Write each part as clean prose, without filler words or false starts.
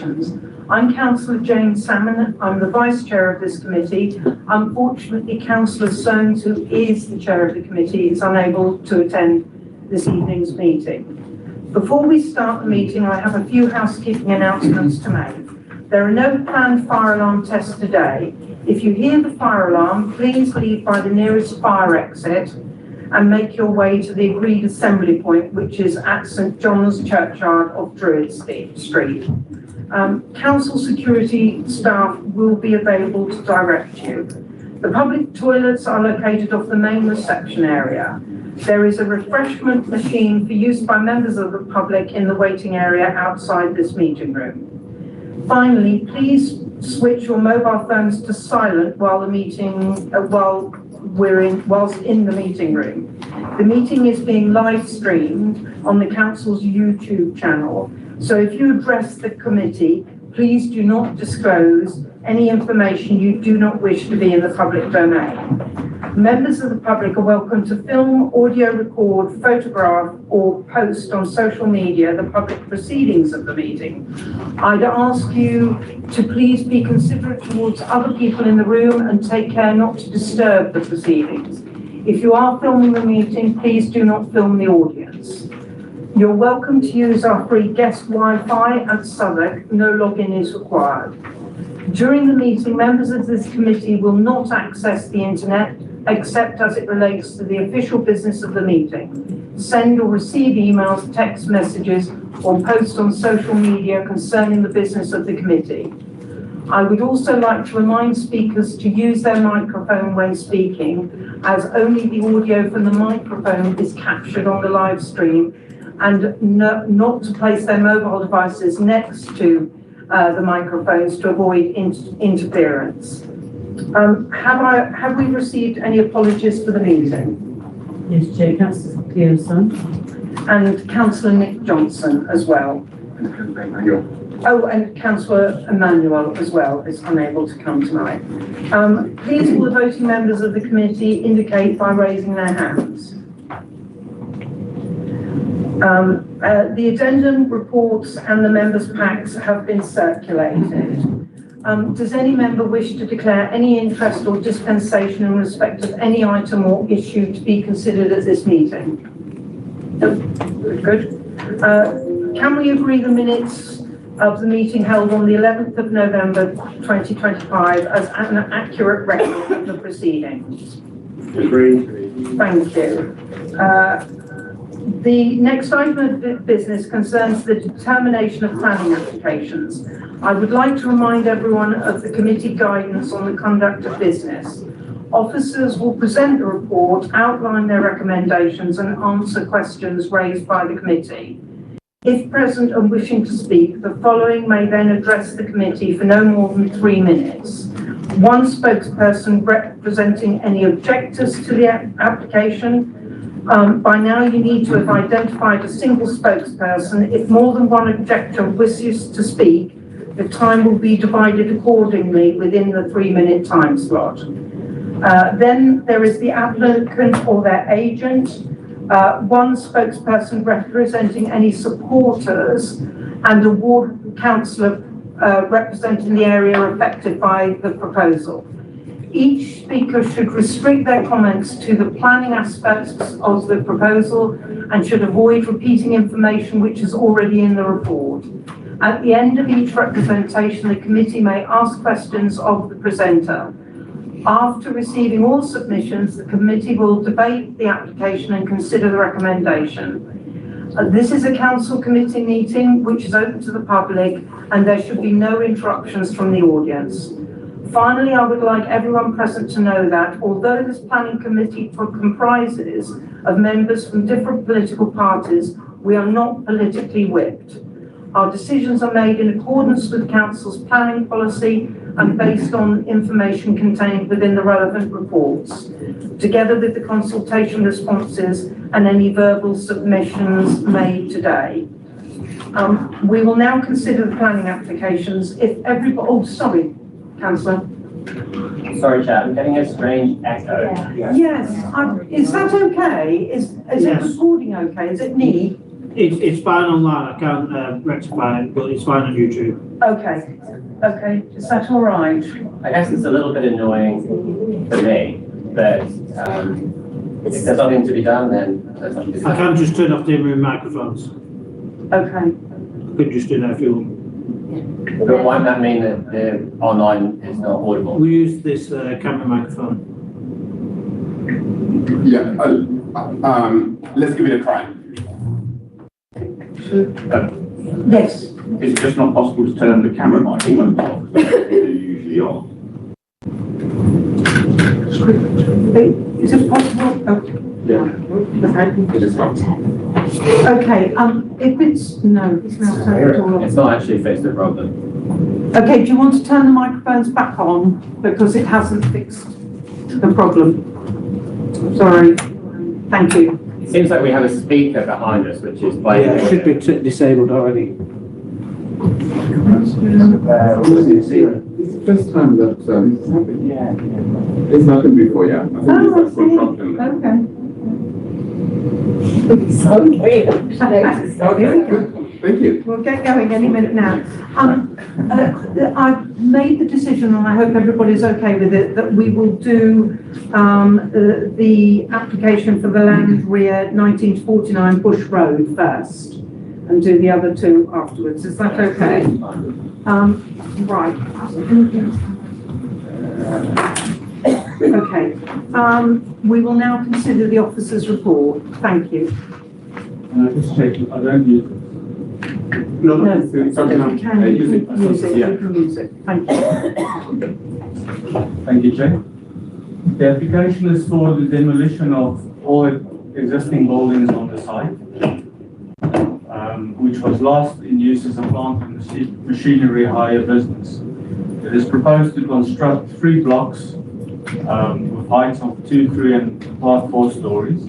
I'm Councillor Jane Salmon. I'm the Vice Chair of this committee. Unfortunately, Councillor Soames, who is the Chair of the committee, is unable to attend this evening's meeting. Before we start the meeting, I have a few housekeeping announcements to make. There are no planned fire alarm tests today. If you hear the fire alarm, please leave by the nearest fire exit and make your way to the agreed assembly point, which is at St John's Churchyard of Druid Street. Council security staff will be available to direct you. The public toilets are located off the main reception area. There is a refreshment machine for use by members of the public in the waiting area outside this meeting room. Finally, please switch your mobile phones to silent while whilst in the meeting room. The meeting is being live streamed on the Council's YouTube channel. So if you address the committee, please do not disclose any information you do not wish to be in the public domain. Members of the public are welcome to film, audio record, photograph, or post on social media the public proceedings of the meeting. I'd ask you to please be considerate towards other people in the room and take care not to disturb the proceedings. If you are filming the meeting, please do not film the audience. You're welcome to use our free guest Wi-Fi at Southwark. No login is required. During the meeting, members of this committee will not access the internet except as it relates to the official business of the meeting. Send or receive emails, text messages, or post on social media concerning the business of the committee. I would also like to remind speakers to use their microphone when speaking, as only the audio from the microphone is captured on the live stream, and not to place their mobile devices next to the microphones to avoid interference. Have we received any apologies for the meeting? Yes, Chair, Councillor Pearson. And Councillor Nick Johnson as well. Oh, and Councillor Emmanuel as well is unable to come tonight. Please will the voting members of the committee indicate by raising their hands. The addendum reports and the members' packs have been circulated. Does any member wish to declare any interest or dispensation in respect of any item or issue to be considered at this meeting? No? Good. Can we agree the minutes of the meeting held on the 11th of November 2025 as an accurate record of the proceedings? Agreed. Thank you. The next item of business concerns the determination of planning applications. I would like to remind everyone of the committee guidance on the conduct of business. Officers will present the report, outline their recommendations, and answer questions raised by the committee. If present and wishing to speak, the following may then address the committee for no more than 3 minutes. One spokesperson representing any objectors to the application. By now you need to have identified a single spokesperson. If more than one objector wishes to speak, the time will be divided accordingly within the 3-minute time slot. Then there is the applicant or their agent, one spokesperson representing any supporters, and a ward councillor representing the area affected by the proposal. Each speaker should restrict their comments to the planning aspects of the proposal and should avoid repeating information which is already in the report. At the end of each representation, the committee may ask questions of the presenter. After receiving all submissions, the committee will debate the application and consider the recommendation. This is a council committee meeting which is open to the public, and there should be no interruptions from the audience. Finally, I would like everyone present to know that although this planning committee comprises of members from different political parties, we are not politically whipped. Our decisions are made in accordance with Council's planning policy and based on information contained within the relevant reports, together with the consultation responses and any verbal submissions made today. We will now consider the planning applications. If everybody, oh, sorry, Councillor. Sorry, Chair, I'm getting a strange echo. Yeah. Yes, is that okay? Is it recording okay? Is it me? It's fine online. I can't rectify it, but it's fine on YouTube. Okay, okay, is that all right? I guess it's a little bit annoying for me, but if there's nothing to be done, then there's nothing to be I done. can just turn off the in-room microphones. Okay. I could just do that if you want. But won't that mean that the online is not audible? We use this camera microphone. Yeah, let's give it a try. Yes. Is it just not possible to turn the camera microphone off? They're usually on. Is it possible? Oh. Okay, if it's, no, it's now turned it all off. It's not actually fixed the problem. Okay, do you want to turn the microphones back on? Because it hasn't fixed the problem. Sorry. Thank you. It seems like we have a speaker behind us, which is playing. Yeah, it should be disabled already. It's the first time that this has happened. Yeah. It's happened before, yeah. I think it's construction. Okay. Thank you. We'll get going any minute now. I've made the decision, and I hope everybody's okay with it, that we will do the application for the land rear 1949 Bush Road first, and do the other two afterwards. Is that okay? Right. Okay. We will now consider the officer's report. Thank you. Just check, I don't use it. No, it's you something can use it. use it. Yeah. You can use it. Thank you. Thank you, Chair. The application is for the demolition of all existing buildings on the site, which was last in use as a plant and machinery hire business. It is proposed to construct 3 blocks with heights of 2, 3, and 4 stories.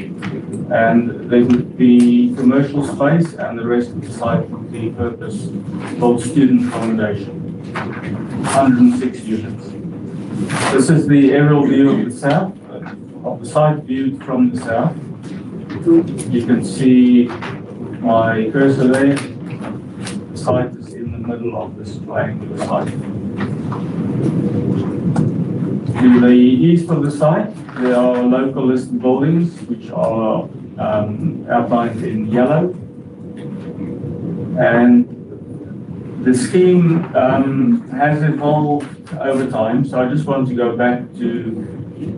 And there would be commercial space, and the rest of the site would be purpose-built student accommodation, 106 units. This is the aerial view of the south, of the site viewed from the south. You can see my cursor there. The site is in the middle of this triangular site. To the east of the site, there are local listed buildings which are outlined in yellow. And the scheme has evolved over time, so I just want to go back to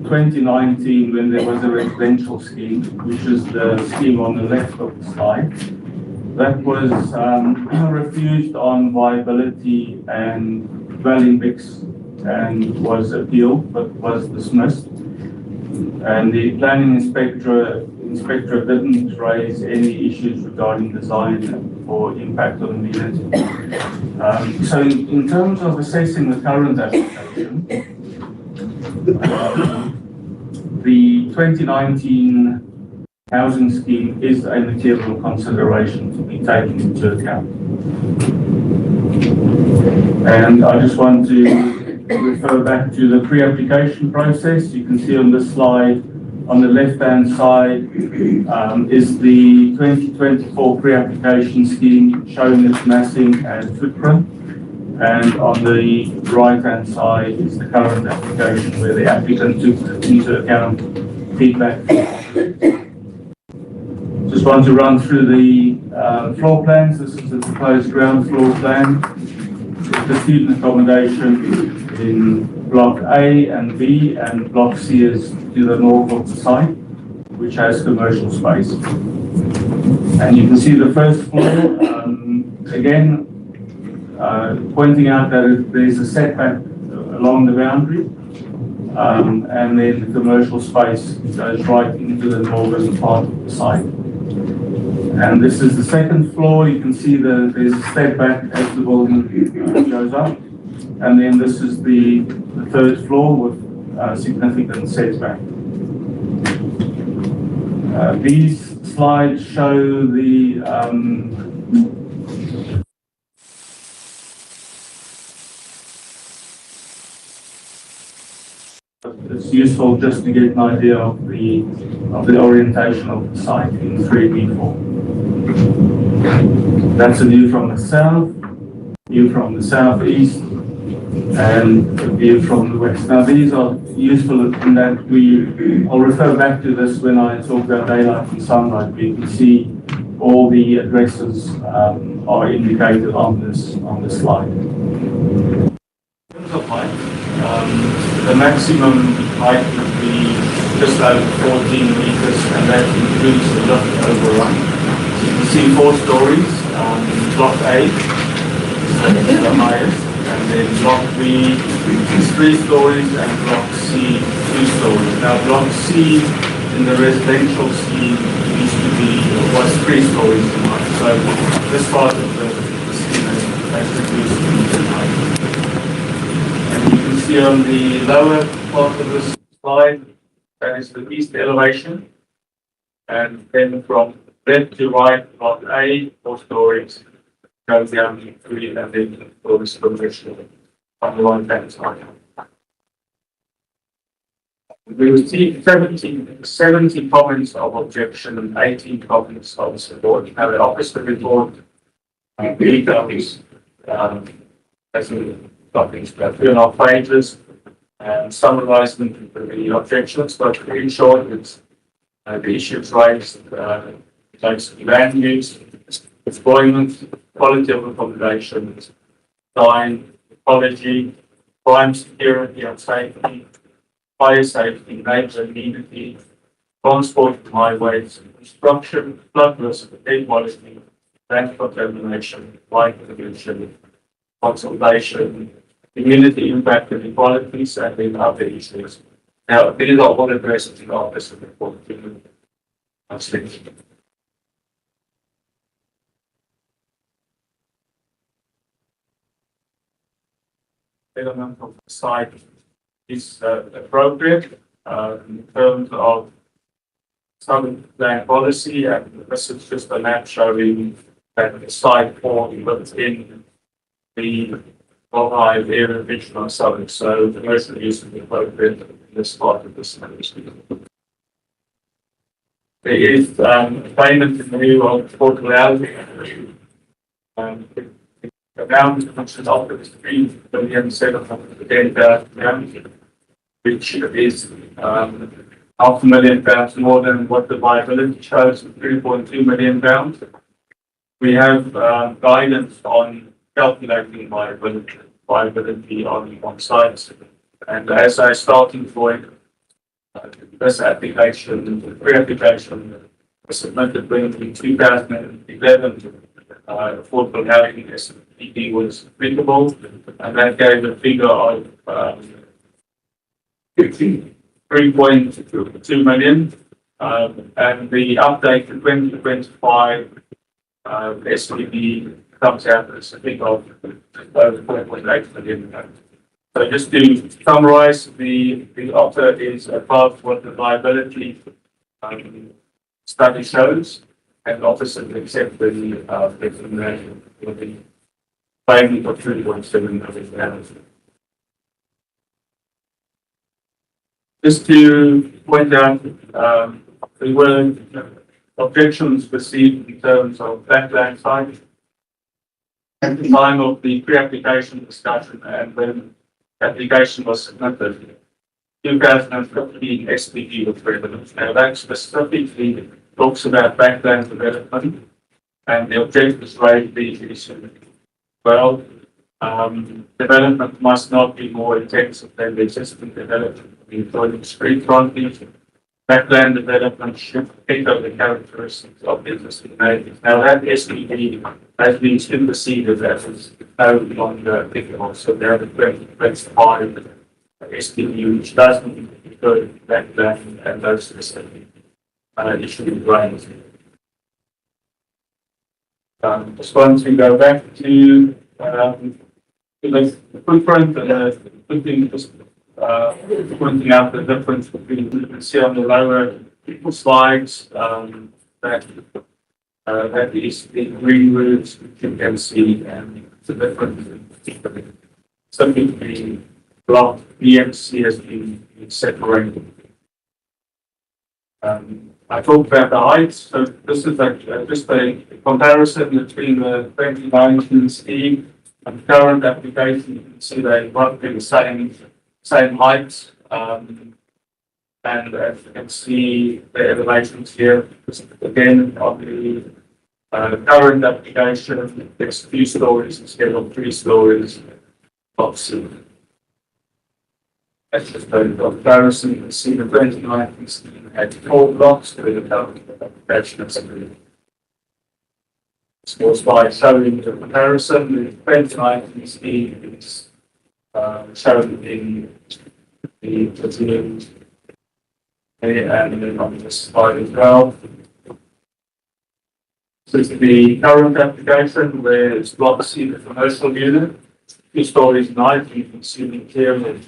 2019 when there was a residential scheme, which is the scheme on the left of the slide. That was refused on viability and dwelling mix and was appealed but was dismissed. And the planning inspector didn't raise any issues regarding design or impact on the community. So in terms of assessing the current application, the 2019 housing scheme is a material consideration to be taken into account. And I just want to refer back to the pre-application process. You can see on this slide, on the left-hand side is the 2024 pre-application scheme showing its massing and footprint. And on the right-hand side is the current application where the applicant took into account feedback. Just want to run through the floor plans. This is the proposed ground floor plan. The student accommodation in Block A and B, and Block C is to the north of the site, which has commercial space. And you can see the first floor, again, pointing out that there's a setback along the boundary, and then the commercial space goes right into the northern part of the site. And this is the second floor. You can see there's a step back as the building goes up. And then this is the third floor with significant setback. These slides show the it's useful just to get an idea of the orientation of the site in 3D form. That's a view from the south, view from the southeast, and a view from the west. Now these are useful in that I'll refer back to this when I talk about daylight and sunlight. You can see all the addresses are indicated on this slide. In terms of height, the maximum height would be just over 14 meters, and that includes the lift overrun. So you can see 4 stories. Block A is the highest, and then Block B is 3 stories, and Block C 2 stories. Now, Block C in the residential scheme was 3 stories in height. So this part of the scheme has reduced in height. And you can see on the lower part of this slide, that is the east elevation. And then from left to right, Block A, 4 stories, goes down to 3, and then for this progression on the right-hand side. We received 70 comments of objection and 18 comments of support. Now, the office of report details as in topics about 3.5 pages and summarizing the objections, but in short, it's the issues raised relates to land use, employment, quality of accommodation, design, ecology, crime, security and safety, fire safety, neighbour immunity, transport and highways, construction, flood risk, air quality, land contamination, light pollution, consultation, community impact and inequalities, and then other issues. Now, these are all addressed in the office of the report. Element of the site is appropriate in terms of some land policy, and this is just a map showing that the site falls within the Hive area regional Southwark, so the commercial use is appropriate in this part of the site. There is payment in lieu of portable housing. The amount which is offered is £3,710,000, which is £500,000 more than what the viability shows, £3.2 million. We have guidance on calculating viability on sites, and as a starting point, this application, the pre-application was submitted in 2011. Affordable housing SPP was applicable, and that gave a figure of 3.2 million, and the update to 2025 SPP comes out as a figure of over 4.8 million. So just to summarize, the offer is above what the viability study shows, and officers accept the recommendation with the payment of £3.7 million. Just to point out, there were objections received in terms of backland site at the time of the pre-application discussion, and when the application was submitted, 2015 SPP was relevant. Now that specifically talks about backland development, and the objectives raised the issue. Well, development must not be more intensive than the existing development, including street frontage. Backland development should pick up the characteristics of the existing neighbours. Now that SPP has been superseded as is no longer applicable, so there are the 2025 SPP which doesn't include backland and those specific issues raised. Just want to go back to the footprint and putting pointing out the difference between, you can see on the lower slides that is the green routes, which you can see, and the difference. Simply block BMC has been separated. I talked about the heights, so this is just a comparison between the 2019 scheme and current application. You can see they roughly the same height. And as you can see, the elevations here, again, on the current application, there's 2 stories instead of 3 stories. Obviously, that's just a comparison. You can see the 2019 scheme had 4 blocks with the current application of 3. So by showing the comparison, the 2019 scheme is shown in the continuing and then on this slide as well. So it's the current application where it's block C, the commercial unit, 2 stories and height, you can see the interior.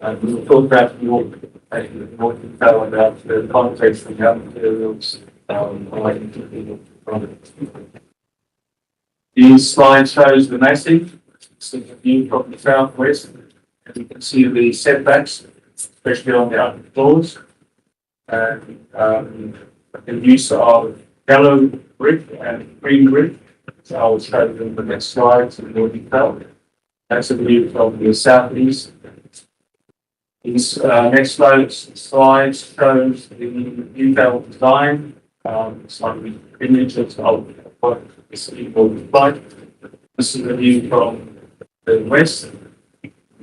And we'll talk about more detail about the context of the materials relating to the product. This slide shows the massing, it's the view from the southwest, and you can see the setbacks, especially on the upper floors, and the use of yellow brick and green brick. So I'll show you in the next slides in more detail. That's a view from the southeast. These next slide shows the detailed design, some images of what the city will look like. This is a view from the west,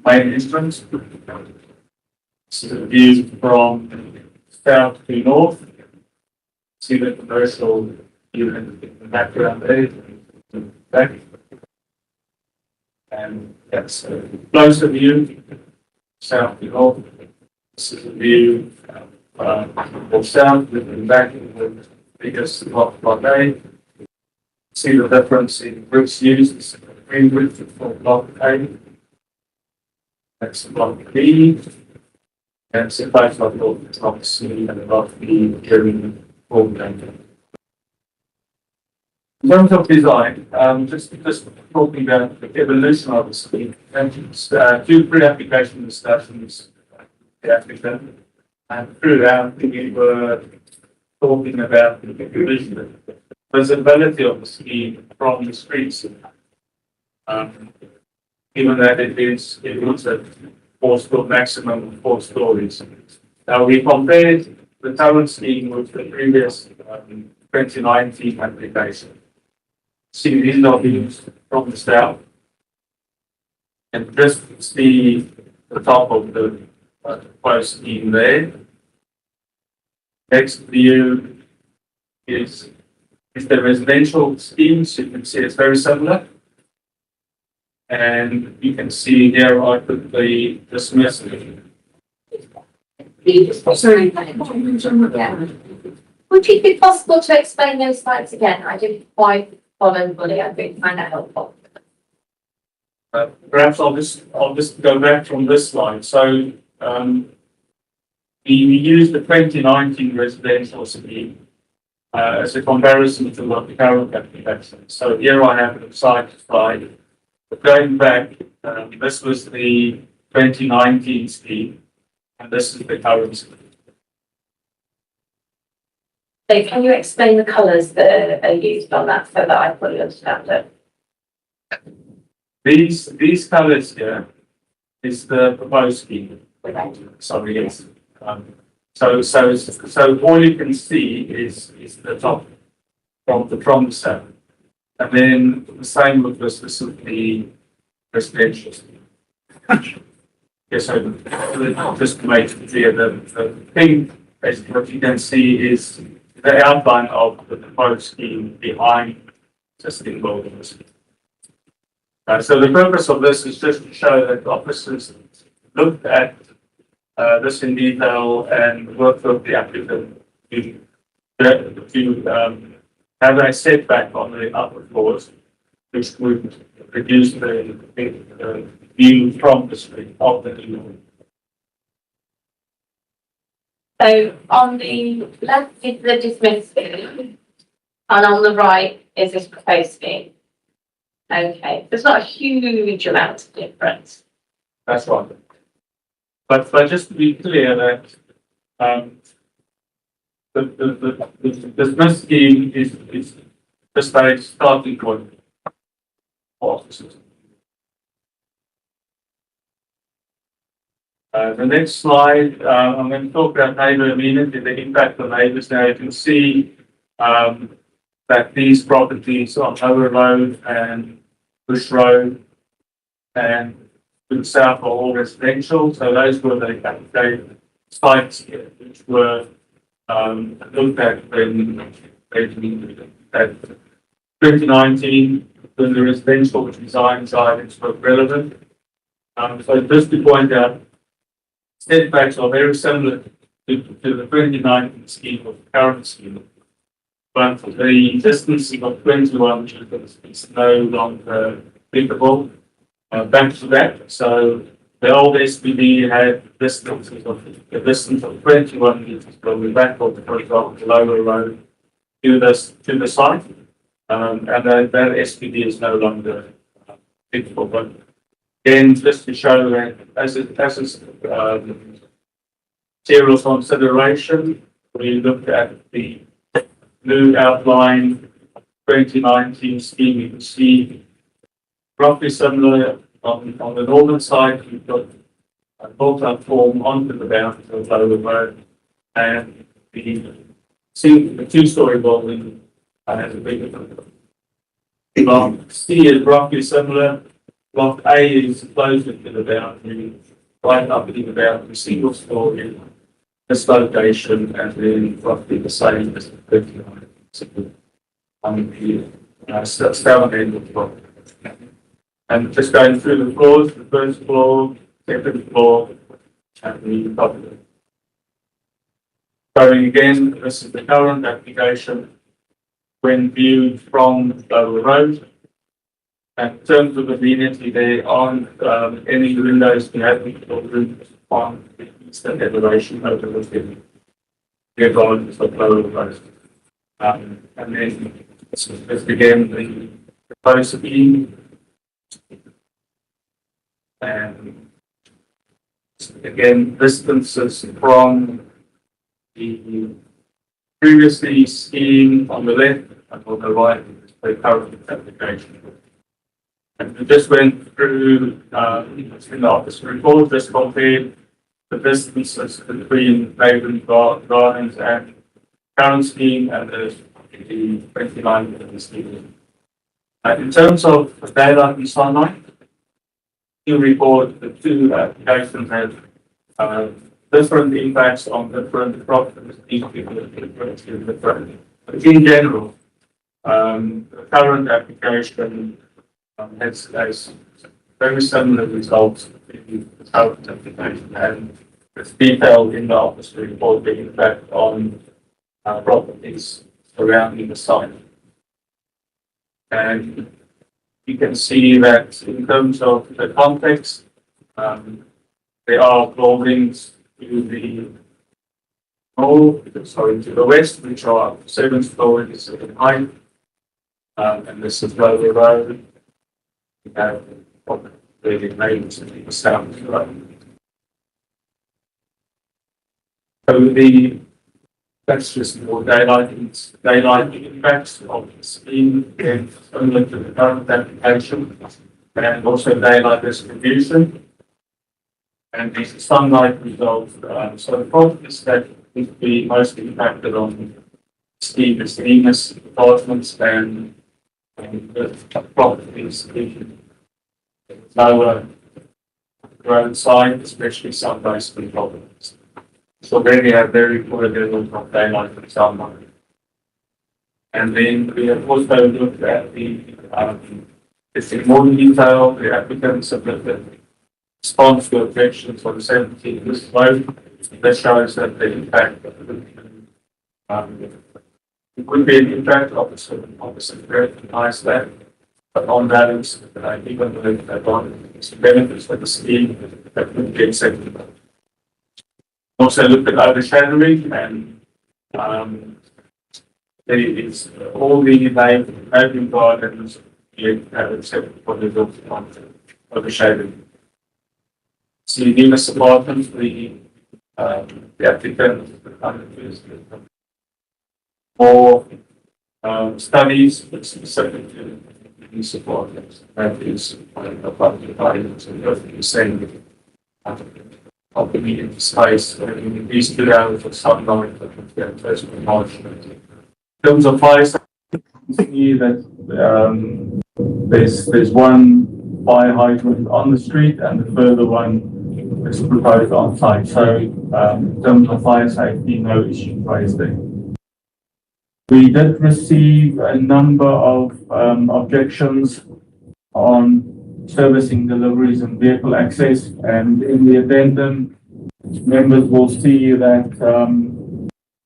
main entrance. This is a view from south to north. See the commercial unit in the background there, back. And that's a closer view, south to north. This is a view of south, looking back in the biggest block A. See the difference in bricks used, this is the green brick for block A. That's block B. And it's a place I thought it's not C and block B during formulating. In terms of design, just talking about the evolution of the scheme, and 2 pre-application discussions with the applicant, and throughout we were talking about the visibility of the scheme from the streets. Given that it is a 4-story maximum of 4 stories. Now we compared the current scheme with the previous 2019 application. See these are views from the south, and just see the top of the proposed scheme there. Next view is the residential scheme. So you can see it's very similar. And you can see here I put the dismissal. Sorry. Yeah. Would it be possible to explain those slides again? I didn't quite follow fully. I didn't find that helpful. Perhaps I'll just go back from this slide. So we used the 2019 residential scheme as a comparison to what the current application. So here I have a slide. But going back, this was the 2019 scheme, and this is the current scheme. So can you explain the colours that are used on that so that I fully understand it? These colours here is the proposed scheme. Sorry, yes. So all you can see is the top from the south. And then the same with this is the residential scheme. Yes, so just to make it clear, the pink, basically what you can see is the outline of the proposed scheme behind existing buildings. So the purpose of this is just to show that officers looked at this in detail and worked with the applicant to have a setback on the upper floors, which would reduce the view from the street of the building. So on the left is the dismissed scheme, and on the right is this proposed scheme. Okay, there's not a huge amount of difference. That's right. But just to be clear that the dismiss scheme is just a starting point for officers. The next slide, I'm going to talk about neighbour amenity, the impact on neighbours. Now you can see that these properties on Lower Road and Bush Road and to the south are all residential. So those were the sites which were looked at in 2019 when the residential design guidance were relevant. So just to point out, setbacks are very similar to the 2019 scheme of the current scheme, but the distancing of 21 meters is no longer applicable. Back to that, so the old SPD had distances of the distance of 21 meters from the back of the, for example, the Lower Road to the site, and that SPD is no longer applicable. But again, just to show that as a serial consideration, we looked at the new outline 2019 scheme. You can see roughly similar on the northern side. You've got a built-up form onto the boundary of Lower Road, and the two-story building has a bigger building. Block C is roughly similar. Block A is closer to the boundary, right up to the boundary, single story, this location, and then roughly the same as the 39 on the southern end of the block. And just going through the floors, the first floor, second floor, and the top of it. Showing again, this is the current application when viewed from Lower Road. And in terms of amenity, there aren't any windows to have rooms on the eastern elevation over the gardens of Lower Road. And then this again the proposed beam. And again, distances from the previously scheme on the left and on the right is the current application. And we just went through in the office report, just compared the distances between neighbouring gardens and current scheme and the 29 scheme. In terms of daylight and sunlight, you report the two applications have different impacts on different properties, different. But in general, the current application has very similar results to the current application, and it's detailed in the office report the impact on properties surrounding the site. And you can see that in terms of the context, there are buildings to the to the west, which are 7 stories in height, and this is Lower Road. We have the neighbours in the south. So that's just more daylight impacts of the scheme and similar to the current application, and also daylight distribution. And these sunlight results. So the properties that would be most impacted on scheme is Venus apartments and the properties in lower road side, especially sun-based properties. So already have very poor levels of daylight and sunlight. And then we have also looked at it's in more detail, the applicant submitted response to objections for the 17th this vote. That shows that the impact it could be an impact obviously recognize that, but on balance, even with the benefits of the scheme that would be acceptable. Also looked at overshadowing, and it's all the neighbouring gardens have accepted for the built content overshadowing. See, Venus apartments, the applicant for studies specifically in support that is about the guidance and the same of the medium space in these 2 hours of sunlight that we get first of March. In terms of fire safety, see that there's one fire hydrant on the street and the further one is proposed on site. So in terms of fire safety, no issue raised there. We did receive a number of objections on servicing deliveries and vehicle access, and in the addendum, members will see that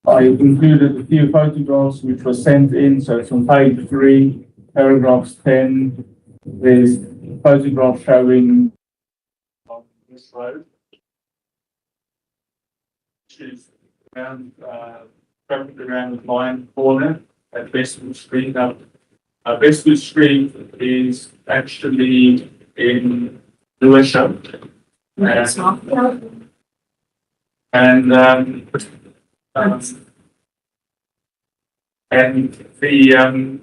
I included a few photographs which were sent in. So it's on page 3, paragraphs 10. There's a photograph showing on this road, which is around around the Lion Corner at Westwood Street. Now, Westwood Street is actually in Lewisham. And the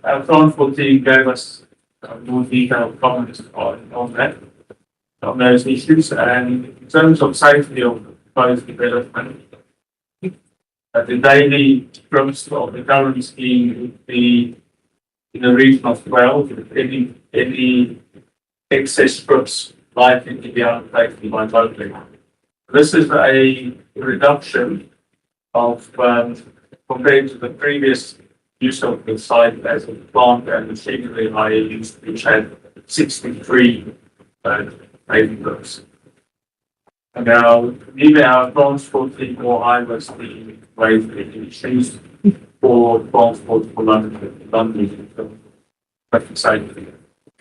our transport team gave us more detailed comments on that, on those issues. And in terms of safety of the proposed development, the daily trips of the current scheme would be in the region of 12. Any excess trips likely to be undertaken by locally. This is a reduction of compared to the previous use of the site as a plant and machinery hire use, which had 63 daily trips. And now, even our transport team or I was the way to choose for transport for London traffic safety.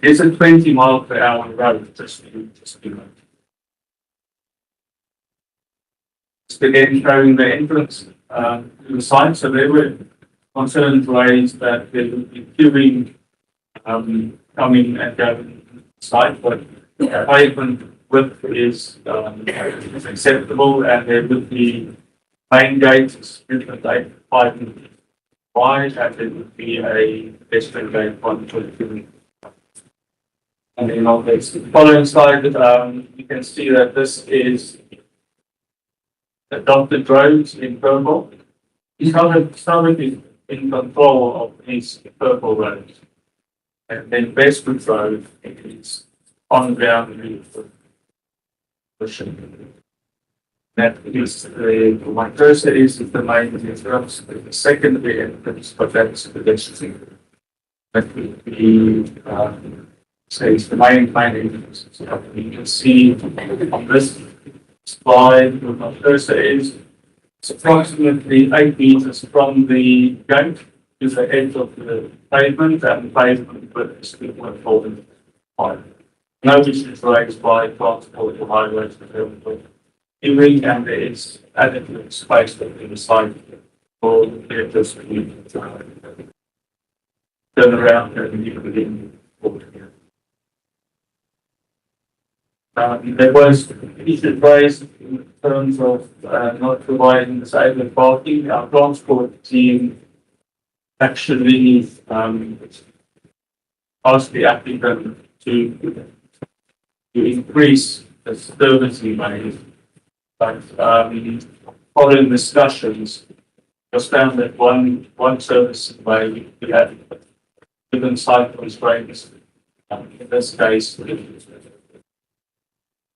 It's a 20-mile-per-hour road, just to know. It's again showing the entrance to the site. So there were concerns raised that there would be queuing coming and going to the site, but pavement width is acceptable, and there would be main gates 5 meters wide, and there would be a pedestrian gate 1.2. And then on the following slide, you can see that this is adopted roads in purple. Southwark is in control of these purple roads, and then Westwood Road is on ground with that is my cursor is the main entrance, the secondary entrance, but that's the pedestrian. That would be says the main entrance. So you can see on this slide where my cursor is, it's approximately 8 meters from the gate to the edge of the pavement, and the pavement width is 2.45. No issues raised by transport or highways development. And there is adequate space within the site for vehicles to turn around and leave within. There was issues raised in terms of not providing disabled parking. Our transport team actually asked the applicant to increase the service made, but following discussions, it was found that one service way we had given site constraints. In this case,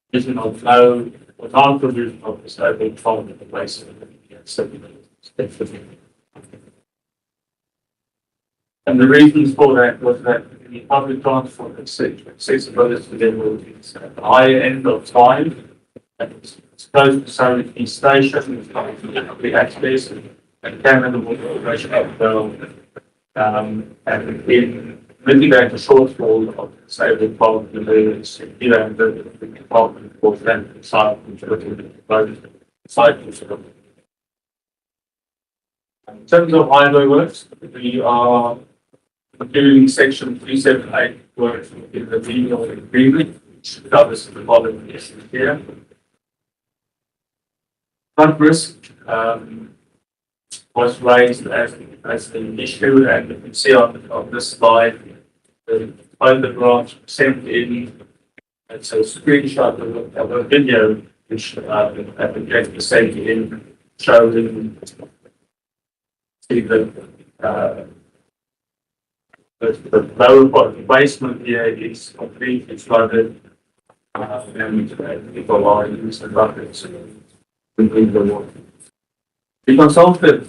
provision of flow or non-provision of disabled found in the place of and the reasons for that was that the public transport accessibility level is at the higher end of time, and it's close to Southwark Station, it's not the access and Canada operation of the and in mitigate the shortfall of disabled public deliveries, the department for that site, which both cycles. In terms of highway works, we are doing section 378 works in the legal agreement, which covers the following issues here. Flood risk, was raised as an issue, and you can see on this slide, the photographs sent in. It's a screenshot of a video which application sent in showing see the lower part, the basement here is completely flooded, and people are using buckets to bring the water. We consulted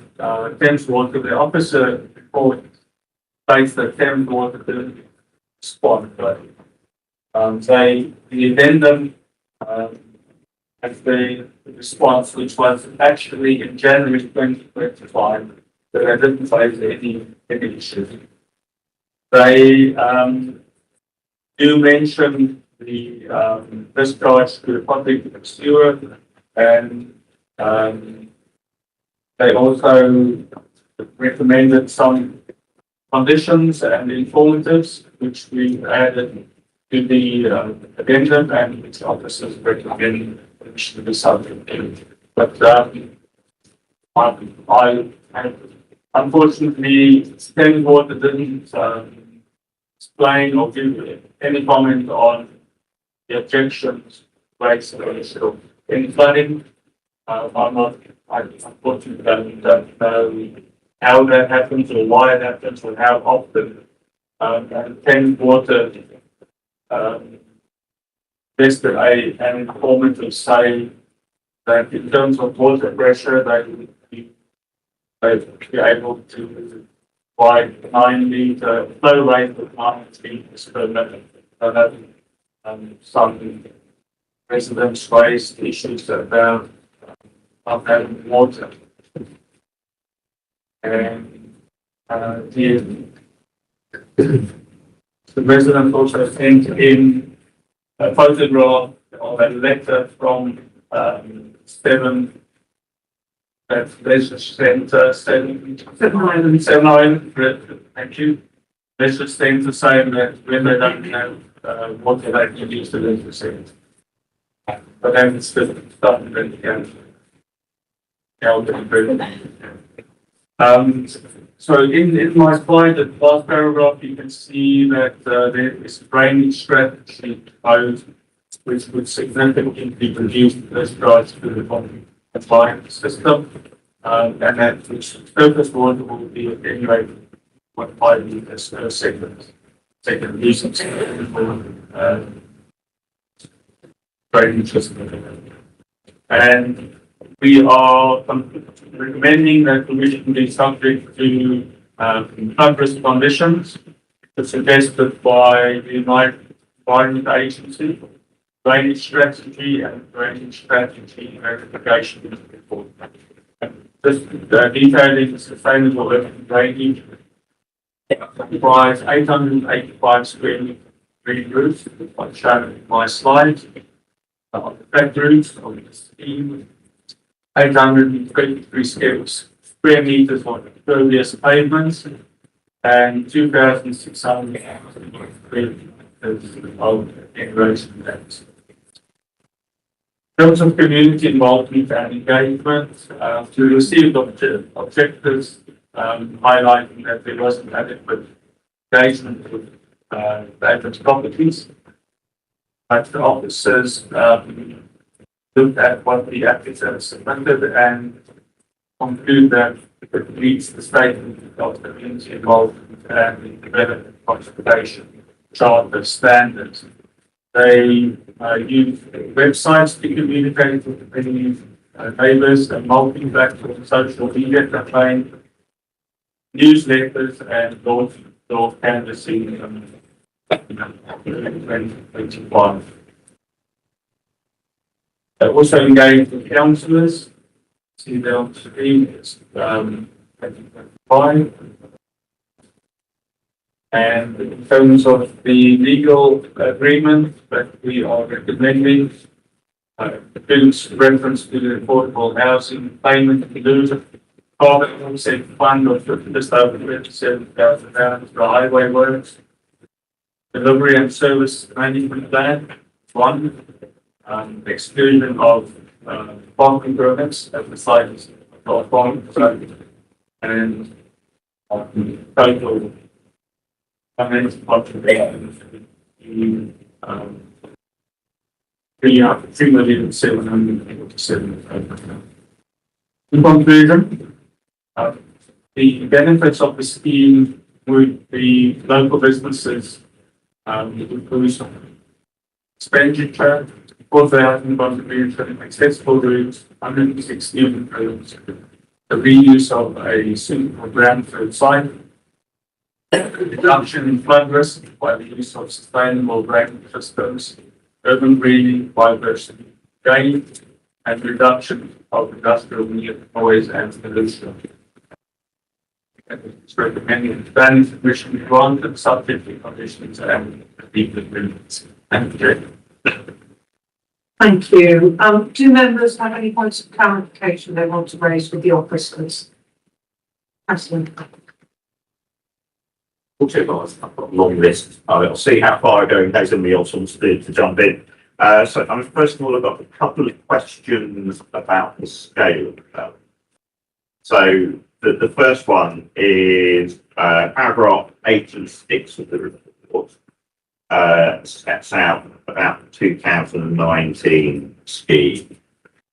Thames Water. The officer report states that Thames Water didn't respond, but the addendum as the response, which was actually in January 2025, that they didn't face any issues. They do mention the discharge to the public sewer, and they also recommended some conditions and informatives, which we added to the addendum, and which officers recommend which should be subject to. But I unfortunately, Thames Water didn't explain or give any comment on the objections raised to the issue in flooding. I unfortunately don't know how that happens or why it happens or how often. And Thames Water yesterday an informant say that in terms of water pressure, they'd be able to provide 9 litre flow rate of 9 litres per minute. Some residents raised issues about not having water. And the resident also sent in a photograph of a letter from 7 that Leisure Centre 7 Island. Thank you. Leisure Centre saying that when they don't have water, they can use the Leisure Centre. But then it's still something that you can help improve. So in my slide, the last paragraph, you can see that there is a drainage strategy proposed, which would significantly reduce the discharge to the combined system, and that which surface water will be attenuated 0.5 litres per second using drainage system. And we are recommending that permission be subject to flood risk conditions suggested by the United Environment Agency, drainage strategy and drainage strategy verification report. This detailing sustainable urban drainage comprise 885 square meter green roofs, like shown in my slide. On the back roofs of the scheme, 823 square meters of impervious pavements and 2,600 square meters of erosion depth. In terms of community involvement and engagement, we received objectives highlighting that there wasn't adequate engagement with vacant properties. But the officers looked at what the applicants have submitted and conclude that it meets the statement of community involvement and the development consultation charter standards. They use websites to communicate with many neighbours and multi-platform social media campaign, newsletters, and door canvassing in 2025. They also engaged with councillors. See there on screen, it's 2025. And in terms of the legal agreement that we are recommending, includes reference to the affordable housing payment in lieu of carbon offset fund of just over £27,000 for highway works, delivery and service management plan, one, exclusion of parking permits at the site of parking zone, and total financial contribution in 3,747,000. In conclusion, the benefits of the scheme would be local businesses, increase expenditure, 4,000 contribution, accessible routes, 116 roads, the reuse of a suitable brownfield site, reduction in flood risk by the use of sustainable drainage systems, urban greening, biodiversity gain, and reduction of industrial noise and pollution. It's recommended the planning permission be granted subject to conditions and legal agreements. Thank you. Thank you. Do members have any points of clarification they want to raise with the officers? Councillor. Also, I've got a long list. I'll see how far I go in case anybody else wants to jump in. So, first of all, I've got a couple of questions about the scale. So, the first one is paragraph 8 and 6 of the report sets out about the 2019 scheme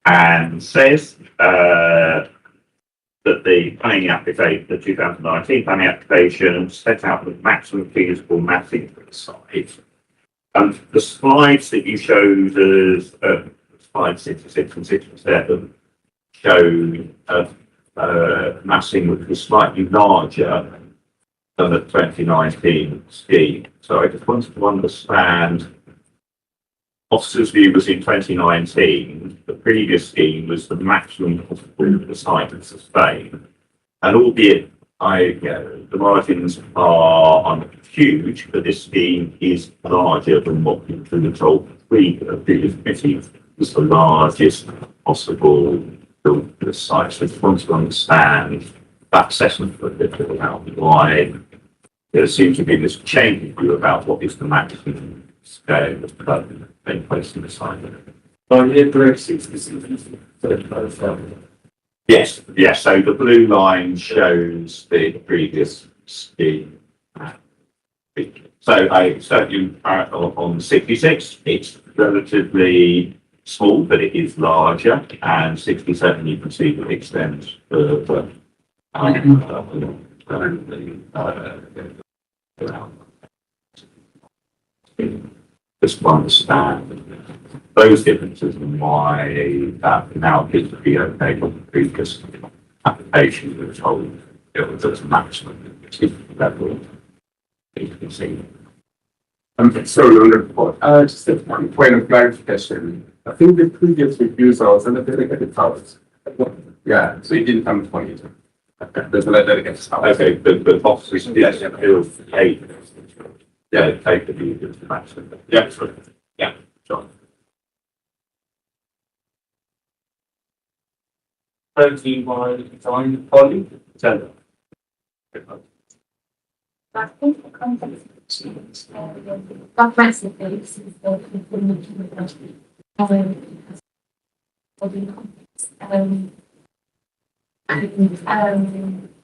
and says that the planning application, the 2019 planning application, set out the maximum feasible mapping for the site. And the slides that you showed as slides 66 and 67 showed massing which was slightly larger than the 2019 scheme. So I just wanted to understand, officers' view was in 2019, the previous scheme was the maximum possible the site could sustain. And albeit the margins are huge, but this scheme is larger than what we were told the previous committee was the largest possible build for the site. So I just wanted to understand that assessment a bit about why there seems to be this change of view about what is the maximum scale of development taking place in the site. Yes, yes. So the blue line shows the previous scheme. So I certainly on 66, it's relatively small, but it is larger, and 67 you can see that it extends further. Just to understand those differences and why that now appears to be okay on the previous application we were told it was at maximum level. You can see. Sorry, on the report, just one point of clarification. I think the previous reviews I was on the dedicated house. Yeah, so it didn't come to 22. Okay, there's a dedicated house. Okay, but officers yes, feel take take the view of the maximum. Yeah, sorry. Yeah, sure. Protein by design body. I think the context is not massively since the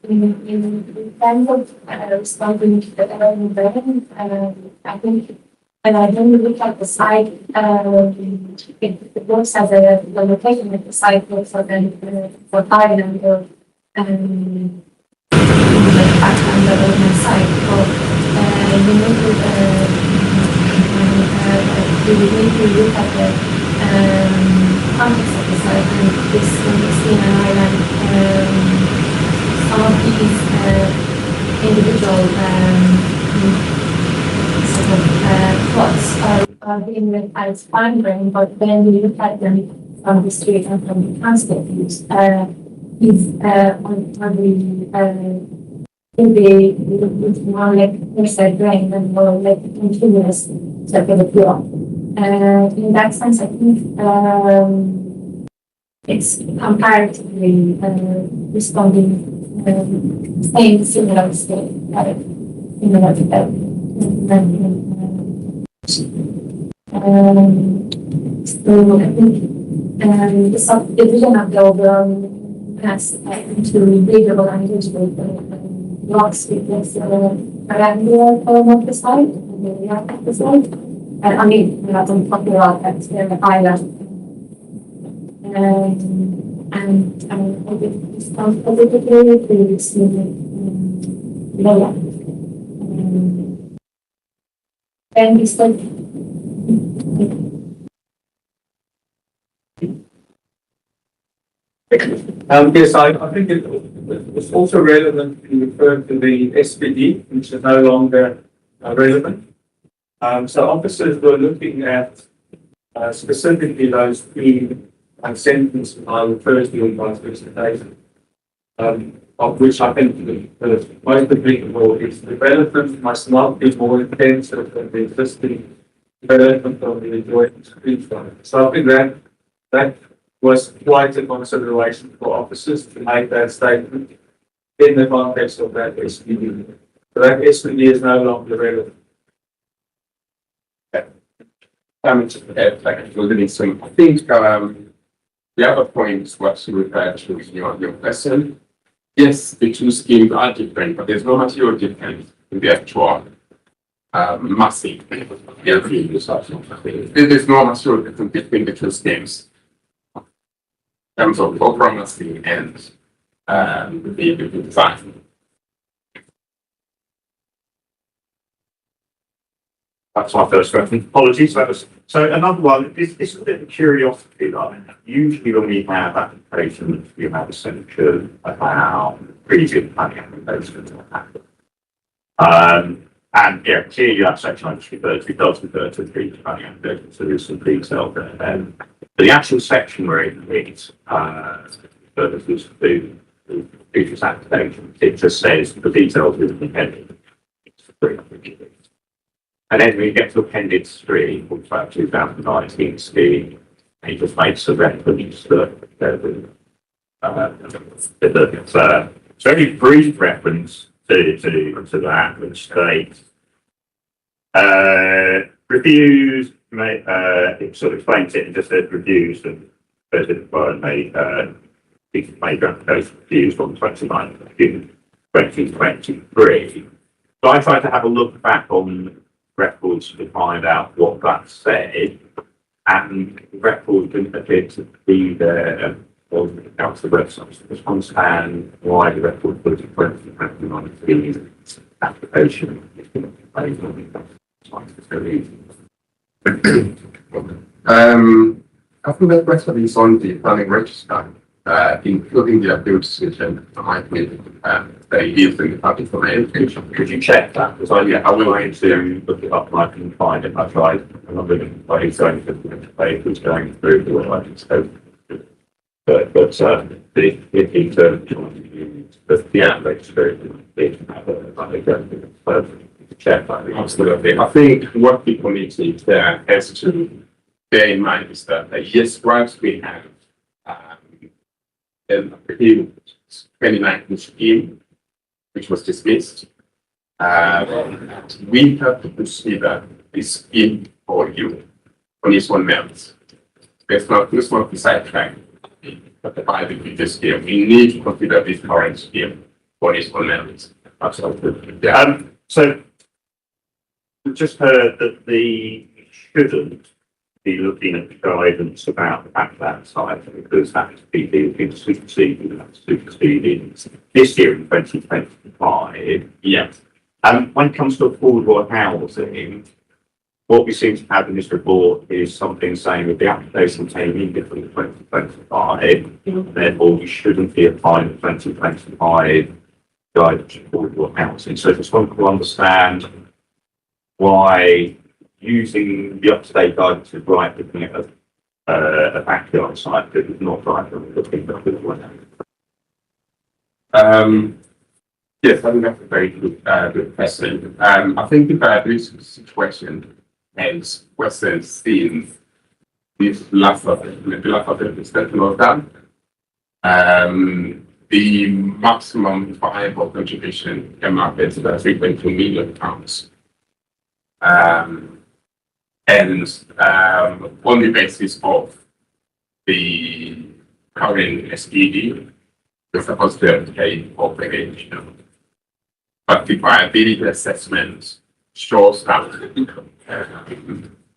in terms of responding to the environment, I think when I then look at the site, it works as the location of the site works as for Thailand or background development site. You need to look at the context of the site and this in an island. Some of these individual sort of plots are being read as fine grained, but then you look at them from the street and from the transport views. It's more like inside grain and more like continuous circular flow. In that sense, I think it's comparatively responding, staying similar state, similar to that. So I think the subdivision of the overall has into readable language with blocks with this rectangular form of the site, and the layout of the site. And I mean, we have some popular artifacts here in the island. And I think this sounds positively to this layout. And this like Yes, I think it's also relevant to refer to the SPD, which is no longer relevant. So officers were looking at specifically those three sentences I referred to in my presentation, of which I think the most applicable is development must not be more intensive than the existing development of the adjoining street front. So I think that was quite a consideration for officers to make that statement in the context of that SPD. So that SPD is no longer relevant. Just to add, like, a little bit, I think, the other point was referred to in your question. Yes, the two schemes are different, but there's no material difference in the actual massing. There's no material difference between the two schemes in terms of overall massing and the design. That's my first question. Apologies. So another one, this is a bit of curiosity. Like, usually when we have applications, we have a section about previous planning applications. And yeah, clearly that section I just referred to does refer to the previous planning application, so there's some detail there. But the actual section where it reads, purposes to the previous application, it just says the details is independent. And then we get to Appendix 3, which is about 2019 scheme, and he just makes a reference that it's a very brief reference to that, which states reviews, it sort of explains it and just says reviews and made application reviews on 29th of June 2023. So I tried to have a look back on records to find out what that said, and the record didn't appear to be there on the council website. So just understand why the record was 2019 application. I think that question is on the planning register, including the appeal decision. I think they use in the public domain. Could you check that? Because I will need to look it up and I can find it. I tried, and I'm looking for it going to the page was going through the website. So, but in terms of the app register, it have a check that. Absolutely. I think what the committee there has to bear in mind is that yes, once we have an appeal 2019 scheme, which was dismissed, we have to consider this scheme for you on its own merits. Let's not be sidetracked by the previous scheme. We need to consider this current scheme for its own merits. Absolutely. Yeah. So we just heard that the shouldn't be looking at the guidance about the fact that site because that's been superseded this year in 2025. Yeah. When it comes to affordable housing, what we seem to have in this report is something saying that the application came in before 2025, therefore we shouldn't be applying the 2025 guidance for affordable housing. So I just want to understand why using the up-to-date guidance is right, looking at a backyard site that is not right, looking at the one. Yes, I think that's a very good question. I think the viability situation has wasn't seen this last of the extension of that. The maximum viable contribution came up at 3.2 million pounds. And on the basis of the current SPD, They're supposed to have to pay obligation. But the viability assessment shows that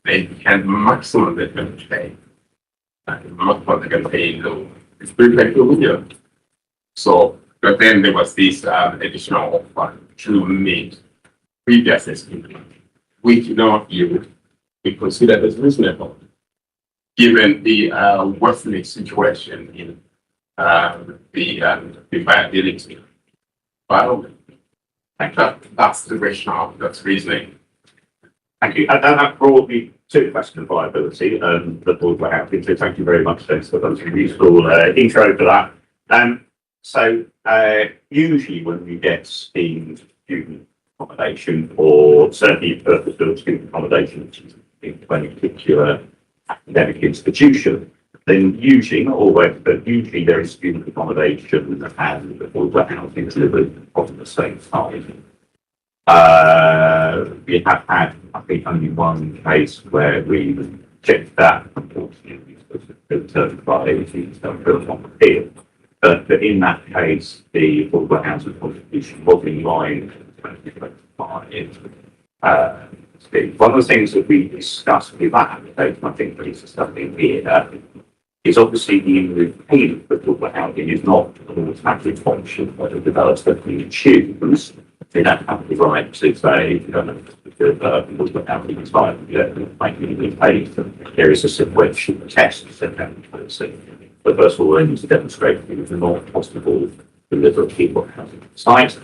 they can maximum they can pay. Not what they can pay though. It's pretty like over here. So, but then there was this additional offer to meet previous estimate, which now you we consider as reasonable, given the worsening situation in the viability. But that's the rationale, that's reasoning. Thank you. And that brought me to the question of viability that we'll go out into. Thank you very much, Dennis, for that useful intro to that. So usually when we get schemed student accommodation, or certainly purpose-built student accommodation in any particular academic institution, then usually, not always, but usually there is student accommodation and affordable housing delivered on the same time. We have had, I think, only one case where we checked that, unfortunately, because it was determined by agencies that built on appeal. But in that case, the affordable housing contribution was in line with 2025. One of the things that we discussed with that application, I think that is discussing here, is obviously the in-route payment for affordable housing is not an automatic option that the developer can choose. They don't have the right to say, you don't know, affordable housing is fine, you don't make it paid. There is a sequential test set down policy. But first of all, they need to demonstrate that it's not possible to deliver affordable housing on site.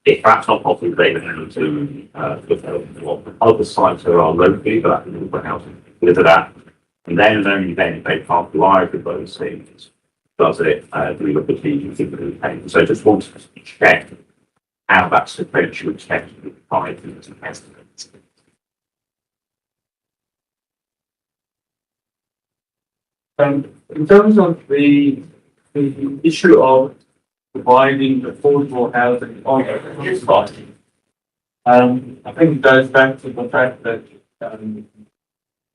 If that's not possible, they then need to look at what other sites there are locally that affordable housing deliver that. And then and only then, if they can't comply with those things, does it do we look at the payment? So I just wanted to check how that sequential test would apply to the estimates. In terms of the issue of providing affordable housing on the site, I think it goes back to the fact that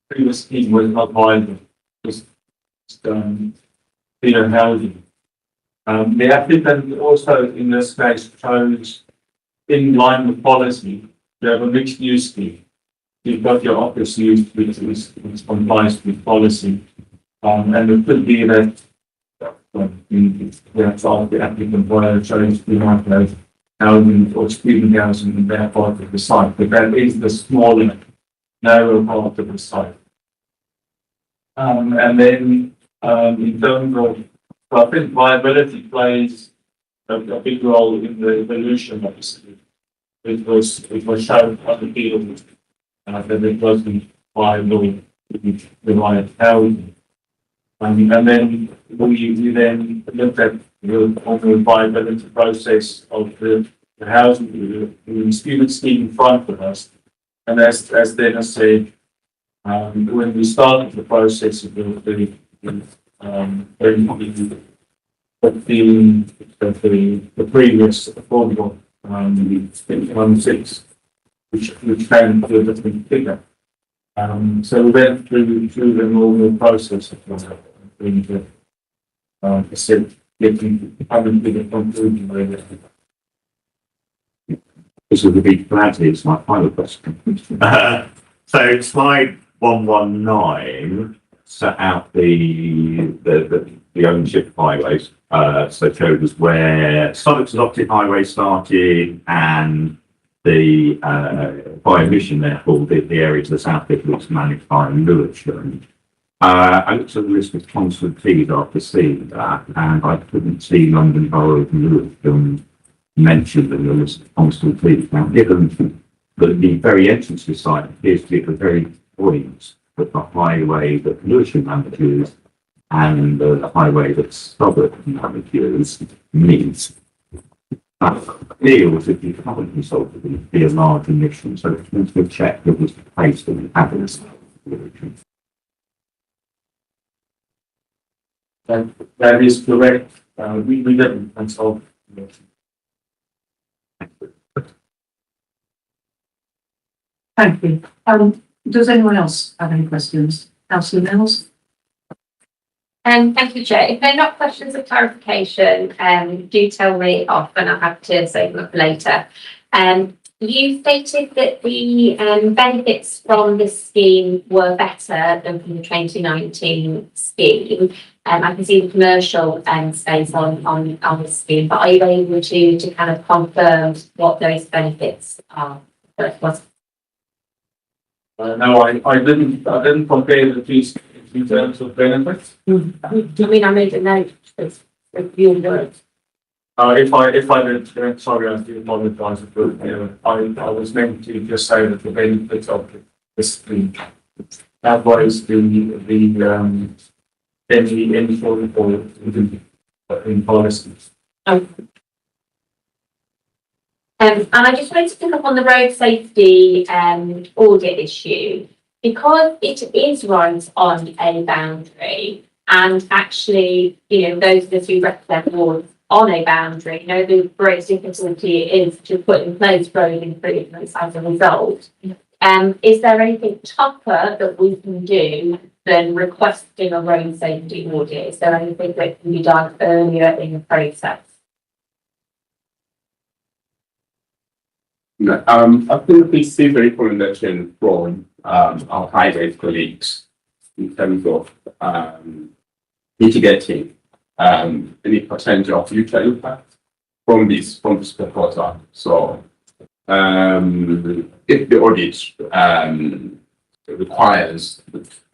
previous scheme was not viable, just housing. The applicant also in this case chose, in line with policy, to have a mixed use scheme. You've got your office use, which complies with policy. And it could be that the applicant chose to not have housing or student housing in their part of the site, but that is the smaller, narrow part of the site. And then in terms of, I think viability plays a big role in the evolution of the city. It was shown on the field that it wasn't viable to provide housing. And then we then looked at the viability process of the housing, the student scheme in front of us. And as Dennis said, when we started the process of the previous affordable 16, which came to a different figure. So we went through the normal process of getting to the conclusion really. This would be gladly, it's my final question. So slide 119 set out the ownership of highways. So it showed us where Southwark's adopted highway started and the by emission, therefore, the area to the south of it was managed by Lewisham. I looked at the list of constant fees after seeing that, and I couldn't see London Borough of Lewisham mentioned in the list of constant fees. Now, given that the very entrance to the site appears to be at the very point that the highway that Lewisham manages and the highway that Southwark manages meet. That feels if you haven't consulted it would be a large emission, so it's meant to check that was the case that we have in this. That is correct. We didn't consult. Thank you. Does anyone else have any questions? Councillor Mills? Thank you, Chair. If they're not questions of clarification, do tell me off and I'll have to save them up later. You stated that the benefits from this scheme were better than from the 2019 scheme. I can see the commercial space on the scheme, but are you able to kind of confirm what those benefits are? No, I didn't compare the two schemes in terms of benefits. I mean, I made a note of your words. If I did, sorry, I do apologise for I was meant to just say that the benefits of this scheme outweighs any sort of in policies. And I just wanted to pick up on the road safety audit issue, because it is right on a boundary, and actually, those of us who represent wards on a boundary, the greatest difficulty is to put in place road improvements as a result. Is there anything tougher that we can do than requesting a road safety audit? Is there anything that can be done earlier in the process? I think we see the recommendation from our highway colleagues in terms of mitigating any potential future impact from this proposal. So if the audit requires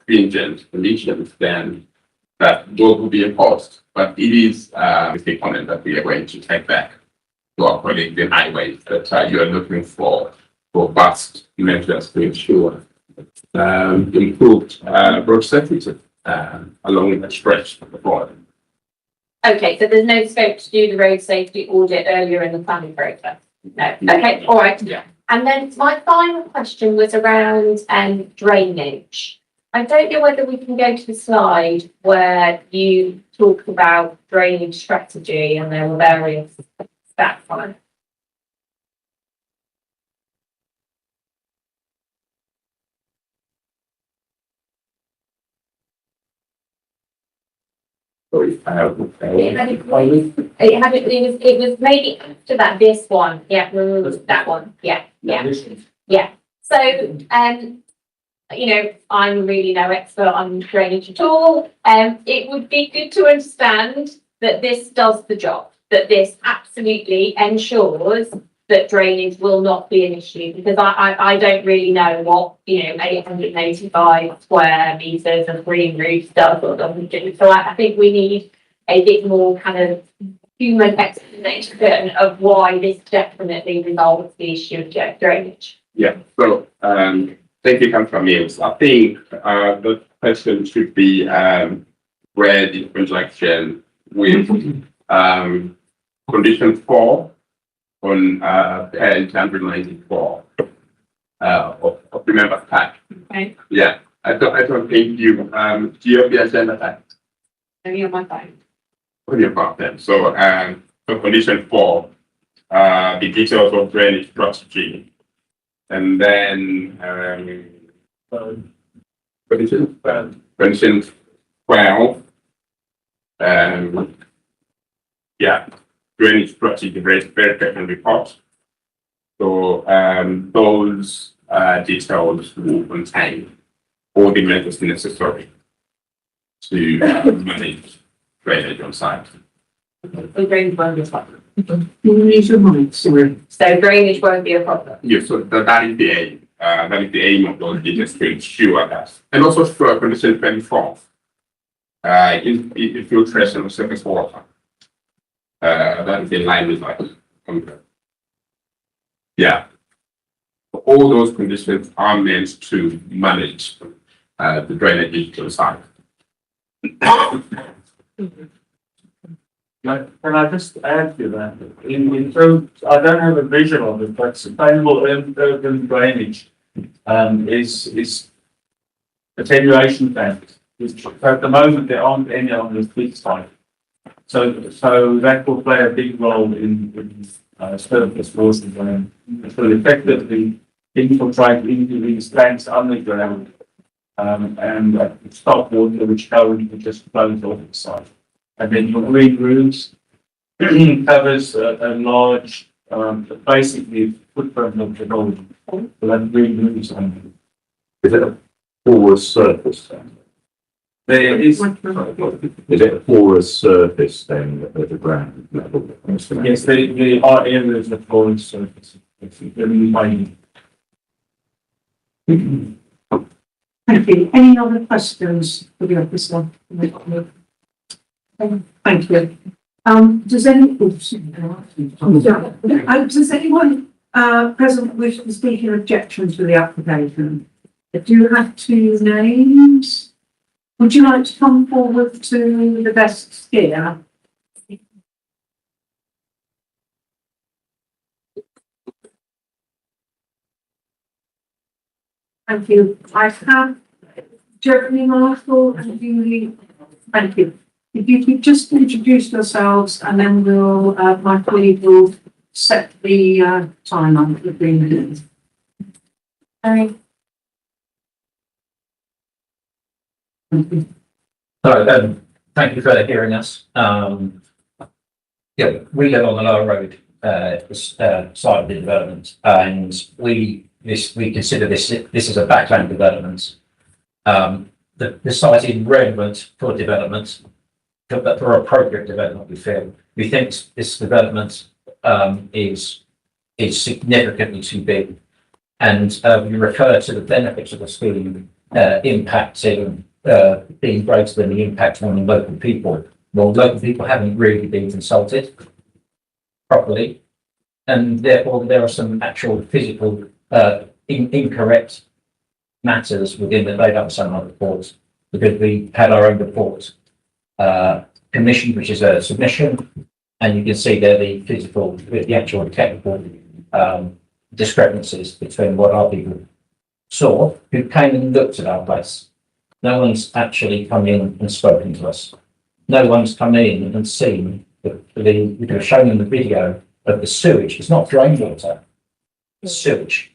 stringent conditions, then that will be imposed. But it is the comment that we are going to take back to our colleagues in highways, that you are looking for robust measures to ensure improved road safety along the stretch of the border. Okay, so there's no scope to do the road safety audit earlier in the planning process? No. Okay, all right. Yeah. And then my final question was around drainage. I don't know whether we can go to the slide where you talk about drainage strategy and there were various stats on it. It was maybe after that, this one. Yeah, that one. Yeah. So, I'm really no expert on drainage at all. It would be good to understand that this does the job, that this absolutely ensures that drainage will not be an issue, because I don't really know what 885 square meters of green roof does or doesn't do. So I think we need a bit more kind of human explanation of why this definitely resolves the issue of drainage. Yeah. So thank you, Councillor Mills. I think the question should be read in conjunction with condition 4 on page 194 of the member pack. Okay. Yeah, I don't think you do you have the agenda pack? Maybe on my phone. On your phone then. So so condition 4, the details of drainage strategy, and then condition 12. Yeah, drainage strategy verification report. So those details will contain all the measures necessary to manage drainage on site. So drainage won't be a problem. Sorry. So drainage won't be a problem. Yes, so that is the aim. That is the aim of those details, to ensure that. And also for condition 24, infiltration of surface water. That is in line with that. Yeah. All those conditions are meant to manage the drainage to the site. Can I just add to that? In terms, I don't have a visual of it, but sustainable urban drainage is attenuation plans. At the moment, there aren't any on this big site. So that will play a big role in surface water drain. It will effectively infiltrate into these tanks underground and stock water, which currently just flows off the site. And then your green roofs covers a large, basically footprint of the building. So that green roofs and Is it a porous surface then? there is, Is it a porous surface then at the ground level? yes, there are areas of flooring surface. It's very fine. Thank you. Any other questions for the officer? Thank you. Does anyone present wish to speak in objection to the application? Do you have two names? Would you like to come forward to the desk here? Thank you. I have Jeremy Marshall and Julie. Thank you. If you could just introduce yourselves and then we'll, my colleague will set the timer for 3 minutes. Thank you. Hello, thank you for hearing us. Yeah, we live on the Lower Road side of the development, and we consider this as a backland development. The site is relevant for development, but for appropriate development, we think this development is significantly too big, and we refer to the benefits of the scheme impacting being greater than the impact on the local people. Well, local people haven't really been consulted properly, and therefore there are some actual physical incorrect matters within the laid out sunlight report, because we had our own report commissioned, which is a submission, and you can see there the actual technical discrepancies between what our people saw, who came and looked at our place. No one's actually come in and spoken to us. No one's come in and seen we were shown in the video of the sewage. It's not drain water, it's sewage.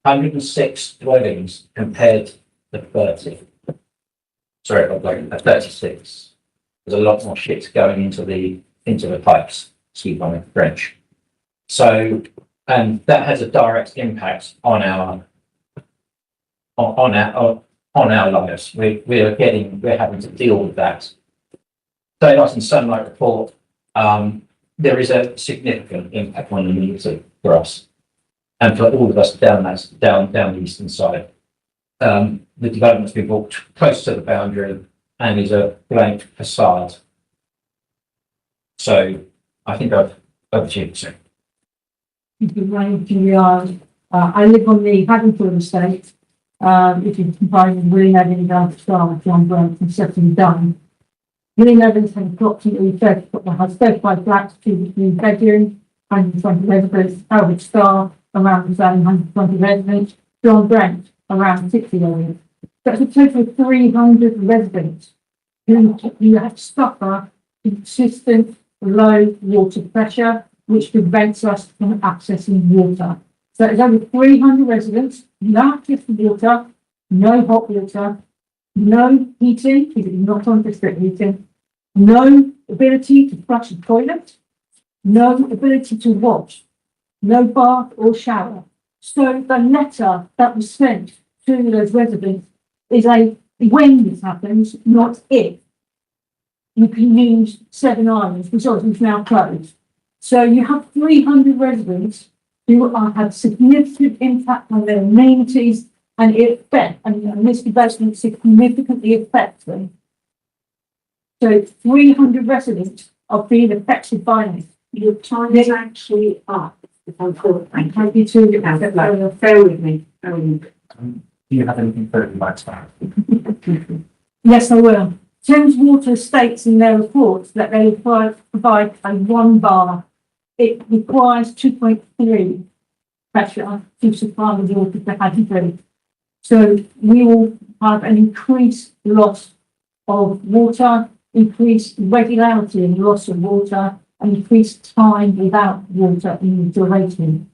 106 dwellings compared to 30. Sorry, I'm going 36. There's a lot more shit going into the pipes. Excuse my French. So, and that has a direct impact on our lives. We're having to deal with that. Daylight and sunlight report. There is a significant impact on the community for us, and for all of us down the eastern side. The development's been brought close to the boundary and is a blank facade. So I think I've over to you, sir. I live on the Haddonfield estate. If you combine with William Evans down to Star, John Burns and Sutton Dunn. William Evans has approximately 35 flats, 2 bedrooms, 120 residents. Albert Star, around the same 120 residents. John Brent, around 60 residents. That's a total of 300 residents who have to suffer consistent low water pressure, which prevents us from accessing water. So it's over 300 residents, no access to water, no hot water, no heating, because it's not on district heating, no ability to flush a toilet, no ability to wash, no bath or shower. So the letter that was sent to those residents is a when this happens, not if. You can use Seven Islands, which obviously is now closed. So you have 300 residents who have significant impact on their amenities, and this development significantly affects them. So 300 residents are being affected by this. Your time is actually up. I'm happy to bear with me. Do you have anything further you'd like to add? Yes, I will. Thames Water states in their report that they provide a 1 bar. It requires 2.3 pressure to supply the water to Haddonfield. So we will have an increased loss of water, increased regularity in loss of water, and increased time without water in the duration.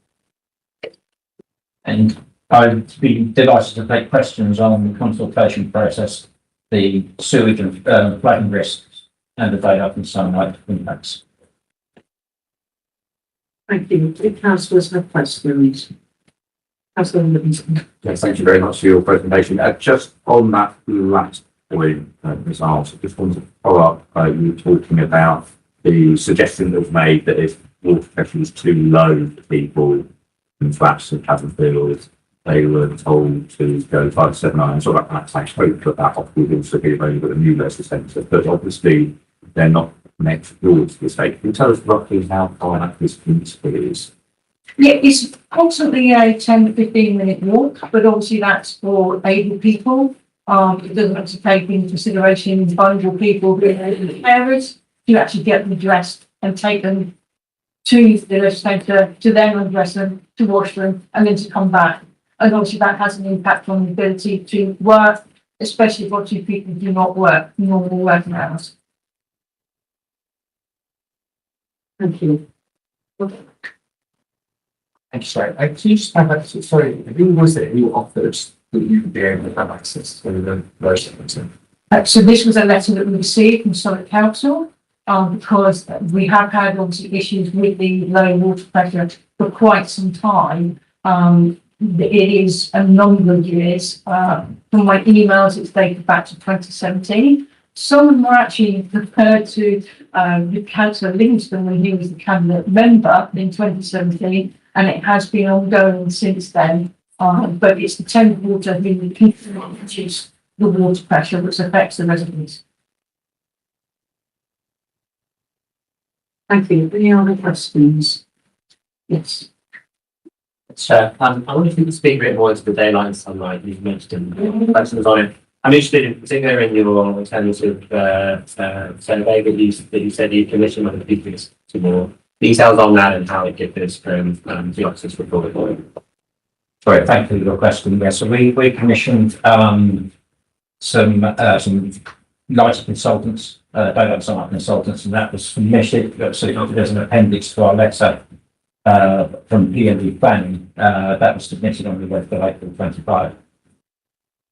And I'd be delighted to take questions on the consultation process, the sewage and flooding risks, and the daylight and sunlight impacts. Thank you. The councillors have questions. Councillor Livingston. Yes, thank you very much for your presentation. Just on that last point, Ms. Arms, I just wanted to follow up. You were talking about the suggestion that was made that if water pressure was too low for people in flats and cabin fields, they were told to go 579. So I hope that would also be available at a new leisure centre. But obviously, they're not next door to the estate. Can you tell us roughly how far that distance is? Yeah, it's approximately a 10 to 15 minute walk, but obviously that's for able people. It doesn't have to take into consideration vulnerable people who are carers to actually get them dressed and take them to the leisure centre, to then undress them, to wash them, and then to come back. And obviously that has an impact on the ability to work, especially for two people who do not work normal working hours. Thank you. Thank you, sorry. Can you just have that, sorry, who was it who offered that you would be able to have access to the leisure centre? So this was a letter that we received from Southwark Council, because we have had obviously issues with the low water pressure for quite some time. It is a number of years. From my emails, it's dated back to 2017. Some of them were actually referred to with Councillor Livingston when he was the cabinet member in 2017, and it has been ongoing since then. But it's the Thames Water who reduce the water pressure which affects the residents. Thank you. Any other questions? Yes. Sure. I wonder if you could speak a bit more to the daylight and sunlight you've mentioned in questions on it. I'm interested in particular in your alternative survey that you said you commissioned on the previous to more details on that and how it differs from the officer's report. Sorry, thank you for your question. Yes, so we commissioned some lighter consultants, daylight and sunlight consultants, and that was submitted. So there's an appendix to our letter from PND planning that was submitted on the web for April 25.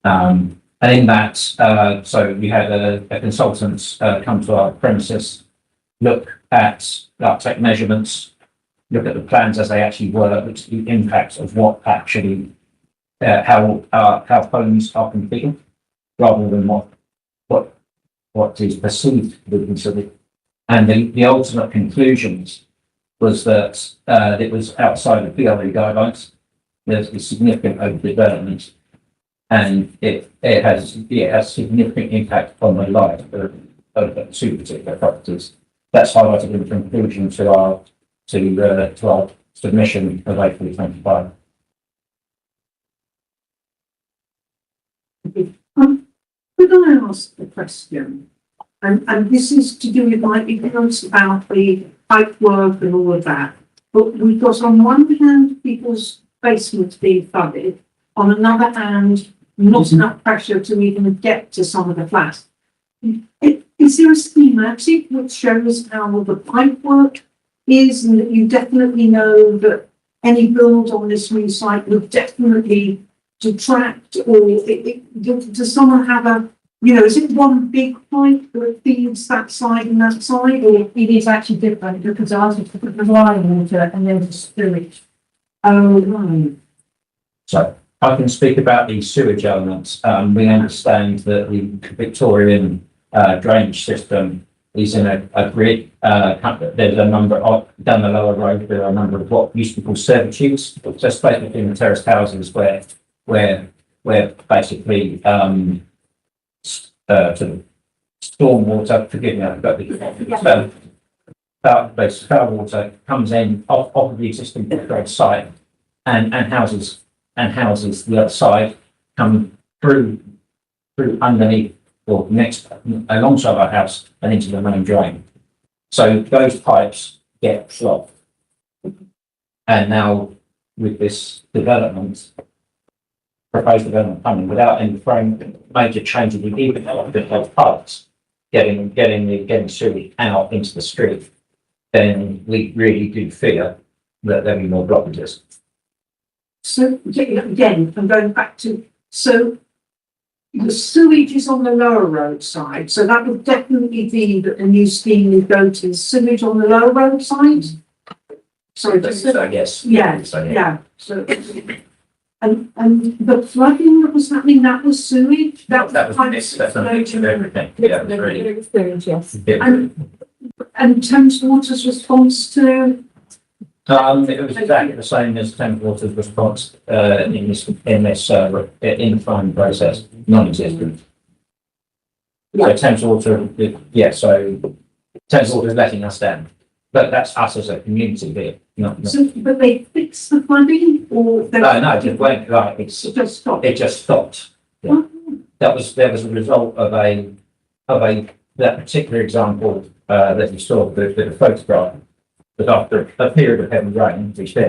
And in that, so we had a consultant come to our premises, look at, take measurements, look at the plans as they actually were, look at the impact of what actually, how homes are configured, rather than what is perceived to be considered. And the ultimate conclusions was that it was outside of PLA guidelines. There's a significant overdevelopment, and it has significant impact on the life of two particular properties. That's highlighted in the conclusion to our submission of April 25. Could I ask a question? And this is to do with my ignorance about the pipe work and all of that. But we've got on one hand people's basements being flooded, on another hand not enough pressure to even get to some of the flats. Is there a schematic which shows how the pipe work is, and that you definitely know that any build on this new site would definitely detract, or does someone have a, is it one big pipe that feeds that side and that side, or? It is actually different because ours is the dry water and then the sewage. Oh, right. So I can speak about the sewage elements. We understand that the Victorian drainage system is in a grid. There's a number of, down the lower road, there are a number of what used to be called servitudes. So it's basically in the terraced houses where basically sort of storm water, forgive me, I've got the foul water comes in off of the existing site and houses the other side, come through underneath or next alongside our house and into the main drain. So those pipes get clogged. And now with this proposed development coming without any major changes in even those pipes, getting sewage out into the street, then we really do fear that there'll be more blockages. So, again, I'm going back to, so the sewage is on the lower road side, so that would definitely be that the new scheme would go to sewage on the lower road side? Sorry, just, So, yes. yeah, So, yeah, so, and the flooding that was happening, that was sewage? That was kind of mixed, that's a mix of everything. Yeah, it was really. Yes. And Thames Water's response to, It was exactly the same as Thames Water's response, in the planning process, non-existent. So Thames Water, so Thames Water is letting us down, but that's us as a community here, not. so, but they fixed the flooding or? No, it just went, right, It just stopped. it just stopped. Yeah. There was a result of that particular example, that you saw, the photograph. But after a period of heavy rain, which they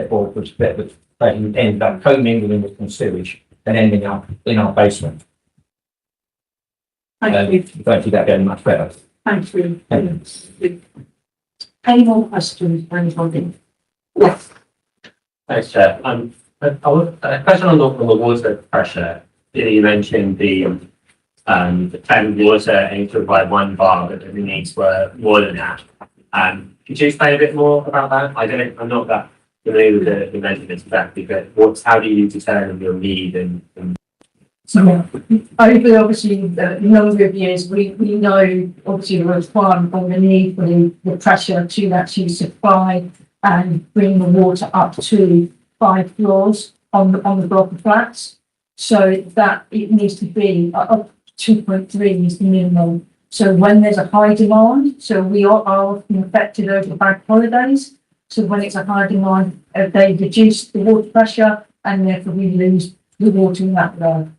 ended up commingling with some sewage and ending up in our basement. Thank you, Don't see that getting much better. thank you. Any more questions, anybody? Yes. Thanks, Chair. A question on the water pressure. You mentioned the Thames Water aims to provide 1 bar, but the needs were more than that. Could you explain a bit more about that? I'm not that familiar with the measurements exactly, but how do you determine your need and Yeah. Over obviously the number of years, we know obviously the requirement or the need for the pressure to actually supply and bring the water up to 5 floors on the block of flats. So that it needs to be up to 2.3 is the minimum. So when there's a high demand, so we are often affected over the bank holidays. So when it's a high demand, they reduce the water pressure and therefore we lose the water in that regard.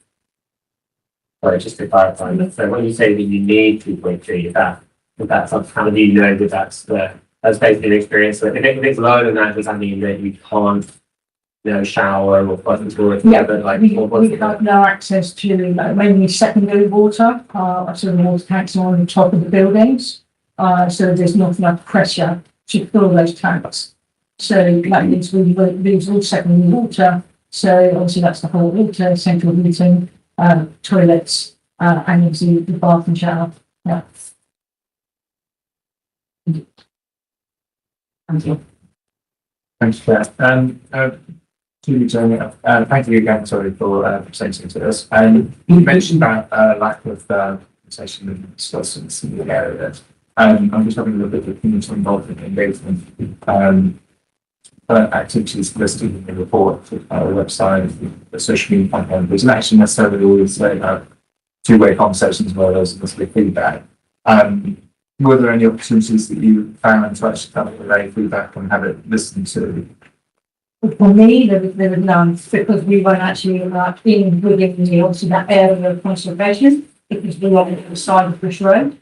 Sorry, just to clarify, so when you say that you need 2.3, that's how do you know that that's basically an experience? So if it's lower than that, does that mean that you can't, shower or flush the toilet together? We have no access to mainly secondary water, so the water tanks are on the top of the buildings. So there's not enough pressure to fill those tanks. So that means we lose all secondary water. So obviously that's the whole water, central heating, toilets, and obviously the bath and shower. Yeah. Thank you. Thanks, Chair. Thank you again, sorry, for presenting to us. You mentioned about lack of conversation and discussions in the area. I'm just having a look at the community involvement and engagement activities listed in the report, our website, the social media campaign. There's not actually necessarily always two-way conversations where there's mostly feedback. Were there any opportunities that you found to actually come and relay feedback and have it listened to? For me, there was none because we weren't actually in within obviously that area of conservation because we were on the side of Bush Road.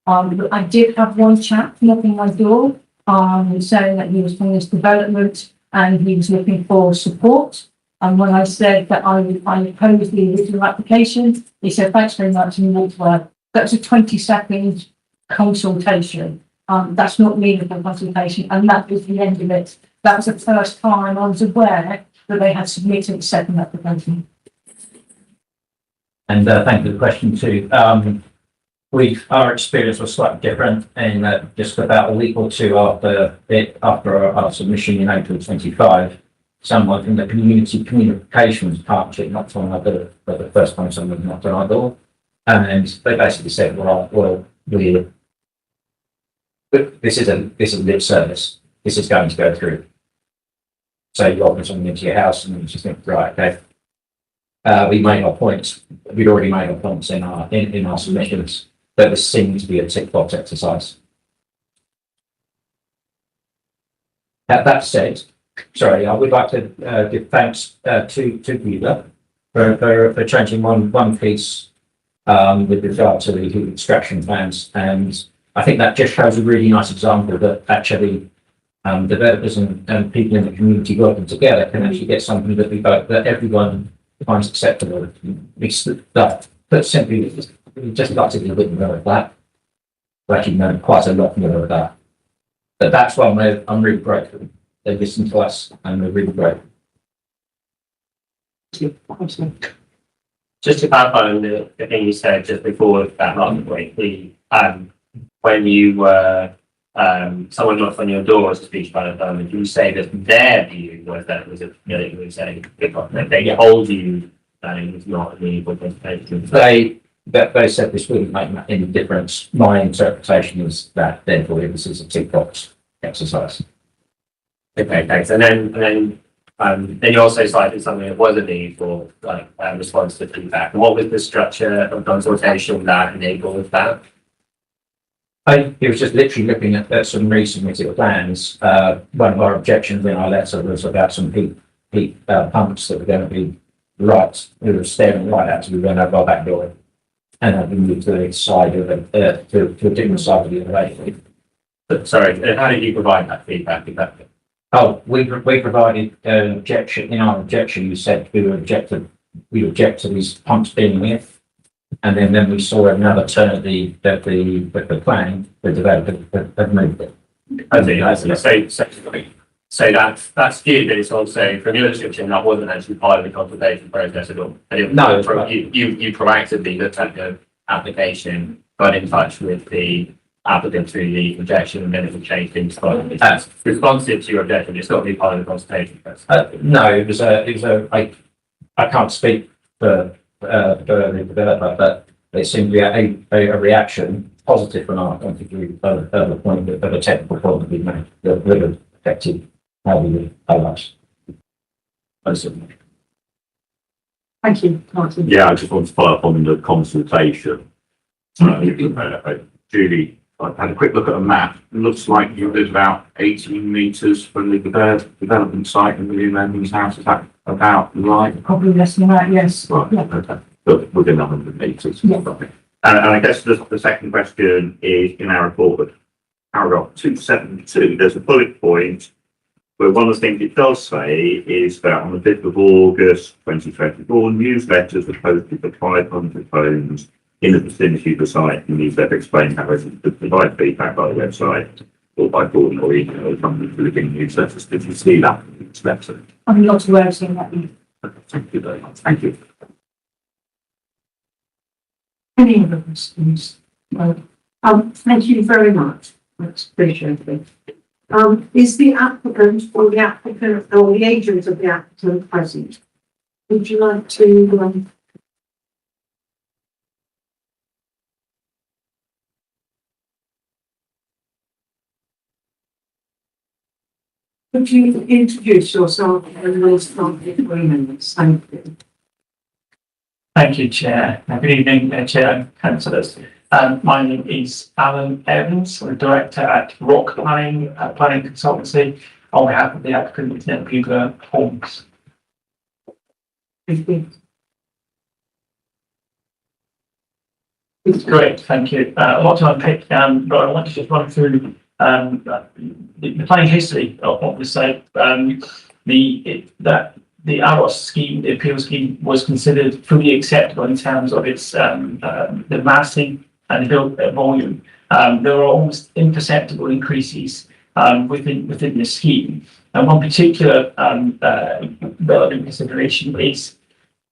But I did have one chap knocking my door, saying that he was from this development and he was looking for support. And when I said that I opposed the original application, he said, "Thanks very much," and walked away. That was a 20-second consultation. That's not meaningful consultation, and that was the end of it. That was the first time I was aware that they had submitted a second application. And thank you for the question too. Our experience was slightly different in just about a week or two after our submission in April 25, someone from the communications partnership knocked on our door for the first time someone knocked on our door. And they basically said, this is a lip service. This is going to go through. So you offer something into your house and you just think, right, okay. We made our points. We'd already made our points in our submissions. But this seemed to be a tick box exercise. That said, sorry, I would like to give thanks to Buda for changing one piece with regard to the heat extraction plans, and I think that just shows a really nice example that actually developers and people in the community working together can actually get something that everyone finds acceptable. But simply, just like to be a bit more of that. Actually, know quite a lot more of that. But that's why I'm really grateful. They listen to us, and we're really grateful. Just to clarify on the thing you said just before that last point, when you were, someone knocked on your door as a speech by the phone, did you say that their view was that it was a, you were saying that they told you that it was not a meaningful presentation? They said this wouldn't make any difference. My interpretation is that therefore this is a tick box exercise. Okay, thanks. And then you also cited something that was a meaningful, like, response to feedback. And what was the structure of consultation that enabled that? It was just literally looking at some resubmitted plans. One of our objections in our letter was about some heat pumps that were going to be right. We were staring right out to the window of our back door, and had been moved to the side of to a different side of the array. But, sorry, and how did you provide that feedback exactly? Oh, we provided an objection. In our objection, you said we object to these pumps being here. And then we saw another turn of the plan, the developer had moved it. I see. So that's good, but it's also, from your description, that wasn't actually part of the consultation process at all. No, You proactively looked at the application, got in touch with the applicant through the objection, and then it was changed into it's responsive to your objection. It's not really part of the consultation process. No, it was I can't speak for the developer, but it's simply a reaction, positive from our point of view, of the point of a technical point that we made that would have affected how we would us. Thank you, Martin. Yeah, I just want to follow up on the consultation. Julie, I had a quick look at a map. It looks like you live about 18 metres from the development site in William Lemon's house. Is that about right? Probably less than that, yes. Right, Yeah. okay. But within 100 metres. Yeah. And I guess the second question is in our report, paragraph 272, there's a bullet point where one of the things it does say is that on the 5th of August 2024, newsletters were posted for 500 homes in the vicinity of the site. And these have explained how residents could provide feedback by the website or by calling or email companies for the newsletters. Did you see that newsletter? I'm not aware of seeing that. Thank you very much. Thank you. Any other questions? No. Thank you very much. That's appreciated. Is the applicant or the agent of the applicant present? Would you like to, could you introduce yourself and we'll start in 3 minutes? Thank you. Thank you, Chair. Good evening, Chair and Councillors. My name is Alan Evans. I'm a Director at Rock Planning Consultancy on behalf of the applicant, Nebula Homes. Thank you. Great, thank you. A lot to unpick, but I want to just run through the planning history of the site. The AROS scheme, the appeal scheme, was considered fully acceptable in terms of its the massing and the build volume. There were almost imperceptible increases within the scheme. And one particular relevant consideration is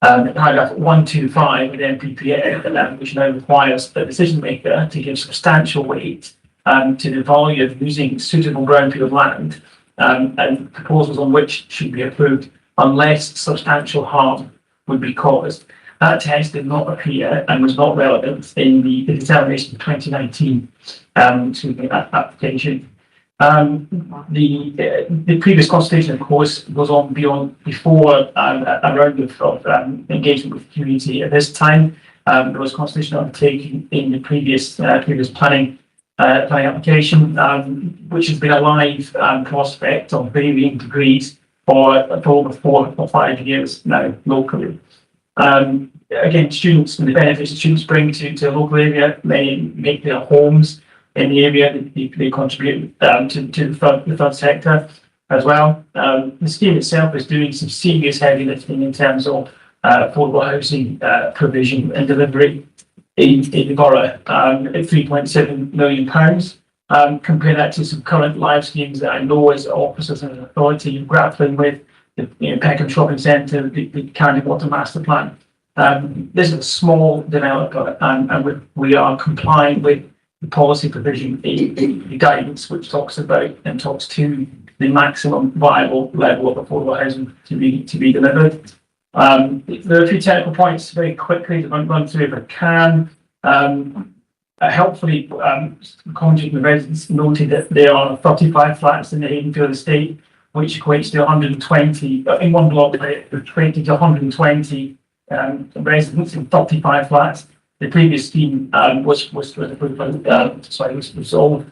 paragraph 125 of the NPPA, which now requires the decision maker to give substantial weight to the value of using suitable brownfield land and proposals on which should be approved unless substantial harm would be caused. That test did not appear and was not relevant in the determination of 2019 application. The previous consultation, of course, goes on before a round of engagement with the community. At this time, there was consultation undertaken in the previous planning application, which has been a live prospect of varying degrees for over 4 or 5 years now locally. Again, students and the benefits students bring to a local area, many make their homes in the area, they contribute to the third sector as well. The scheme itself is doing some serious heavy lifting in terms of affordable housing provision and delivery in the borough at £3.7 million. Compare that to some current live schemes that I know as officers and authority grappling with Peckham Shopping Centre, the Canning Water Master Plan. This is a small developer, and we are complying with the policy provision, the guidance, which talks about and talks to the maximum viable level of affordable housing to be delivered. There are a few technical points very quickly to run through if I can. Helpfully, commenting the residents noted that there are 35 flats in the Haydenfield estate, which equates to 120 in one block, 20 to 120 residents in 35 flats. The previous scheme was resolved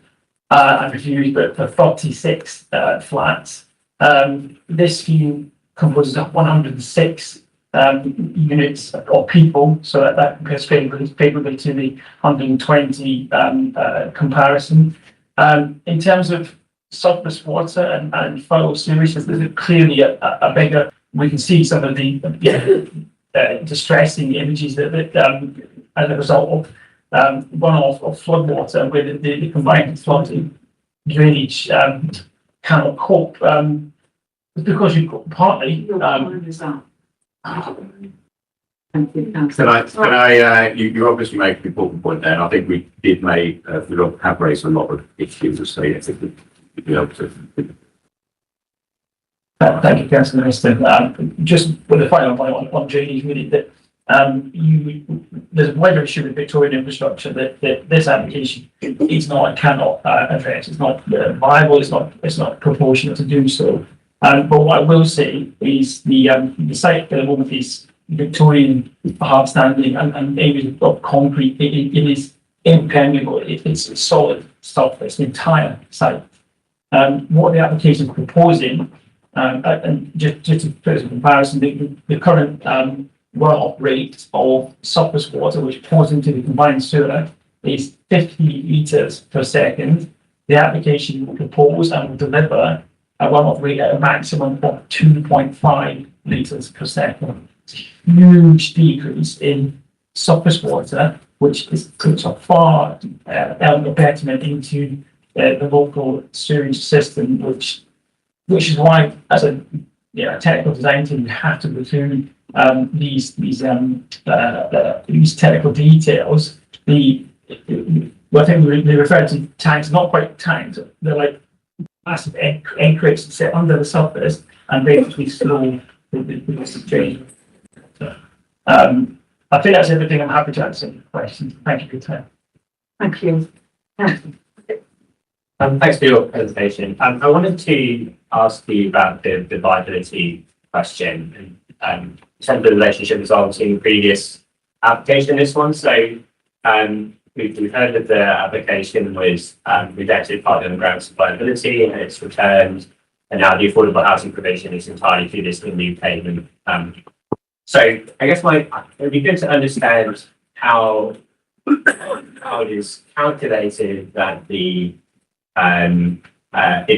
and reviewed, but for 36 flats. This scheme composes of 106 units or people, so that compares favorably to the 120 comparison. In terms of surface water and foul sewage, there's clearly a bigger. We can see some of the distressing images that as a result of runoff of flood water, where the combined flooding drainage cannot cope. Because you've got partly. You obviously make an important point there, and I think we did have raised a lot of issues, so I think we'd be able to. Thank you, Councillor Minister. Just with the final point on drainage, really, that there's a wider issue with Victorian infrastructure that this application is not and cannot address. It's not viable. It's not proportionate to do so. But what I will say is the site at the moment is Victorian hard standing and areas of concrete. It is impermeable. It's solid stuff. It's the entire site. What the application is proposing, and just to put it in comparison, the current runoff rate of surface water which pours into the combined sewer is 50 litres per second. The application will propose and will deliver a runoff rate at a maximum of 2.5 litres per second. It's a huge decrease in surface water, which puts a far element betterment into the local sewage system, which is why, as a technical design team, we have to go through these technical details. I think they refer to tanks, not quite tanks. They're like massive egg crates set under the surface and basically slow the change. I think that's everything. I'm happy to answer questions. Thank you for your time. Thank you. Thanks for your presentation. I wanted to ask you about the viability question and some of the relationship resolved in the previous application in this one. So we've heard that the application was rejected partly on the grounds of viability and it's returned, and now the affordable housing provision is entirely through this new payment. So I guess it would be good to understand how it is calculated that it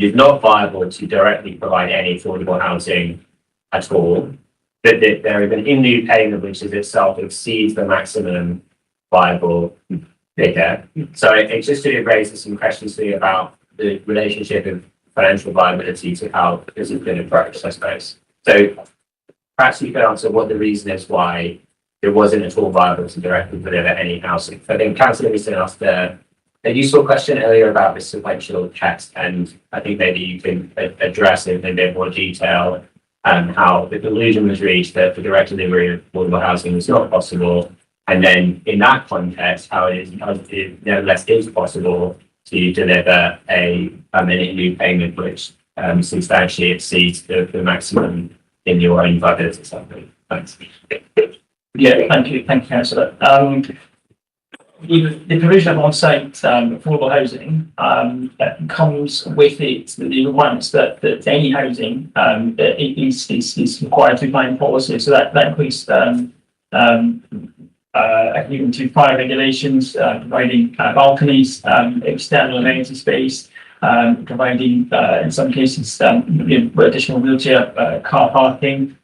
is not viable to directly provide any affordable housing at all. That there is an in-lieu payment which is itself exceeds the maximum viable figure. So it just sort of raises some questions to me about the relationship of financial viability to how this has been approached, I suppose. So perhaps you could answer what the reason is why it wasn't at all viable to directly deliver any housing. I think Councillor Easton asked a useful question earlier about the sequential test, and I think maybe you can address it in a bit more detail how the conclusion was reached that the direct delivery of affordable housing is not possible, and then in that context, how it nevertheless is possible to deliver a in-lieu payment which substantially exceeds the maximum in your own budget or something. Thanks. Yeah, thank you, Councillor. The provision of on-site affordable housing comes with it the requirements that any housing is required to comply with policy. So that includes adhering to fire regulations, providing balconies, external amenity space, providing in some cases additional wheelchair car parking.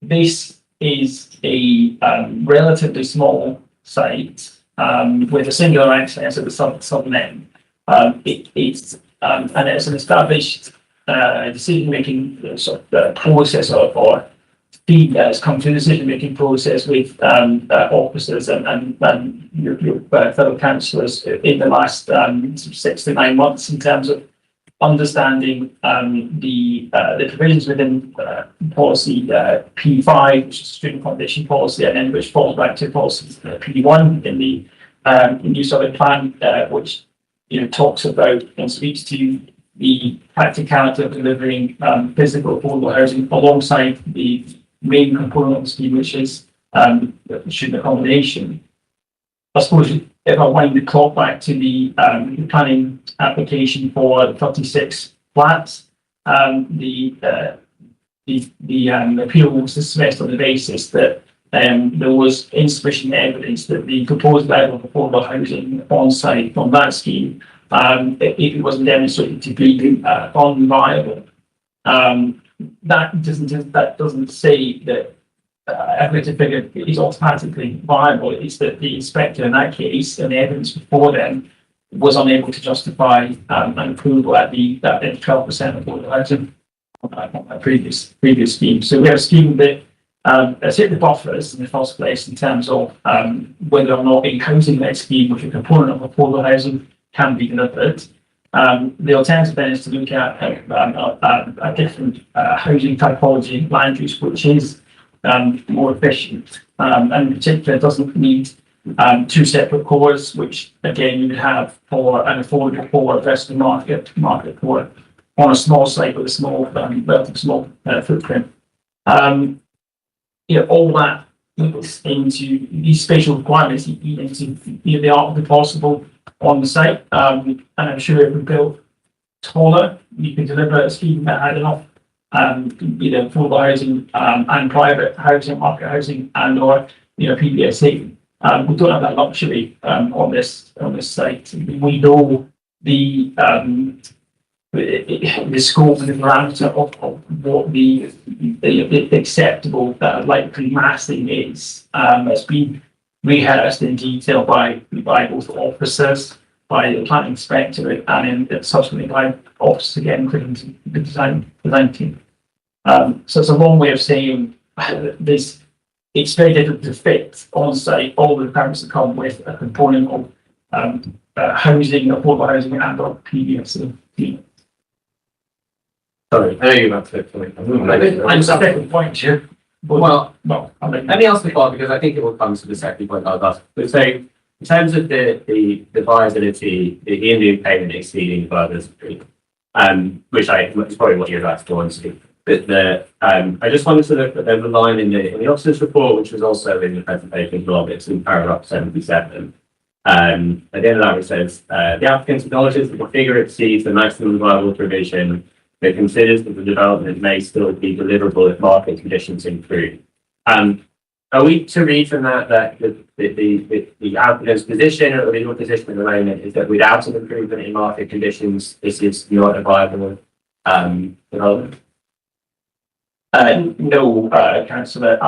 This is a relatively small site with a singular access at the southern end. And it's an established decision-making sort of process or team that has come through the decision-making process with officers and your fellow councillors in the last 6 to 9 months in terms of understanding the provisions within policy P5, which is student accommodation policy, and then which falls back to policy P1 in the New Southwark plan, which talks about and speaks to the practicality of delivering physical affordable housing alongside the main component of the scheme, which is student accommodation. I suppose if I wind the clock back to the planning application for 36 flats, the appeal was dismissed on the basis that there was insufficient evidence that the proposed level of affordable housing on site on that scheme, it wasn't demonstrated to be unviable. That doesn't say that equity figure is automatically viable. It's that the inspector in that case and the evidence before them was unable to justify an approval at the 12% affordable housing on that previous scheme. So we have a scheme that has hit the buffers in the first place in terms of whether or not a housing-led scheme with a component of affordable housing can be delivered. The alternative then is to look at a different housing typology land use, which is more efficient, and in particular doesn't need 2 separate cores, which again you would have for an affordable core versus market core on a small site with a small, relatively small footprint. All that links into these spatial requirements into the art of the possible on the site, and I'm sure if we built taller, you could deliver a scheme that had enough affordable housing and private housing, market housing, and or PBSA. We don't have that luxury on this site. We know the scope and the parameter of what the acceptable likely massing is. It's been rehearsed in detail by both officers, by the planning inspector, and then subsequently by officers again, including the design team. So it's a long way of saying this. It's very difficult to fit on site all the requirements that come with a component of housing, affordable housing, and or PBS. Sorry, I know you're about to point. I'm second point here. Well, let me ask the part because I think it will come to the second point I'll ask. So in terms of the viability, the Indian payment exceeding others, which is probably what you're about to go on to. But I just wanted to look at the line in the officer's report, which was also in the presentation blog. It's in paragraph 77. At the end of that, it says the applicant acknowledges that the figure exceeds the maximum viable provision, but considers that the development may still be deliverable if market conditions improve. Are we to read from that the applicant's position or the legal position at the moment is that without an improvement in market conditions, this is not a viable development? No, councillor.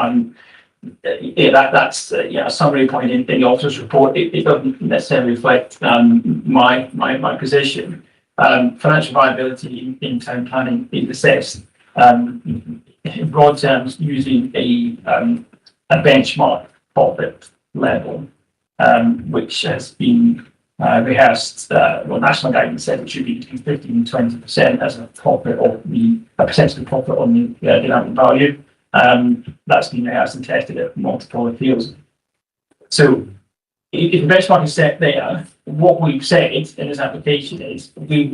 That's a summary point in the officer's report. It doesn't necessarily reflect my position. Financial viability in town planning is assessed in broad terms using a benchmark profit level, which has been rehearsed. National guidance said it should be between 15% and 20% as a profit of a percentage of profit on the development value. That's been rehearsed and tested at multiple appeals. So if the benchmark is set there, what we've said in this application is we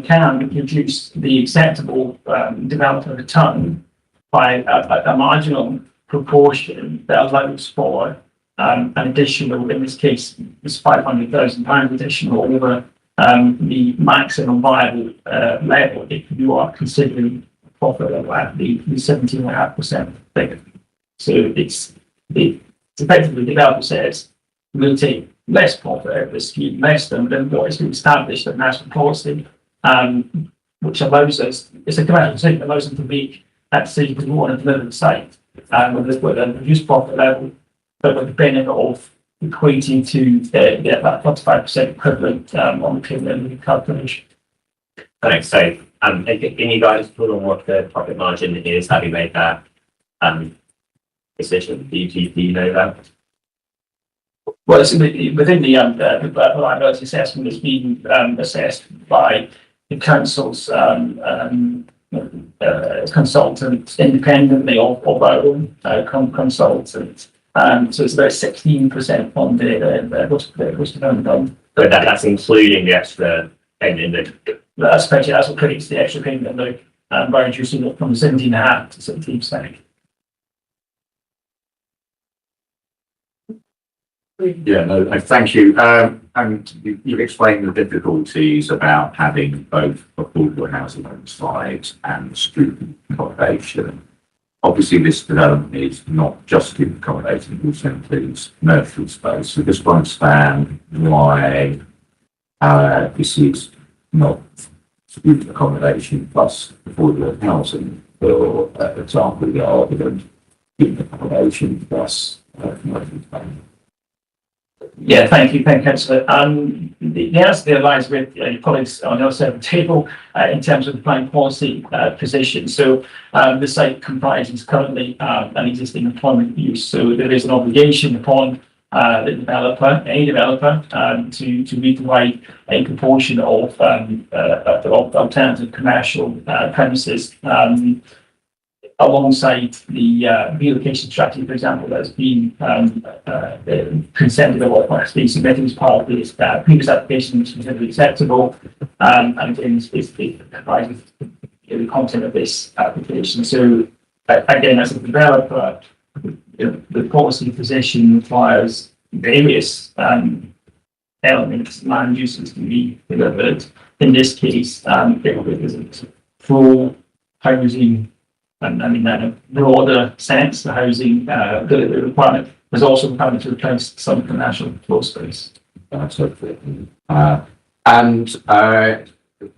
can reduce the acceptable development return by a marginal proportion that allows for an additional, in this case, it's £500,000 additional over the maximum viable level if you are considering profit level at the 17.5% figure. So it's effectively the developer says we'll take less profit out of the scheme, less than what has been established at national policy, which allows us, it's a commercial decision, allows them to make that decision because we want to deliver the site with a reduced profit level, but with the benefit of equating to that 45% equivalent on the payment calculation. Thanks. So, can you guys put on what the profit margin is? Have you made that decision? Do you know that? Well, it's within the liability assessment that's been assessed by the council's consultant independently of our own consultant. So it's about 16% on the development. But that's including the extra payment. That's what creates the extra payment by reducing it from 17.5 to 17%. Yeah, no, thank you. And you've explained the difficulties about having both affordable housing on site and student accommodation. Obviously, this development is not just student accommodation, it also includes commercial space. So just to understand why this is not student accommodation plus affordable housing, for example, rather than student accommodation plus commercial space. Yeah, thank you, Councillor. The answer there lies with your colleagues on the other side of the table in terms of the planning policy position. So the site comprises currently an existing employment use. So there is an obligation upon the developer, any developer, to provide a proportion of alternative commercial premises. Alongside the relocation strategy, for example, that's been consented or has been submitted as part of this previous application, which is considered acceptable, and it comprises the content of this application. So again, as a developer, the policy position requires various elements, land uses to be delivered. In this case, it is full housing. And I mean that in a broader sense, the housing the requirement was also required to replace some of the national floor space. That's okay.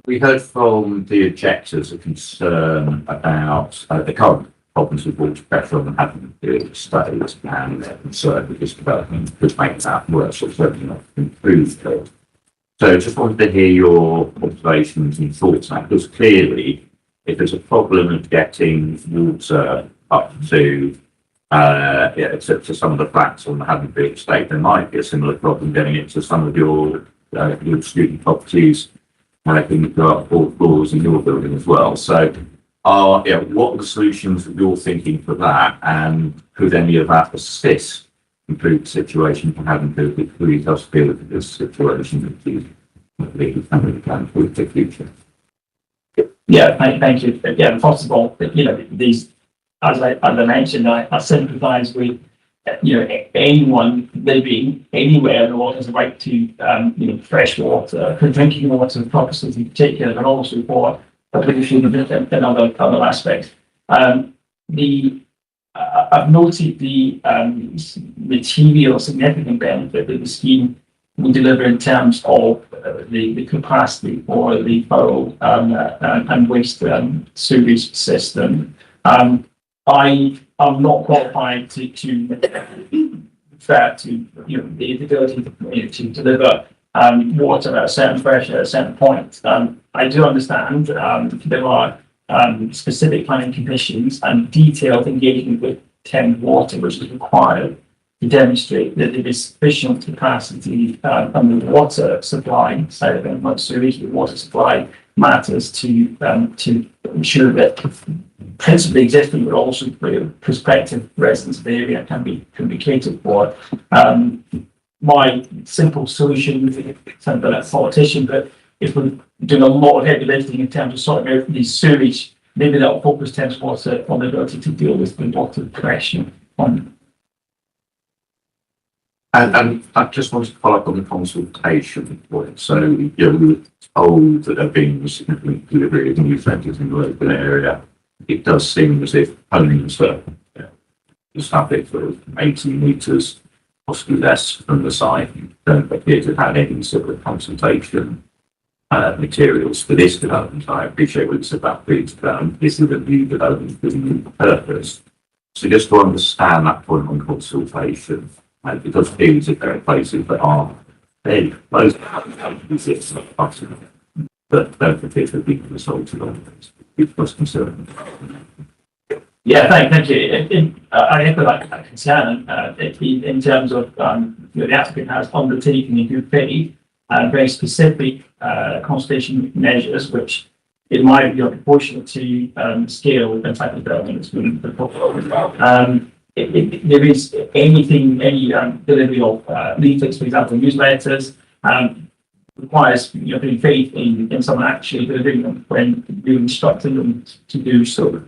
We heard from the objectors a concern about the current problems with water pressure on the Haddonfield estate and their concern with this development could make that worse or certainly not improve it. So just wanted to hear your observations and thoughts on that, because clearly if there's a problem of getting water up to some of the flats on the Haddonfield estate, there might be a similar problem getting it to some of your student properties, in the 4 floors in your building as well. So, what are the solutions that you're thinking for that, and could any of that assist improve the situation for Haddonfield if we does feel that this situation is the family plan for the future? Yeah, thank you. Yeah, possible. These, as I mentioned, I sympathise with anyone living anywhere in the world has a right to fresh water, for drinking water purposes in particular, and also for pollution and other aspects. I've noted the material significant benefit that the scheme will deliver in terms of the capacity for the borough and waste sewage system. I am not qualified to refer to the ability to deliver water at a certain pressure at a certain point. I do understand there are specific planning conditions and detailed engagement with Thames Water, which is required to demonstrate that there is sufficient capacity on the water supply side of it, not sewage, the water supply matters to ensure that principally existing, but also prospective residents of the area can be catered for. My simple solution, sound like a politician, but if we're doing a lot of heavy lifting in terms of sorting out these sewage, maybe that'll focus Thames Water on the ability to deal with the water pressure on. And I just wanted to follow up on the consultation point. So, we were told that there have been significant delivery of new centres in the local area. It does seem as if homes are established for 18 metres, possibly less from the site, don't appear to have any sort of consultation materials for this development. I appreciate what it's about previous development. This is a new development with a new purpose. So just to understand that point on consultation, it does feel as if there are places that are fairly close to but it would be consulted on. It was concerned. Yeah, thank you. I echo that concern, in terms of, the applicant has undertaken in good faith, very specific, conservation measures, which in my view are proportionate to, scale and type of development that's being proposed. There is any delivery of, leaflets, for example, newsletters, requires, putting faith in someone actually delivering them when you're instructing them to do so.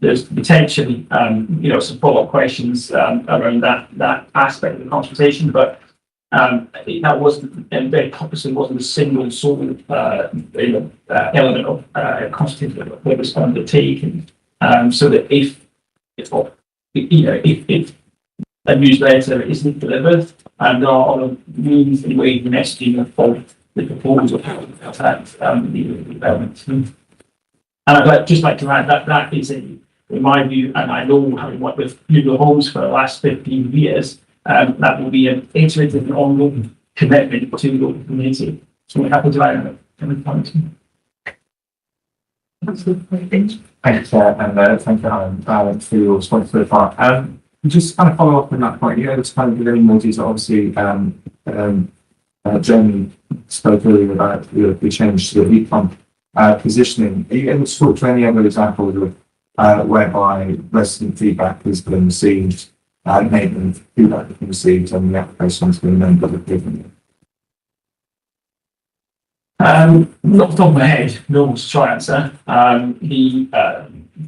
There's potentially, some follow-up questions around that aspect of the consultation, but that wasn't, and very purposely wasn't a single sole, element of consultation that was undertaken. So that if a newsletter isn't delivered, and there are other means and ways of messaging of the proposal that the development. And I'd just like to add that is, in my view, and I know having worked with Google Homes for the last 15 years, that will be an iterative and ongoing commitment to the local community. So we're happy to add that. Thanks, Chair, and thank you, Alan, for your response so far. Just kind of follow up on that point, you able to kind of give any more detail? Obviously, Jamie spoke earlier about the change to the heat pump positioning. Are you able to talk to any other examples of whereby resident feedback has been received, neighbourhood feedback has been received, and the application has been amended differently? Not off the top of my head, no short answer. The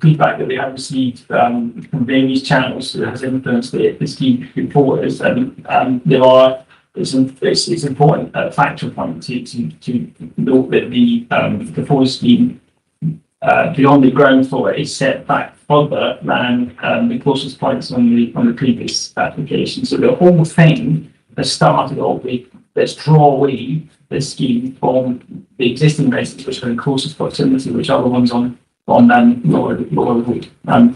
feedback that we have received from various channels has influenced the scheme reporters, and there are it's important factor point to note that the proposed scheme beyond the ground floor is set back further than the closest points on the previous application. So the whole thing has started off with, let's draw away this scheme from the existing residents, which are in closest proximity, which are the ones on lower road.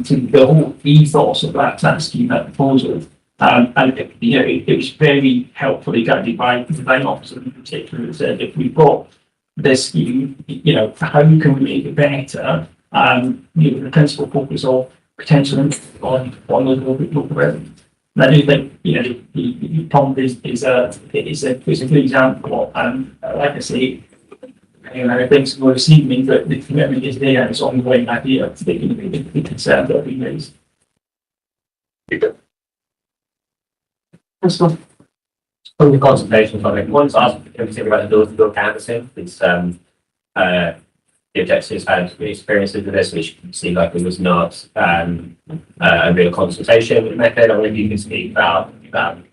So the whole ethos of that scheme, that proposal, and it was very helpfully guided by the design officer in particular, that said, if we've got this scheme, how can we make it better? The principal focus of potential on those local residents. And I do think, the pump is a good example, and like I say, I think more this evening that the commitment is there, and it's ongoing idea to the concern that we raised. On the consultation topic, one's asked everything about the door-to-door canvassing. It's the objectives had experiences with this, which you can see like it was not a real consultation method. I wonder if you can speak about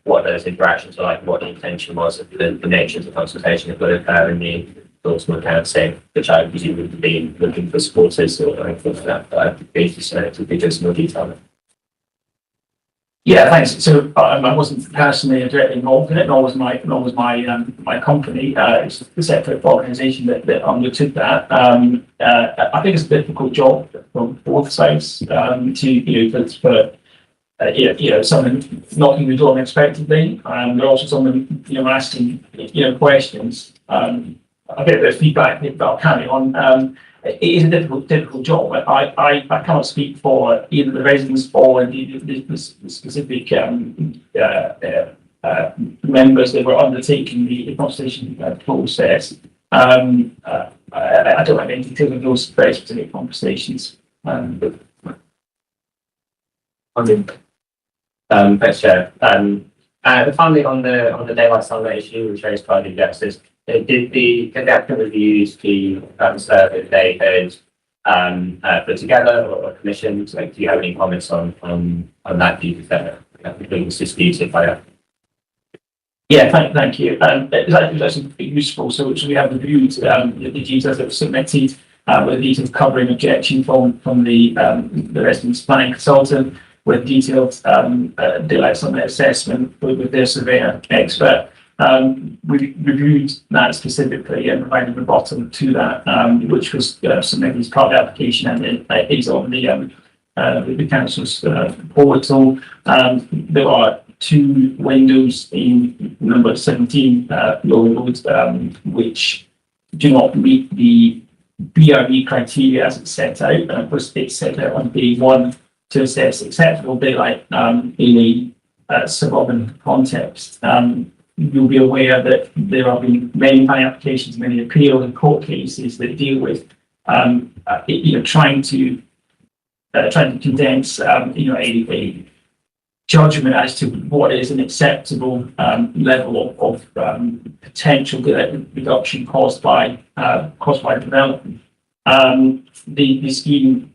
what those interactions are like, what the intention was of the nature of the consultation that would occur in the door-to-door canvassing, which I presume would be looking for supporters or anything like that. But I'd be interested to be just more detail. Yeah, thanks. So I wasn't personally directly involved in it, nor was my company. It's a separate organisation that undertook that. I think it's a difficult job from both sides for someone knocking the door unexpectedly, but also someone asking questions. A bit of feedback about carrying on. It is a difficult job. I cannot speak for either the residents or the specific members that were undertaking the consultation process. I don't have any details of those very specific conversations. Thanks, Chair. And finally, on the daylight sunlight issue, which raised by the objectors, did the applicant reviews the survey they had put together or commissioned? Like, do you have any comments on that view that was disputed by that? Yeah, thank you. It's actually useful. So we have reviewed the details that were submitted with detailed covering objection from the residents planning consultant, with detailed daylight sunlight assessment with their surveyor expert. We reviewed that specifically and provided the bottom to that, which was submitted as part of the application, and it is on the council's portal. There are two windows in number 17 Lower Road, which do not meet the BRE criteria as it's set out. And of course, it's set out on B1 to assess acceptable daylight in a suburban context. You'll be aware that there have been many planning applications, many appeal and court cases that deal with trying to condense a judgment as to what is an acceptable level of potential reduction caused by development. The scheme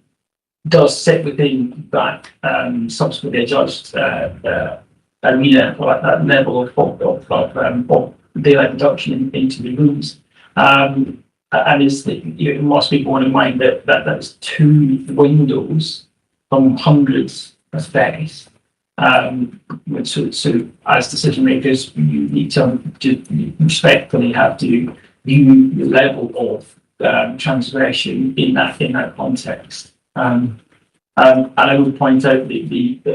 does sit within that subsequently adjudged arena for that level of daylight reduction into the rooms. And it must be borne in mind that that's two windows from hundreds of space. So as decision makers, you need to respectfully have to view the level of transgression in that context. And I would point out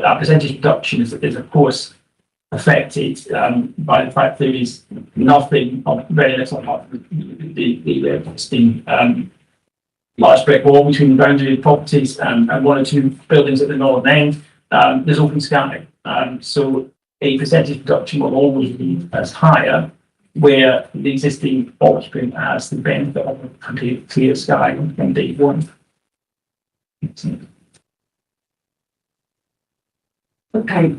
our percentage reduction is of course affected by the fact there is nothing of very little apart from the existing large brick wall between the boundary properties and one or two buildings at the northern end. There's open sky. So a percentage reduction will always be as higher where the existing occupant has the benefit of a complete clear sky on day one. Okay,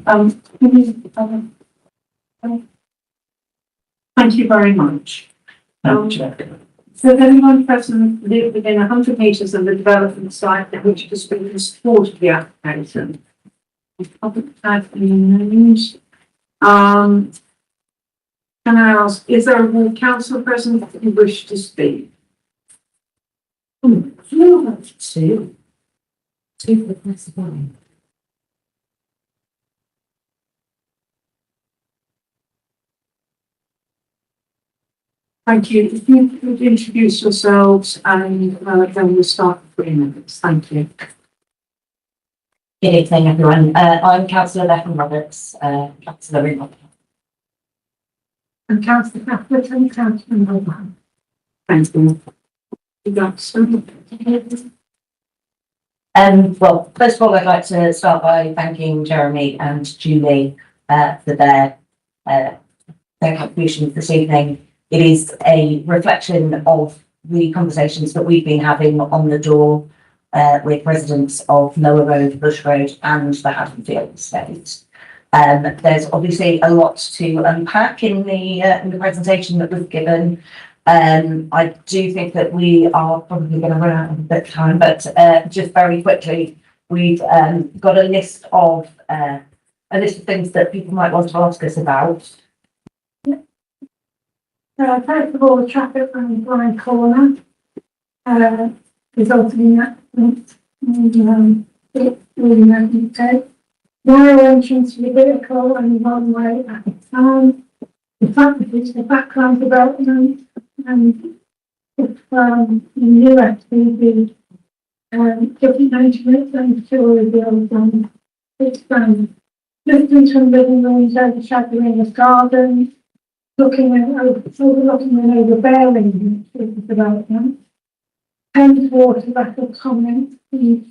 thank you very much. So if anyone present live within 100 metres of the development site at which has been in support of the application. Can I ask, is there a ward councillor present who wish to speak? Two for the one. Thank you. If you could introduce yourselves and then we'll start for 3 minutes. Thank you. Good evening, everyone. I'm Councillor Bethan Roberts, Councillor in Rotherham. And Councillor Catholic and Councillor Rotherham. Thank you. You got some? Well, first of all, I'd like to start by thanking Jeremy and Julie for their contributions this evening. It is a reflection of the conversations that we've been having on the door with residents of Lower Road, Bush Road and the Haddonfield estate. There's obviously a lot to unpack in the presentation that was given. I do think that we are probably going to run out of a bit of time, but just very quickly, we've got a list of things that people might want to ask us about. First of all, the traffic on Blind Corner resulting in accidents and really narrow entrance to the vehicle and one way at a time. The fact that it's a background development and if the new SPV different arrangements I'm sure will be able to distance from living rooms overshadowing the gardens. Overlooking an overbearing development. Thames Water Vessel comment,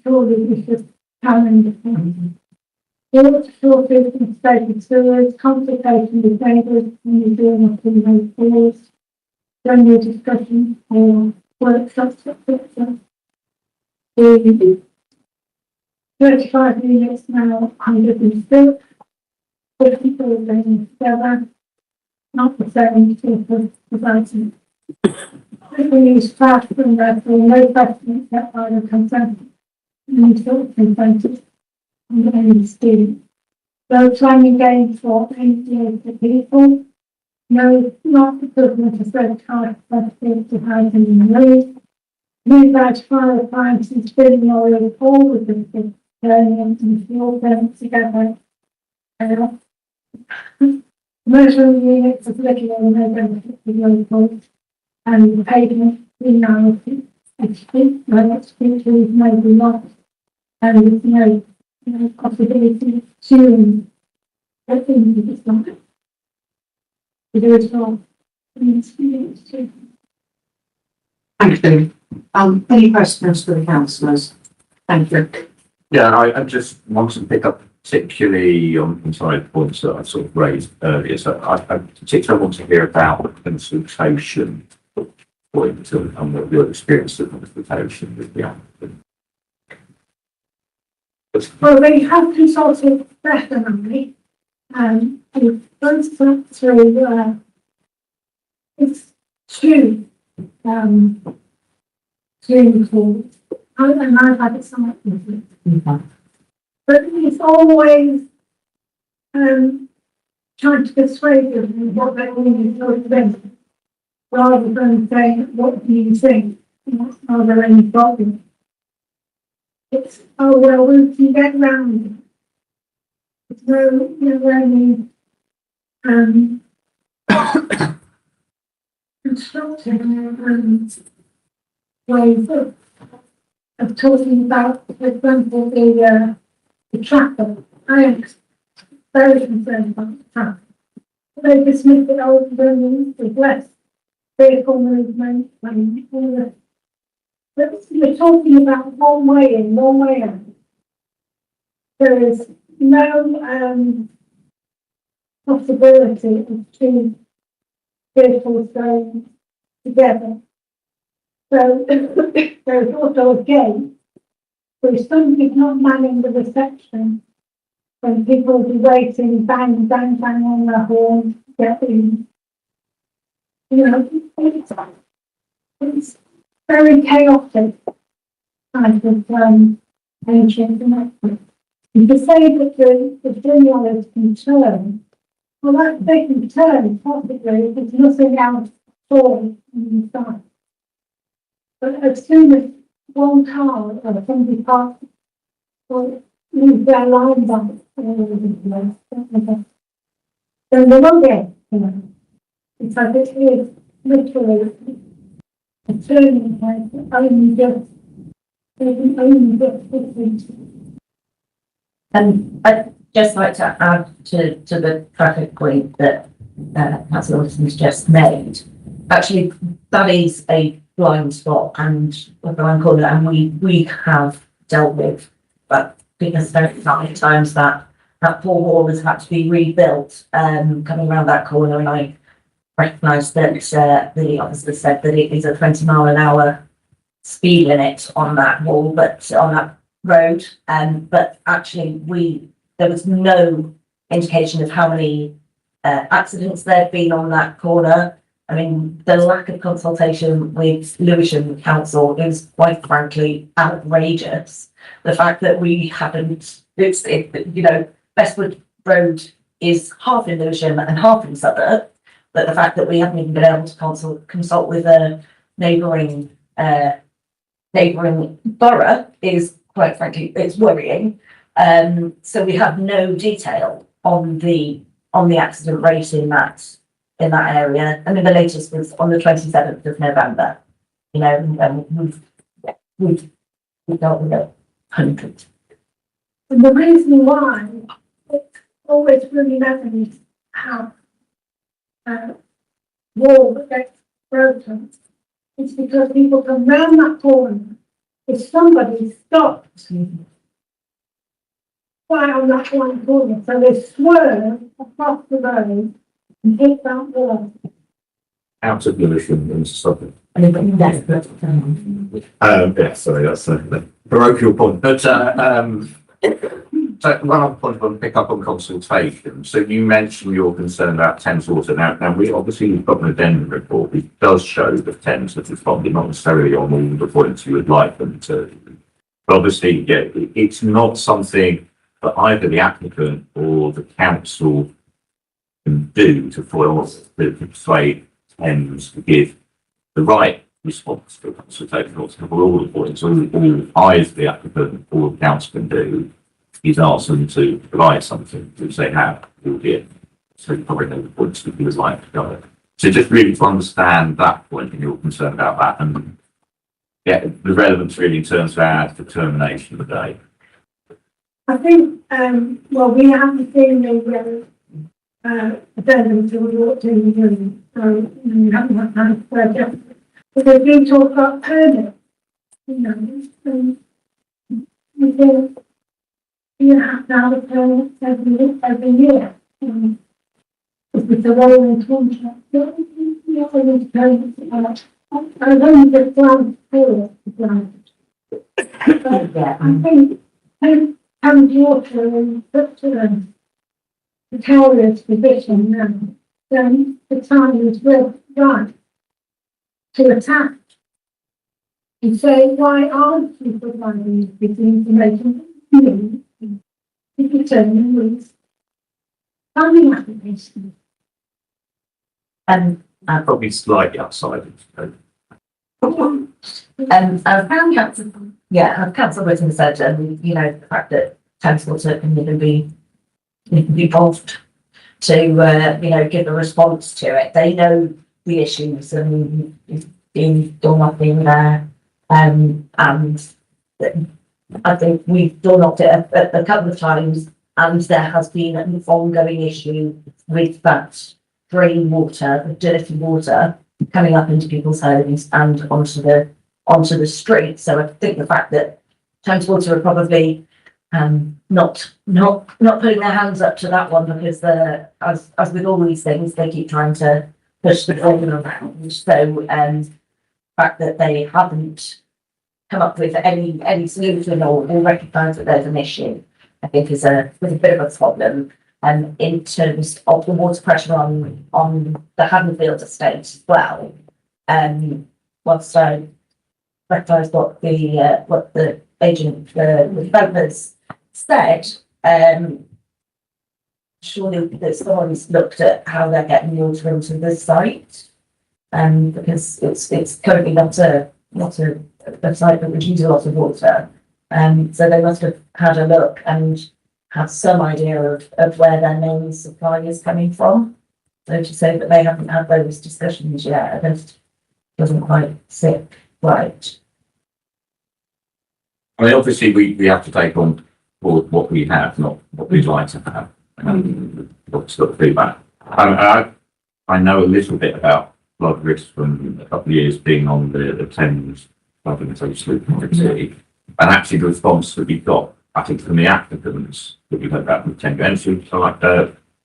surely we should challenge the water shortage and state of sewers, consultation with neighbours and the doing of the floors, general discussion or workshops, etc. The 35 units now 106, 54 living together. Not the same sort of development. We use fast and therefore no precedent set by the consensus. Any sort of consensus on any scheme. So planning gains for NGO people. No, not the government has red card benefit to housing in the league. New badge fire appliances, building oil, all of the learning and fuel them together. Commercial units of little or no benefit to local and the pavement reality expenses may be lost and with no possibility to I think it's not. You do it all. Thank you. Any questions for the councillors? Thank you. Yeah, I just want to pick up particularly on some of the points that I sort of raised earlier. So I particularly want to hear about the consultation point and what your experience of consultation with the applicant. Well, they have consulted definitely. We've gone through, it's two, calls. And I've had it somewhat with it. But it's always, trying to persuade them what they need to do, rather than saying, what do you think? Are there any problems? It's, oh, well, we can get round it. It's no any, constructive, ways of talking about, for example, the traffic. I am very concerned about the traffic. They dismiss it all with less vehicle movement and all the. But you're talking about one way in, one way out. There is no possibility of two vehicles going together. So there's also a gate. So if somebody's not manning the reception, when people will be waiting, bang, bang, bang on the horn, get in. It's very chaotic kind of ancient connection. And to say that the signal is concerned, well, that they can turn possibly if there's nothing else for inside. But as soon as one car or somebody parks or leaves their lines on all over the place, then they won't get, because it is literally a turning point, only just different. I'd just like to add to the traffic point that Councillor Wilson's just made. Actually, that is a blind spot and a blind corner, and we have dealt with, but because there are many times that poor wall has had to be rebuilt coming around that corner, and I recognise that the officer said that it is a 20-mile-an-hour speed limit on that wall, but on that road, but actually there was no indication of how many accidents there'd been on that corner. I mean, the lack of consultation with Lewisham Council is quite frankly outrageous. The fact that we haven't, Bestwood Road is half in Lewisham and half in Southwark, but the fact that we haven't even been able to consult with a neighbouring borough is quite frankly, it's worrying. So we have no detail on the accident rate in that area. I mean, the latest was on the 27th of November. And we've dealt with hundreds. And the reason why it's always really necessary to have a wall that gets broken is because people come round that corner if somebody stops right on that one corner, so they swerve across the road and hit that wall. Out of Lewisham into Southwark. Yes, Sorry, that's the parochial point. But so one other point I want to pick up on consultation. So you mentioned you're concerned about Thames Water. Now we've got an addendum report which does show that Thames has responded not necessarily on all the points you would like them to. But obviously, yeah, it's not something that either the applicant or the council can do to persuade Thames to give the right response to consultation or to cover all the points. All either the applicant or the council can do is ask them to provide something which they have, albeit so covering all the points that you would like to cover. So just really to understand that point and your concern about that and get the relevance really in terms of our determination of the day. I think, well, we haven't seen the addendum to what you haven't had project. But they've been talked about permit, we do, you have to have a permit every year. If it's a rolling contract, you don't need to permit. I don't get planned for it. Yeah. I think, and water and such a precarious position now, then the time is right to attack and say, why aren't you providing this information? If you turn with planning application. Probably slightly outside of. As town council, as council Britain said, the fact that Thames-Water can even be involved to, give a response to it. They know the issues and it's been done nothing there. And I think we've done up it a couple of times, and there has been an ongoing issue with that drain water, the dirty water coming up into people's homes and onto the street. So I think the fact that Thames-Water are probably not putting their hands up to that one, because as with all these things, they keep trying to push the problem around. So the fact that they haven't come up with any solution or recognise that there's an issue, I think is a bit of a problem. In terms of the water pressure on the Haddonfield estate as well, whilst I recognise what the agent, the developers said, surely that someone's looked at how they're getting water into the site, because it's currently not a site that would use a lot of water, so they must have had a look and have some idea of where their main supply is coming from. So to say that they haven't had those discussions yet, it doesn't quite sit right. I mean, obviously, we have to take on board what we have, not what we'd like to have, what sort of feedback. I know a little bit about flood risk from a couple of years being on the Thames Flood Mitigation Committee, and actually the response that we got, I think, from the applicants that we heard about from Thames Energy, like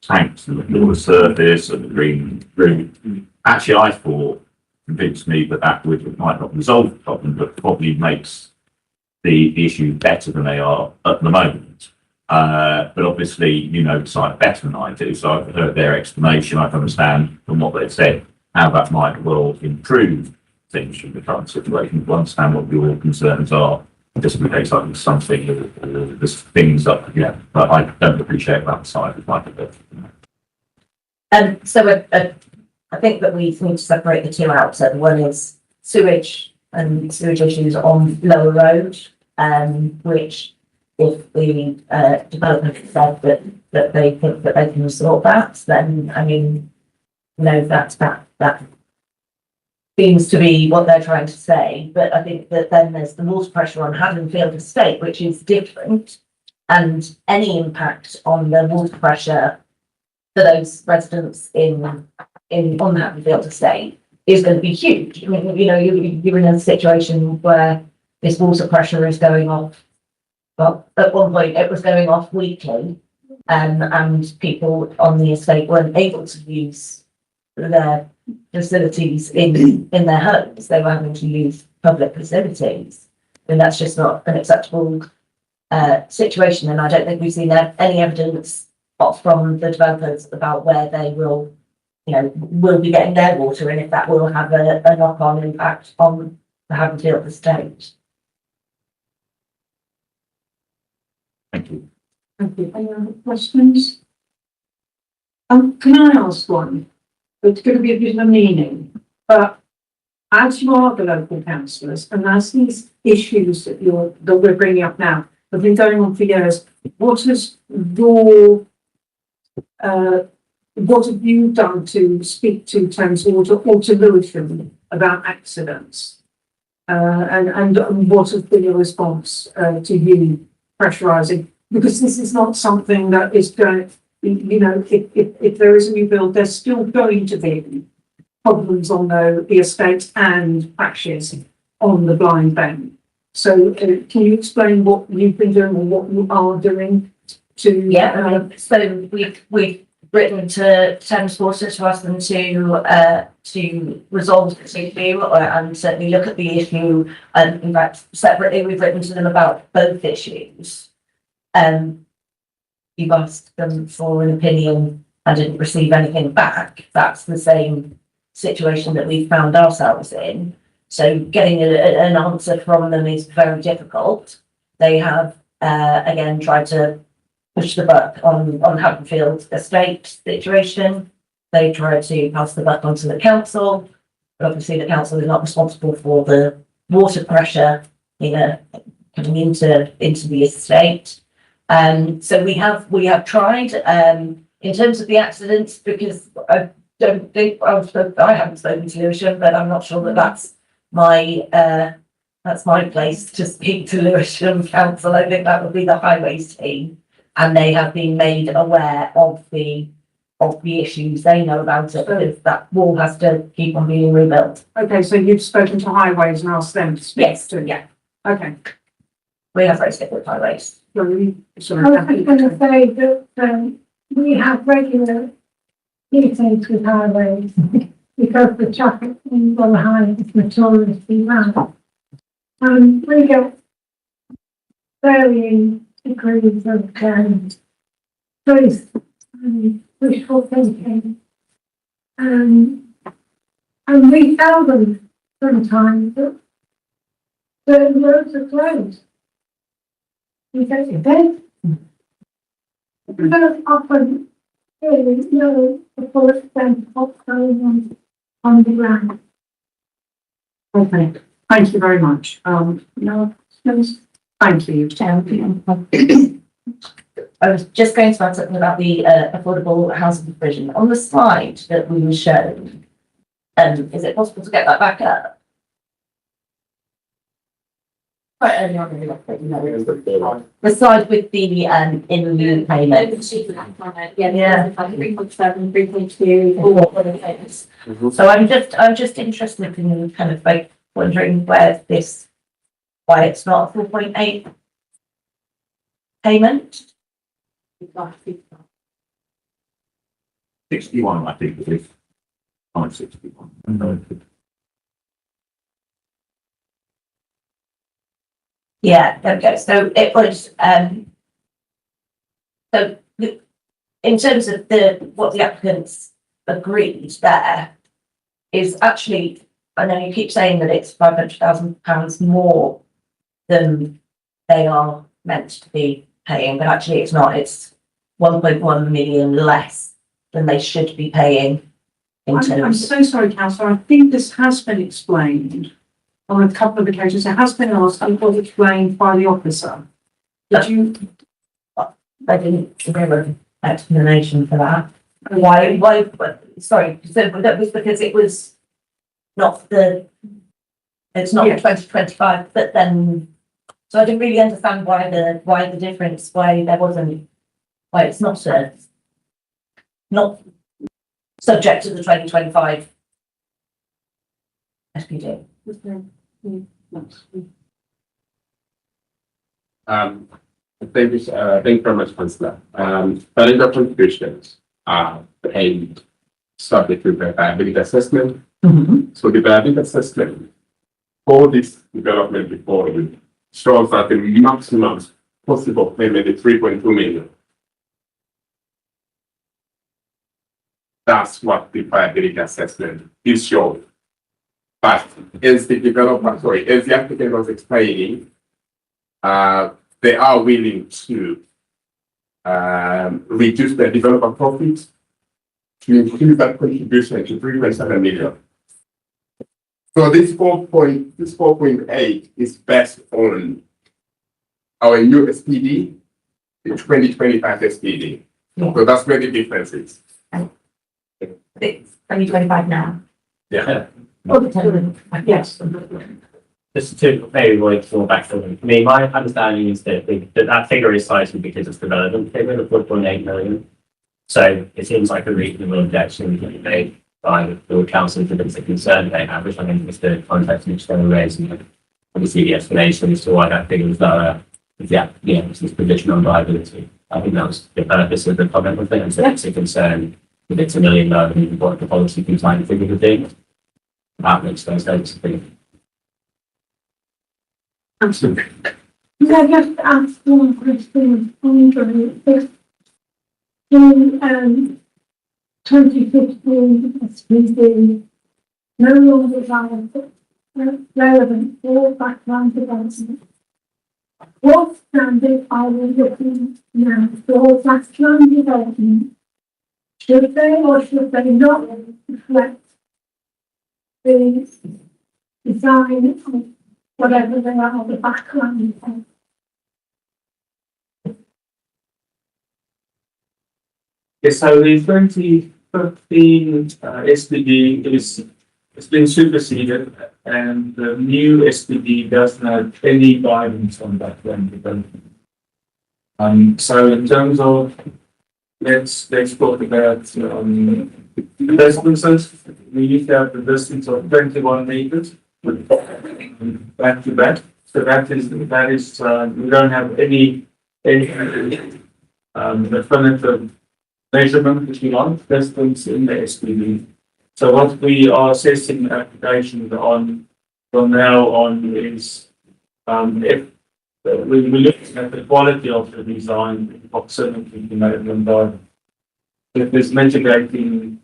tanks and the water surface and the green room. Actually, I thought convinced me that might not resolve the problem, but probably makes the issue better than they are at the moment. But obviously, you know the site better than I do, so I've heard their explanation. I can understand from what they've said how that might well improve things from the current situation. To understand what your concerns are, just in case like something, there's things up, but I don't appreciate that side of my bit. So I think that we need to separate the two out. So one is sewage and sewage issues on Lower Road, which if the developer said that they think that they can sort that, then I mean, that seems to be what they're trying to say. But I think that then there's the water pressure on Haddonfield Estate, which is different, and any impact on the water pressure for those residents on Haddonfield Estate is going to be huge. I mean, you're in a situation where this water pressure is going off. Well, at one point it was going off weekly, and people on the estate weren't able to use their facilities in their homes. They were having to use public facilities, and that's just not an acceptable situation. And I don't think we've seen any evidence from the developers about where they will be getting their water, and if that will have a knock-on impact on the Haddonfield estate. Thank you. Thank you. Any other questions? Can I ask one? It's going to be a bit of a meaning, but as you are the local councillors, and as these issues that we're bringing up now have been going on for years, what have you done to speak to Thames-Water or to Lewisham about accidents? And what has been your response to you pressurising? Because this is not something that is going, you know, if there is a new build, there's still going to be problems on the estate and patches on the blind bank. So can you explain what you've been doing or what you are doing to? Yeah, so we've written to Thames Water to ask them to resolve this issue and certainly look at the issue. And in fact, separately, we've written to them about both issues. You've asked them for an opinion and didn't receive anything back. That's the same situation that we've found ourselves in. So getting an answer from them is very difficult. They have again tried to push the buck on Haddonfield estate situation. They tried to pass the buck onto the council, but obviously the council is not responsible for the water pressure coming into the estate. So we have tried in terms of the accidents, because I don't think I haven't spoken to Lewisham, but I'm not sure that that's my place to speak to Lewisham Council. I think that would be the highways team, and they have been made aware of the issues. They know about it because that wall has to keep on being rebuilt. Okay, so you've spoken to highways and asked them to speak to? Yeah. Okay. We have raised it with highways. Sorry. I was going to say that we have regular meetings with highways because the traffic on the highway is notoriously bad. We get varying degrees of choice and wishful thinking. And we tell them sometimes that certain roads are closed. We say, okay. We don't often really know the full extent of what's going on the ground. Okay, thank you very much. No, thank you. I was just going to add something about the affordable housing provision. On the slide that we were shown, is it possible to get that back up? Quite early on in the document, you know. The slide with the in lieu payment. Yeah. 3.7, 3.2. So I'm just interested in kind of like wondering why it's not 4.8 payment. 61, I think it is. I'm 61. Yeah, there we go. So it was, so in terms of what the applicants agreed there is actually, I know you keep saying that it's £500,000 more than they are meant to be paying, but actually it's not. It's 1.1 million less than they should be paying. I'm so sorry, Councillor. I think this has been explained on a couple of occasions. It has been asked and was explained by the officer. Did you? I didn't give an explanation for that. Why, sorry, so that was because it was not it's not 2025, but then, so I didn't really understand why the difference, why it's not subject to the 2025 SPD. Thank you very much, Councillor. Parental contributions are paid subject to the viability assessment. So the viability assessment for this development before shows that the maximum possible payment is 3.2 million. That's what the viability assessment is showing. But as the applicant was explaining, they are willing to reduce their developer profits to increase that contribution to 3.7 million. So this 4.8 is based on our new SPD, the 2025 SPD. Yeah. So that's where the difference is. It's 2025 now. Yeah. Yes. Just to maybe wait for back to them. I mean, my understanding is that that figure is sizable because it's the relevant figure, the 4.8 million. So it seems like a reasonable objection to be made by the Lord Council to the concern they have, which I think is the context in which they were raised, and obviously the explanation as to why that figure was lower. Yeah, it's this position on viability. I think that was the purpose of the comment with it, and so it's a concern if it's $1 million lower than what the policy compliant figure would be. That makes those statements think. Absolutely. Could I just ask one question on if in 2015 SPD no longer relevant for background development? What standard are we looking now for background development? Should they or should they not reflect the design of whatever they are, the background? Yes, so the 2015 SPD it's been superseded, and the new SPD doesn't have any guidance on background development. So in terms of let's talk about distances. We used to have the distance of 21 meters with back to back. So that is we don't have any definitive measurement, if you like, distance in the SPD. So what we are assessing applications on from now on is if we're looking at the quality of the design, proximity to neighbouring environment. If there's mitigating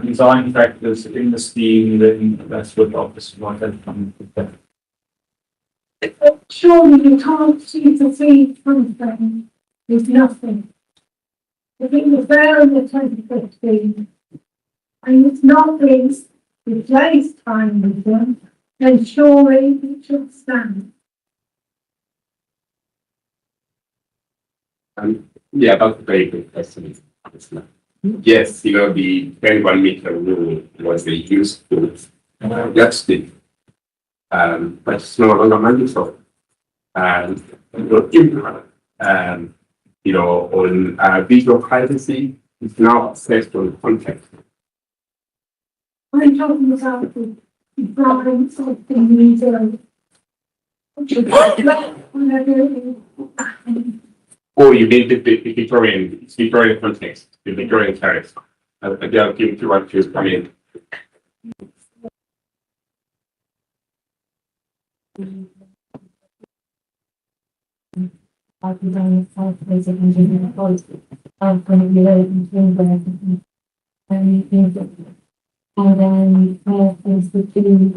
design factors in the scheme, then that's what office might have come with. Surely you can't see the feed timeframe with nothing. If it was there in the 2015 and it's not been replaced time with them, then surely it should stand. Yeah, that's a very good question. Yes, the 21 meter rule was a useful yardstick, but it's no longer mandatory. And on visual privacy, it's now assessed on context. I'm talking about the drawings of the museum. Or you need the Victorian context, the Victorian terrace. Again, I'll give you what you come in. I've been five days of engineering policy. I'm going to be related to and then things with doing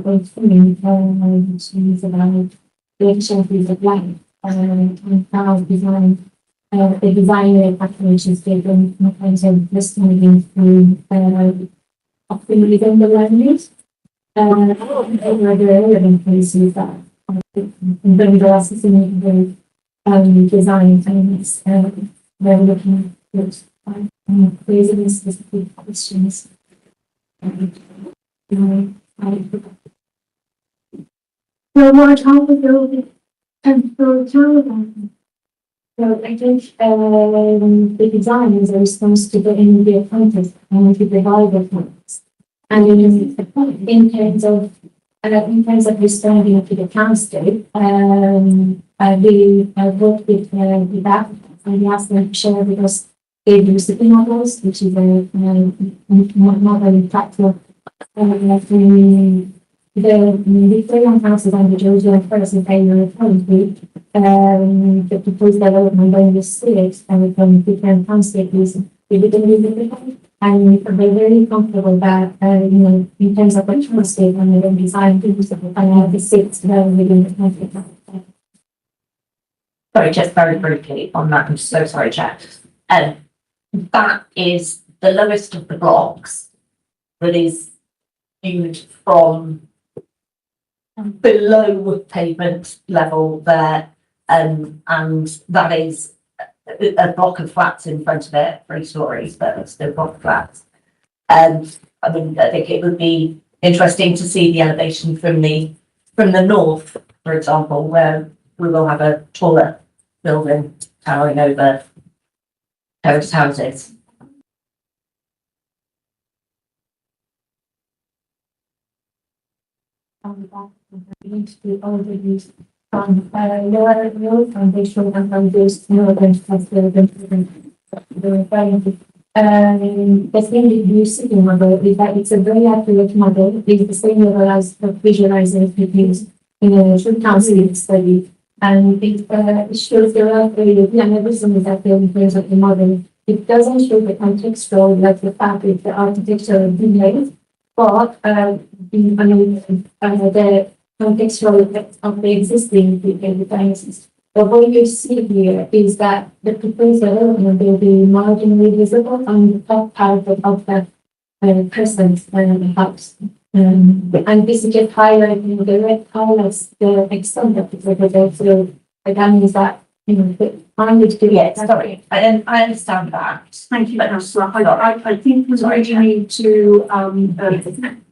issues about the efficiencies of life and how design the designer calculations given in terms of listening to often within the revenues. And other relevant places that when the assessing design elements we're looking at raising specific questions. So what how the building temporary television? So I think the design is a response to the immediate context and to the wider context. And in terms of responding to the landscape, we worked with that and we asked them to share with us their city models, which is a model factor. The Victorian houses and the Georgian person they were referring to, the proposed development by the state and from different landscape is and they're very comfortable that in terms of the landscape and the design things and the sits within the country. Sorry, just very briefly on that. I'm so sorry, Jack. That is the lowest of the blocks that is viewed from below pavement level there, and that is a block of flats in front of it, 3 stories, but it's still a block of flats. I mean, I think it would be interesting to see the elevation from the north, for example, where we will have a taller building towering over terraced houses. on that. We need to do all the use from lower road foundation and from this northern the requirement. The thing with the city model is that it's a very accurate model. It's the same level as the visualization we use in a council study. And it shows the reliability and everything is there in terms of the model. It doesn't show the contextual, like the fabric, the architectural details, but the contextual effect of the existing devices. But what you see here is that the proposed development will be marginally visible on the top part of the present house. And this is just highlighting the red highlights the extent of the proposal. So that means that, the sorry, I understand that. Thank you, Councillor. I think we really need to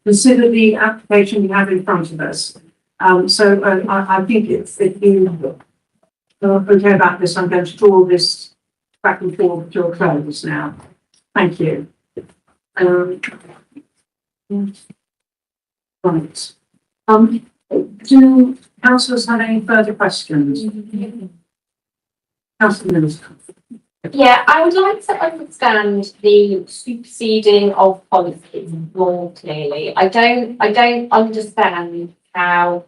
consider the application we have in front of us. I think if you okay about this, I'm going to draw this back and forth to a close now. Thank you. Right. Do councillors have any further questions? Councillor Minister. Yeah, I would like to understand the superseding of policies more clearly. I don't understand how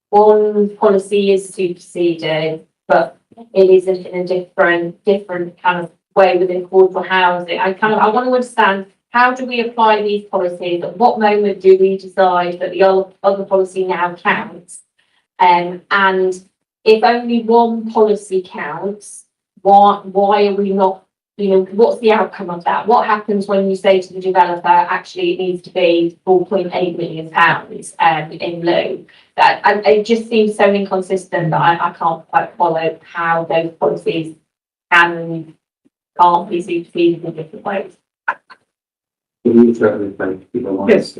one policy is superseded, but it isn't in a different kind of way within affordable housing. I want to understand, how do we apply these policies? At what moment do we decide that the other policy now counts? And if only one policy counts, why are we not, what's the outcome of that? What happens when you say to the developer, actually it needs to be £4.8 million in lieu? It just seems so inconsistent that I can't quite follow how those policies can't be superseded in different ways. Yes.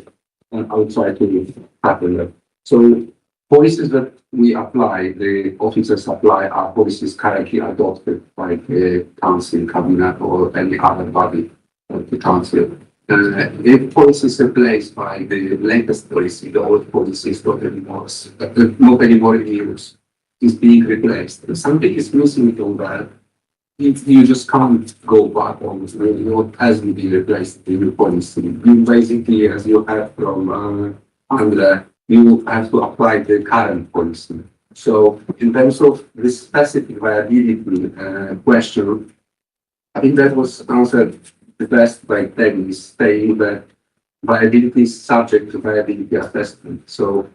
And I'll try to tackle that. So policies that we apply, the officers apply, are policies currently adopted by the council, cabinet, or any other body of the council. If policies are replaced by the latest policy, the old policy is not anymore in use, is being replaced. Something is missing from that. You just can't go back on what hasn't been replaced in the policy. You basically, as you have from Andre, you have to apply the current policy. So in terms of the specific viability question, I think that was answered the best by Dennis, saying that viability is subject to viability assessment. So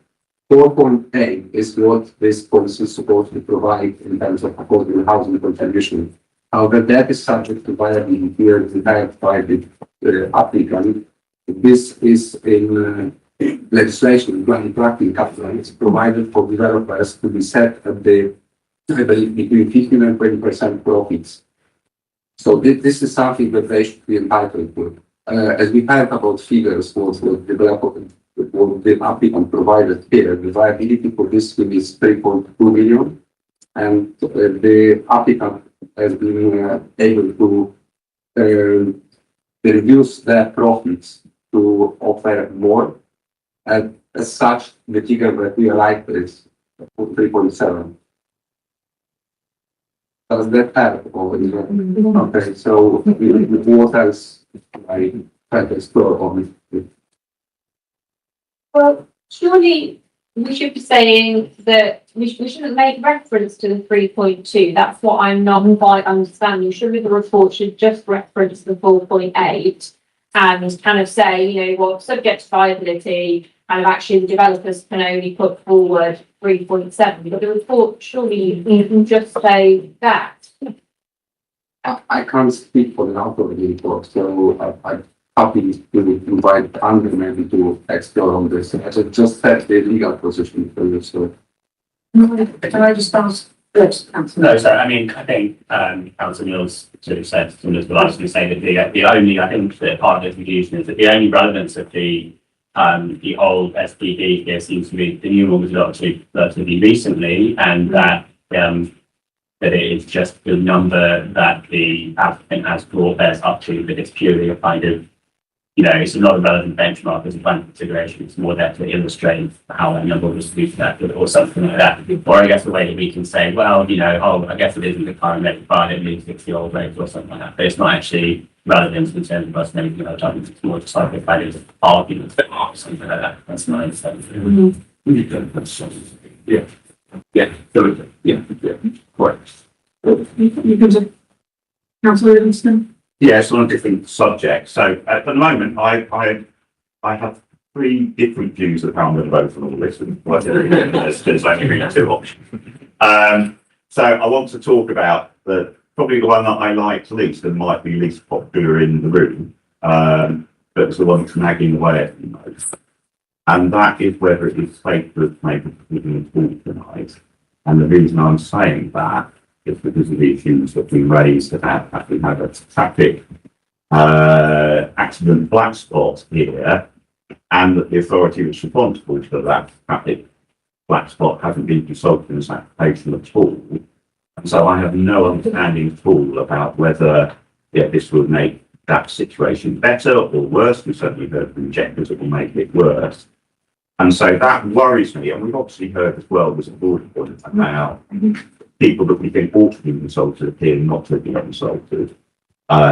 4.8 is what this policy is supposed to provide in terms of affordable housing contribution. However, that is subject to viability here desired by the applicant. This is in legislation, planning practice guidelines provided for developers to be set at the, I believe, between 15 and 20% profits. So this is something that they should be entitled to. As we heard about figures, what the applicant provided here, the viability for this scheme is 3.2 million, and the applicant has been able to reduce their profits to offer more. And as such, the figure that we arrived at is 3.7. Does that help? Or is that, okay, so what else I try to explore on it? Well, surely we should be saying that we shouldn't make reference to the 3.2. That's what I'm not quite understanding. Surely the report should just reference the 4.8 and kind of say, well, subject to viability, and actually the developers can only put forward 3.7. But the report surely you can just say that. I can't speak for the outcome of the report, so I'm happy to invite Andrew maybe to explore on this. I just set the legal position for you, so. Can I just ask? Yes, No, sorry. I mean, I think Councillor Mills sort of said, similar to what I was going to say, that the only, I think that part of the confusion is that the only relevance of the old SPD here seems to be the new one was adopted relatively recently, and that it is just the number that the applicant has brought theirs up to, that it's purely a kind of you know, it's not a relevant benchmark as a planning consideration. It's more there to illustrate how that number was reached that or something like that. Or I guess the way that we can say, well, you know, oh, I guess it isn't the current rate, but it means 60 old rates or something like that. But it's not actually relevant in terms of us making other topics. It's more just like if that is arguments or something like that. That's my understanding. Yeah. Yeah, yeah, correct. You can say, Councillor Livingston? Yes, on a different subject. So at the moment, I have three different views of how I'm going to vote on all this, and there's only really two options. So I want to talk about probably the one that I like least and might be least popular in the room, but it's the one that's nagging away at me most. And that is whether it is safe to make a decision at all tonight. And the reason I'm saying that is because of the issues that we raised about we had a traffic accident black spot here, and that the authority responsible for that traffic black spot hasn't been consulted in this application at all. And so I have no understanding at all about whether this will make that situation better or worse. We certainly heard from objectors it will make it worse. And so that worries me. And we've obviously heard as well, there's a board point about people that we think ought to be consulted appear not to be consulted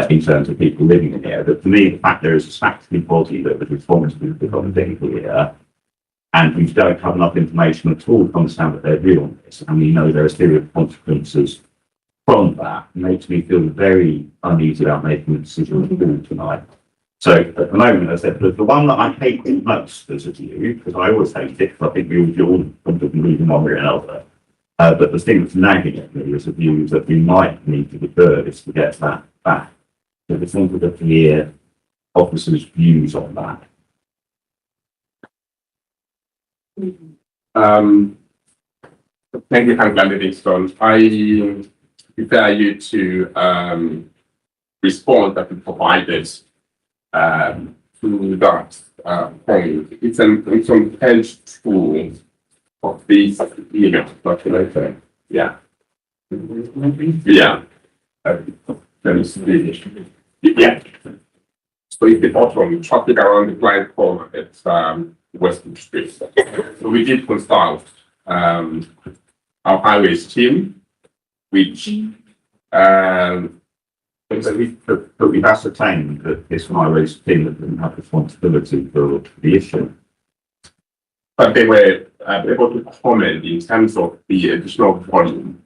in terms of people living in here. But for me, the fact there is a statutory body that was responsible for something here, and we don't have enough information at all to understand what their view on this, and we know there are serious consequences from that, makes me feel very uneasy about making a decision at all tonight. So at the moment, as I said, the one that I hate the most as a view, because I always hate it, because I think we all come to believe in one way or another. But the thing that's nagging at me is a view that we might need to defer this to get that back. So it's wanted to hear officers' views on that. Thank you, Councillor Livingston. I prefer you to respond that we provided to that point. It's on page 2 of this email document. Yeah. Yeah. Let me see. Yeah. So it's the bottom, traffic around the blind corner at Western Street. So we did consult our highways team, which but we've ascertained that this highways team didn't have responsibility for the issue. But they were able to comment in terms of the additional volume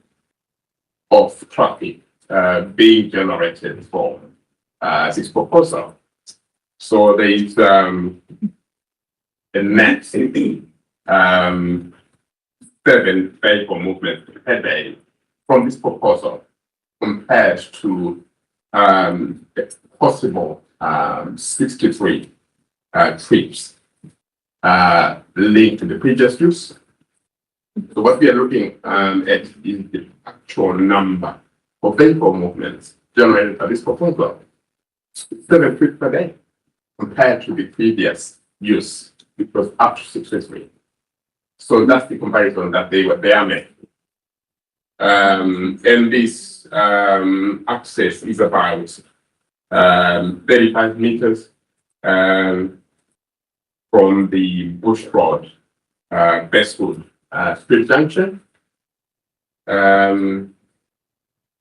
of traffic being generated from this proposal. So there is a net 7 vehicle movements per day from this proposal compared to possible 63 trips linked to the previous use. So what we are looking at is the actual number of vehicle movements generated by this proposal. 7 trips per day compared to the previous use, which was up to 63. So that's the comparison that they are making. And this access is about 35 meters from the Bush Road, Bestwood Street Junction.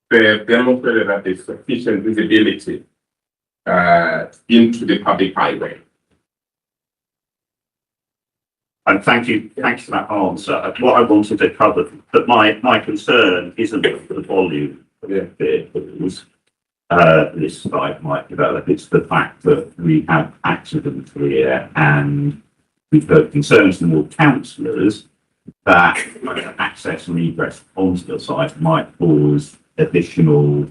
They demonstrated that there's sufficient visibility into the public highway. And thank you for that answer. What I wanted to cover, but my concern isn't the volume of vehicles this site might develop. It's the fact that we have accidents here, and we've heard concerns from all councillors that access and egress onto the site might cause additional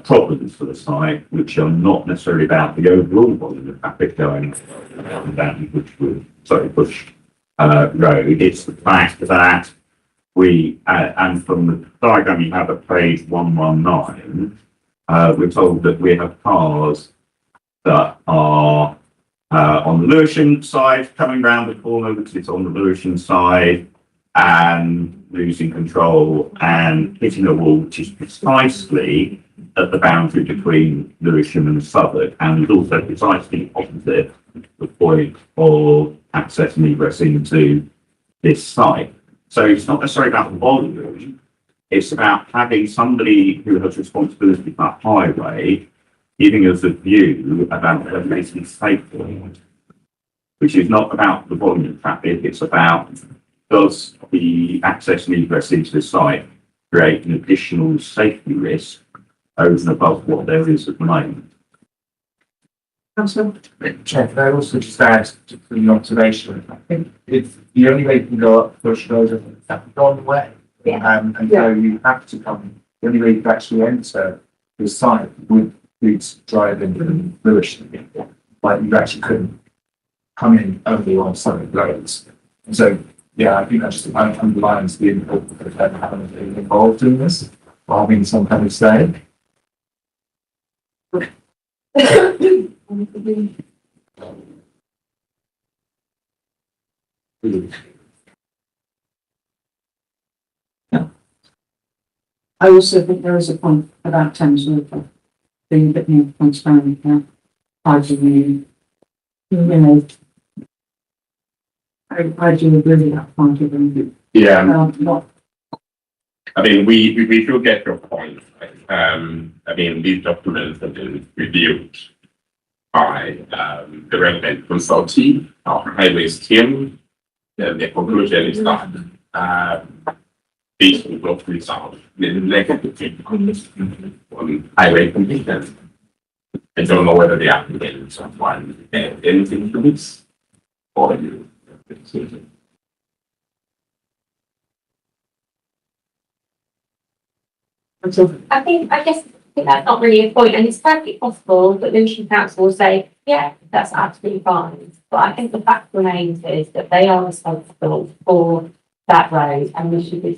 problems for the site, which are not necessarily about the overall volume of traffic going down Bush Road. It's the fact that we, and from the diagram you have at page 119, we're told that we have cars that are on the Lewisham side coming round the corner because it's on the Lewisham side and losing control and hitting a wall, which is precisely at the boundary between Lewisham and Southwark, and is also precisely opposite the point of access and egress into this site. So it's not necessarily about the volume, it's about having somebody who has responsibility for that highway giving us a view about whether it's safe, which is not about the volume of traffic, it's about does the access and egress into the site create an additional safety risk over and above what there is at the moment. Councillor? Chair, can I also just add to the observation? I think it's the only way you can go up Bush Road is that one way. And so you have to come, the only way you can actually enter the site would be to drive in from Lewisham. Like you actually couldn't come in only on Southwark roads. So yeah, I think that just underlines the importance of having been involved in this, or having some kind of say. I also think there is a point about Thames Water being a bit more transparent about hygiene. You know, I do agree with that point of view. Yeah, Not I mean, we do get your point. Right? I mean, these documents have been reviewed by the relevant consulting, our highways team. The conclusion is that these will not resolve the negative on highway conditions. I don't know whether the applicants want anything to this or you. I guess that's not really a point, and it's perfectly possible that Lewisham Council will say, yeah, that's absolutely fine. But I think the fact remains is that they are responsible for that road, and we should be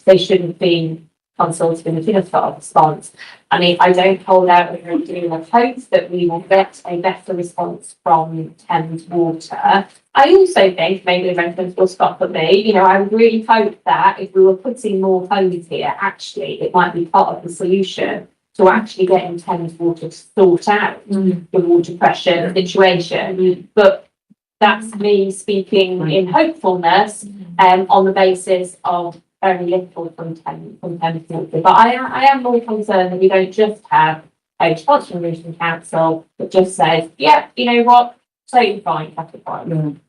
they shouldn't be consulted in the Finistart response. I mean, I don't hold out a great deal of hope that we will get a better response from Thames Water. I also think maybe the residents will stop at me. You know, I really hope that if we were putting more codes here, actually, it might be part of the solution to actually getting Thames Water to sort out the water pressure situation. But that's me speaking in hopefulness on the basis of very little from Thames Water. But I am more concerned that we don't just have a response from Lewisham Council that just says, yeah, you know what, totally fine, traffic fine.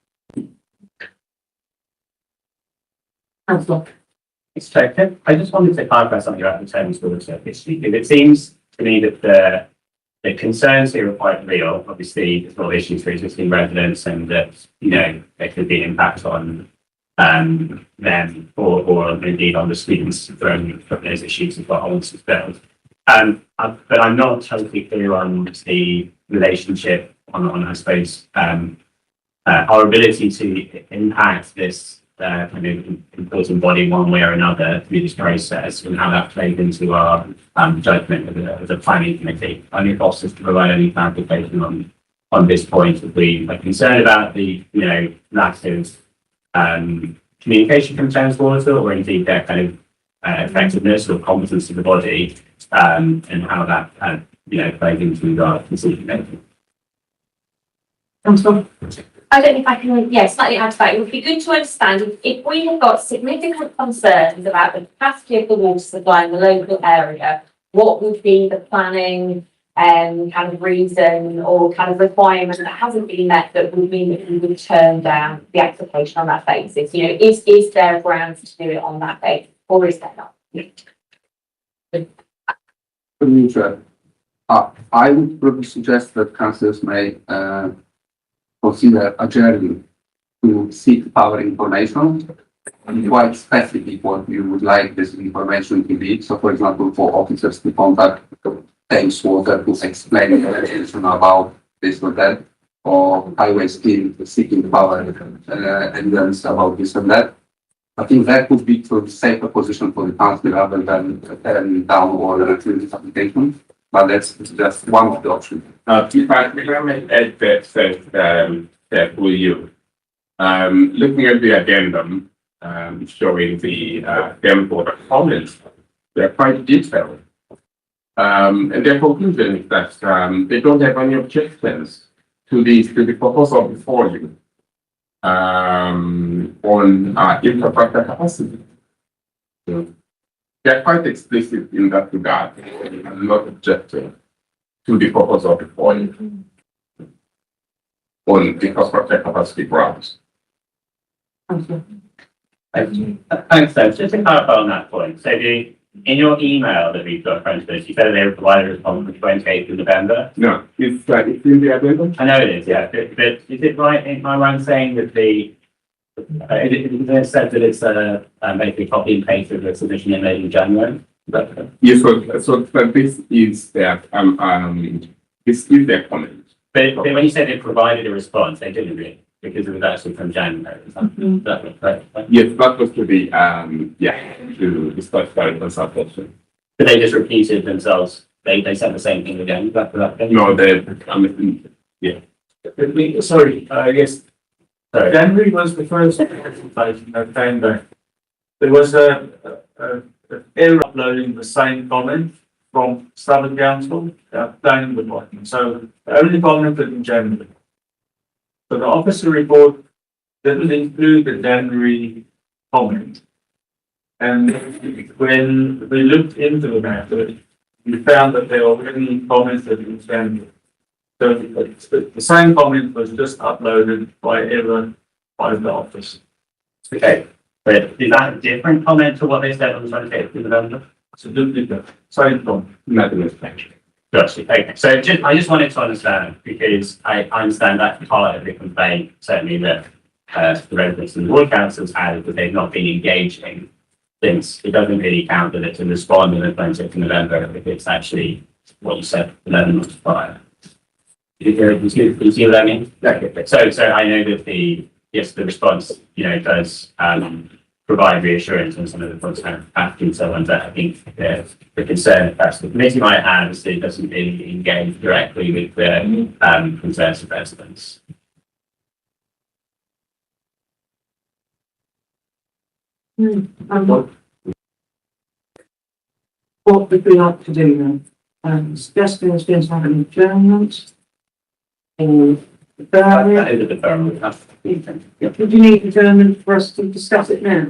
Councillor. It's Jacob. I just wanted to clarify something about the Thames Water issue. It seems to me that the concerns here are quite real. Obviously, there's a lot of issues for existing residents, and that there could be an impact on them or indeed on the students from those issues of what holds is built. But I'm not totally clear on the relationship on I suppose our ability to impact this kind of important body one way or another through this process, and how that plays into our judgment as a planning committee. I think also to provide any clarification on this point, if we are concerned about the lack of communication from Thames Water, or indeed their kind of effectiveness or competence of the body, and how that plays into our decision making. Councillor. I don't know if I can, slightly add to that. It would be good to understand if we have got significant concerns about the capacity of the water supply in the local area, what would be the planning kind of reason or kind of requirement that hasn't been met that would mean that we would turn down the application on that basis? Is there grounds to do it on that basis, or is there not? I would probably suggest that councillors may consider adjourning to seek power information and quite specific what you would like this information to be. So, for example, for officers to contact Thames Water to explain the information about this or that, or highways team seeking power evidence about this and that. I think that would be to safer position for the council rather than turning down or refusing this application. But that's just one of the options. If I may add that for you. Looking at the addendum showing the Thames Water comments, they're quite detailed. And their conclusion is that they don't have any objections to the proposal before you on infrastructure capacity. So they're quite explicit in that regard, and not objecting to the proposal before you on infrastructure capacity grounds. Thanks, Dave. Just to clarify on that point, so in your email that we've got in front of us, you said they would provide a response on the 28th of November. No, it's in the addendum. I know it is, yeah, but is it right, am I right in saying that it said that it's basically copy and paste of the submission they made in January? Yes, so this is their this is their comment. But when you said they provided a response, they didn't really, because it was actually from January. That was correct. Yes, that was to the to the statutory consultation. But they just repeated themselves. They said the same thing again. Is that correct? No, Sorry, yes. January was the first presentation that came back. There was a error uploading the same comment from Southwark Council down the bottom. So the only commented in January. So the officer report didn't include the January comment. And when we looked into the matter, we found that there were already commented in January. So the same comment was just uploaded by error by the office. Okay, but is that a different comment to what they said on the 28th of November? Absolutely different. Same comment. Gotcha. Okay. So I just wanted to understand, because I understand that part of the complaint, certainly that the residents and the ward councils had, that they've not been engaging since. It doesn't really count that it's a respond on the 28th of November if it's actually what you said 11 months prior. You see what I mean? Okay. So I know that the response, does provide reassurance on some of the points have and so on, but I think the concern perhaps the committee might have is that it doesn't really engage directly with the concerns of residents. What would we like to do then? Suggesting there's been some adjournment. That is a deferral. Would you need adjournment for us to discuss it now?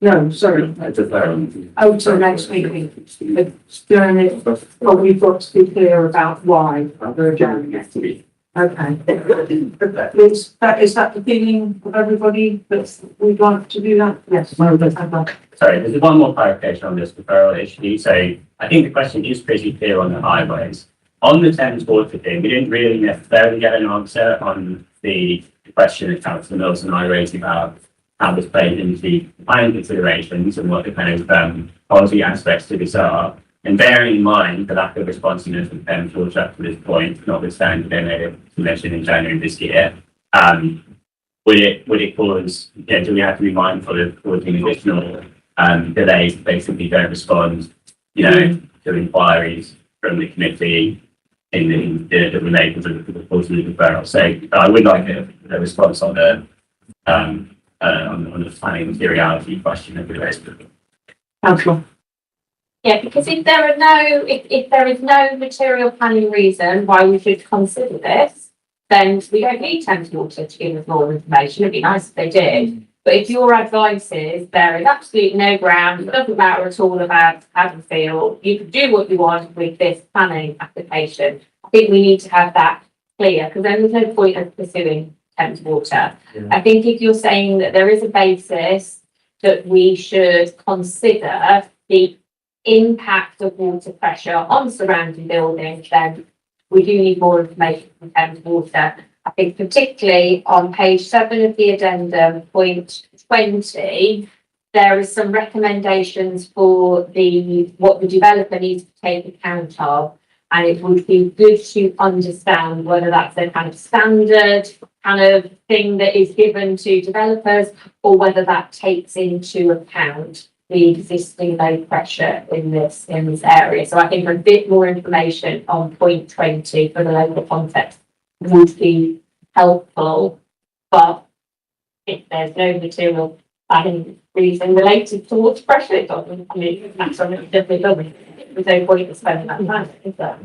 No, sorry. It's a deferral. Oh, so next meeting. Adjourn it, but we've got to be clear about why we're adjourning it. Okay. Is that the feeling of everybody that we'd like to do that? Yes. Sorry, there's one more clarification on this deferral issue. So I think the question is pretty clear on the highways. On the Thames water thing, we didn't really necessarily get an answer on the question that Councillor Mills and I raised about how this played into the planning considerations and what the kind of policy aspects to this are. And bearing in mind the lack of responsiveness of Thames water up to this point, notwithstanding they made a submission in January this year, would it cause, do we have to be mindful of causing additional delays if they simply don't respond, to inquiries from the committee in the related to the quarterly deferral? So I would like a response on the planning materiality question of the rest of it. Councillor. Yeah, because if there is no material planning reason why we should consider this, then we don't need Thames Water to give us more information. It'd be nice if they did. But if your advice is there is absolutely no ground, it doesn't matter at all about Haddonfield, you can do what you want with this planning application. I think we need to have that clear, because then there's no point of pursuing Thames Water. Yeah. I think if you're saying that there is a basis that we should consider the impact of water pressure on surrounding buildings, then we do need more information from Thames Water. I think particularly on page 7 of the addendum, point 20, there is some recommendations for what the developer needs to take account of, and it would be good to understand whether that's a kind of standard kind of thing that is given to developers, or whether that takes into account the existing low pressure in this area. So I think a bit more information on point 20 for the local context would be helpful, but if there's no material planning reason related towards pressure, it doesn't, I mean, that's something that definitely doesn't. There's no point in spending that time, is there?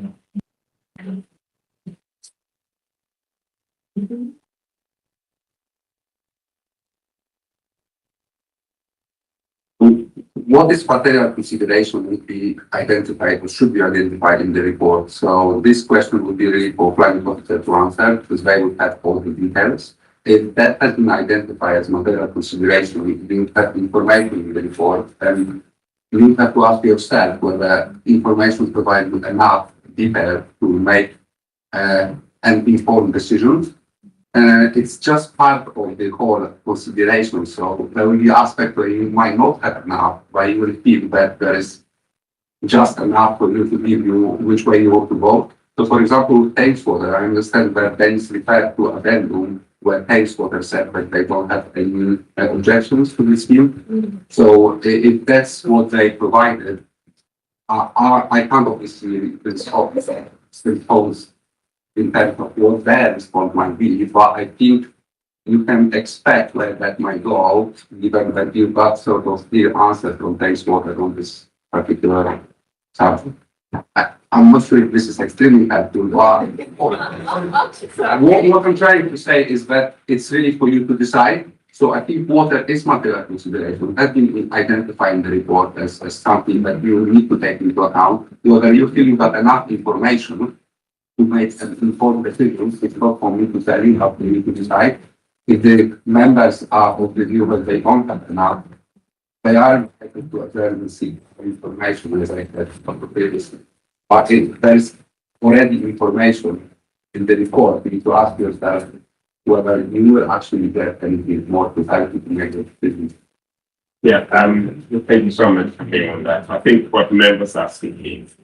What is material consideration would be identified or should be identified in the report? So this question would be really for planning officer to answer because they would have all the details. If that has been identified as material consideration, you have information in the report, and you have to ask yourself whether information provided enough detail to make an informed decision. It's just part of the whole consideration. So there will be aspects where you might not have enough, where you will feel that there is just enough for you to give you which way you want to vote. So for example, Thames Water, I understand that Thames referred to addendum where Thames Water said that they don't have any objections to this scheme. So if that's what they provided, I can't obviously impose in terms of what their response might be, but I think you can expect where that might go out, given that you got sort of clear answers from Thames Water on this particular subject. I'm not sure if this is extremely helpful, but what I'm trying to say is that it's really for you to decide. So I think water is material consideration, has been identified in the report as something that you need to take into account, whether you feel you got enough information to make an informed decision. It's not for me to tell you how you need to decide. If the members are of the view that they don't have enough, they are entitled to adjourn and seek information, as I said previously. But if there's already information in the report, you need to ask yourself whether you will actually get anything more precisely to make a decision. Yeah, thank you so much for being on that. I think what the members are seeking is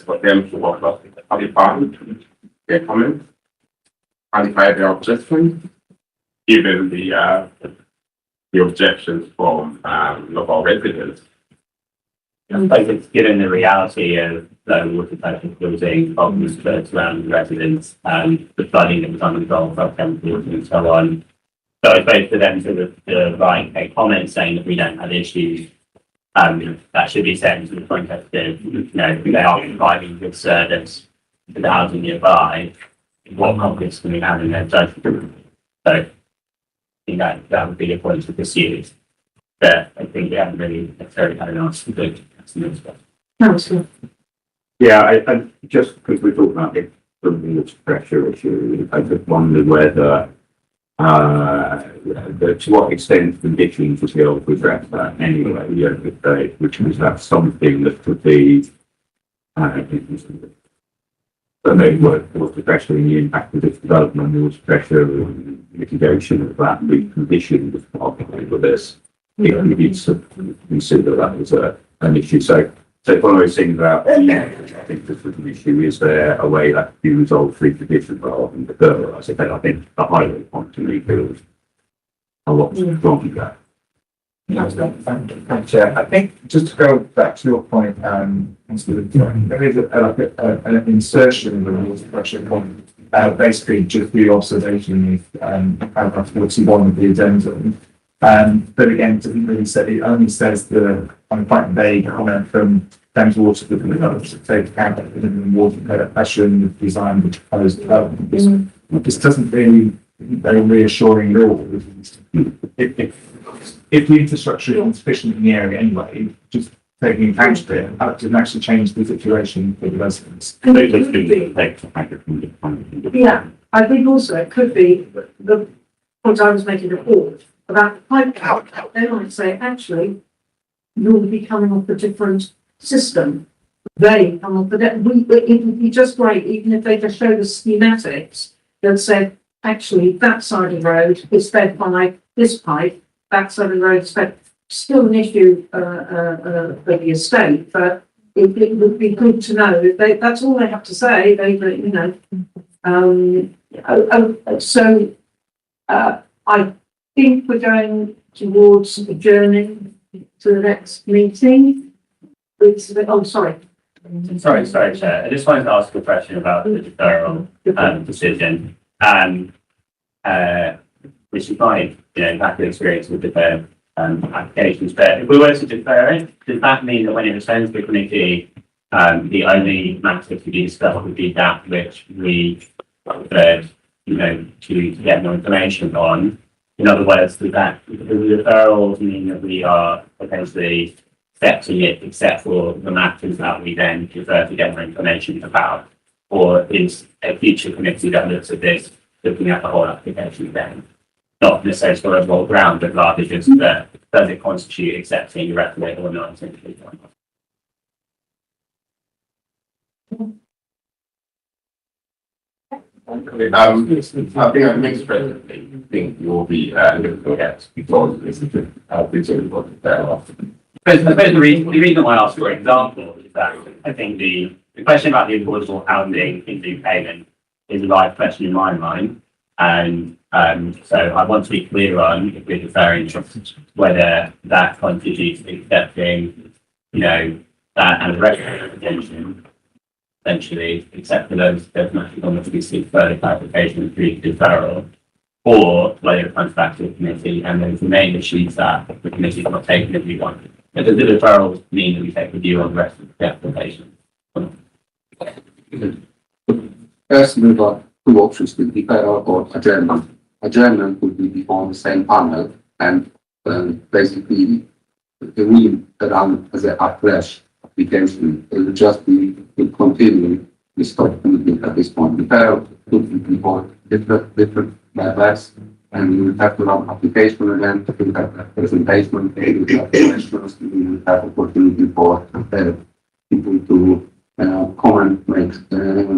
for them to work out how they found their comment, qualify their objection, given the objections from local residents. I suppose it's given the reality of the water pressure closing problems that surround residents and the flooding that was unresolved, chemicals and so on. So I suppose for them to write a comment saying that we don't have issues, that should be said into the context of, they are providing good service to the housing nearby. What confidence can we have in their judgment? So I think that would be the point to pursue. But I think we haven't really necessarily had an answer to the Councillor. Yeah, I just because we're talking about the water pressure issue, I just wondered whether to what extent conditions would be able to address that anyway, which was that something that could be so they water pressure and the impact of this development, water pressure and mitigation of that be conditioned as part of this. You need to consider that as an issue. So it's one of those things about, I think this was an issue, is there a way that you resolve three conditions rather than the third? I think the highway quantity feels a lot wrong with that. Thanks, Chair. I think just to go back to your point, there is an insertion in the water pressure point, basically just the observation is paragraph 41 of the addendum. But again, it doesn't really say, it only says the quite vague comment from Thames Water that develops to take account of the water pressure and the design of the proposed development. This doesn't really very reassuring at all. If the infrastructure is insufficient in the area anyway, just taking account of it, that doesn't actually change the situation for the residents. Yeah, I think also it could be the point I was making before about the pipe count. They might say, actually, you'll be coming off a different system. They come off it would be just great, even if they just show the schematics that said, actually, that side of the road is fed by this pipe, that side of the road is fed. Still an issue for the estate, but it would be good to know if that's all they have to say. I think we're going towards adjourning to the next meeting. Sorry, Chair. I just wanted to ask a question about the deferral decision. Which you find, back to experience with the applications. But if we were to defer it, does that mean that when it returns to the committee, the only matter to be discussed would be that which we preferred, to get more information on? In other words, does the referrals mean that we are potentially accepting it, except for the matters that we then prefer to get more information about? Or is a future committee that looks at this looking at the whole application then? Not necessarily for a whole ground, but rather just does it constitute accepting the referendum or not? Essentially. I think I mixed presently. I think you'll be looking at because this is The reason why I asked for example is that I think the question about the affordable housing into payment is a live question in my mind. And so I want to be clear on, if we're referring to whether that constitutes accepting, that and the representation, essentially, except for those matters on which we seek further clarification through deferral, or whether it comes back to the committee and those main issues that the committee is not taking as we want. But does the deferrals mean that we take a view on the rest of the application? First, we've got two options with deferral or adjournment. Adjournment would be on the same panel and basically the will run as a fresh application. It will just be to continue the stop meeting at this point. Deferral would be for different levels, and you will have to run application again, you will have a presentation, you will have questions, you will have opportunity for people to comment, make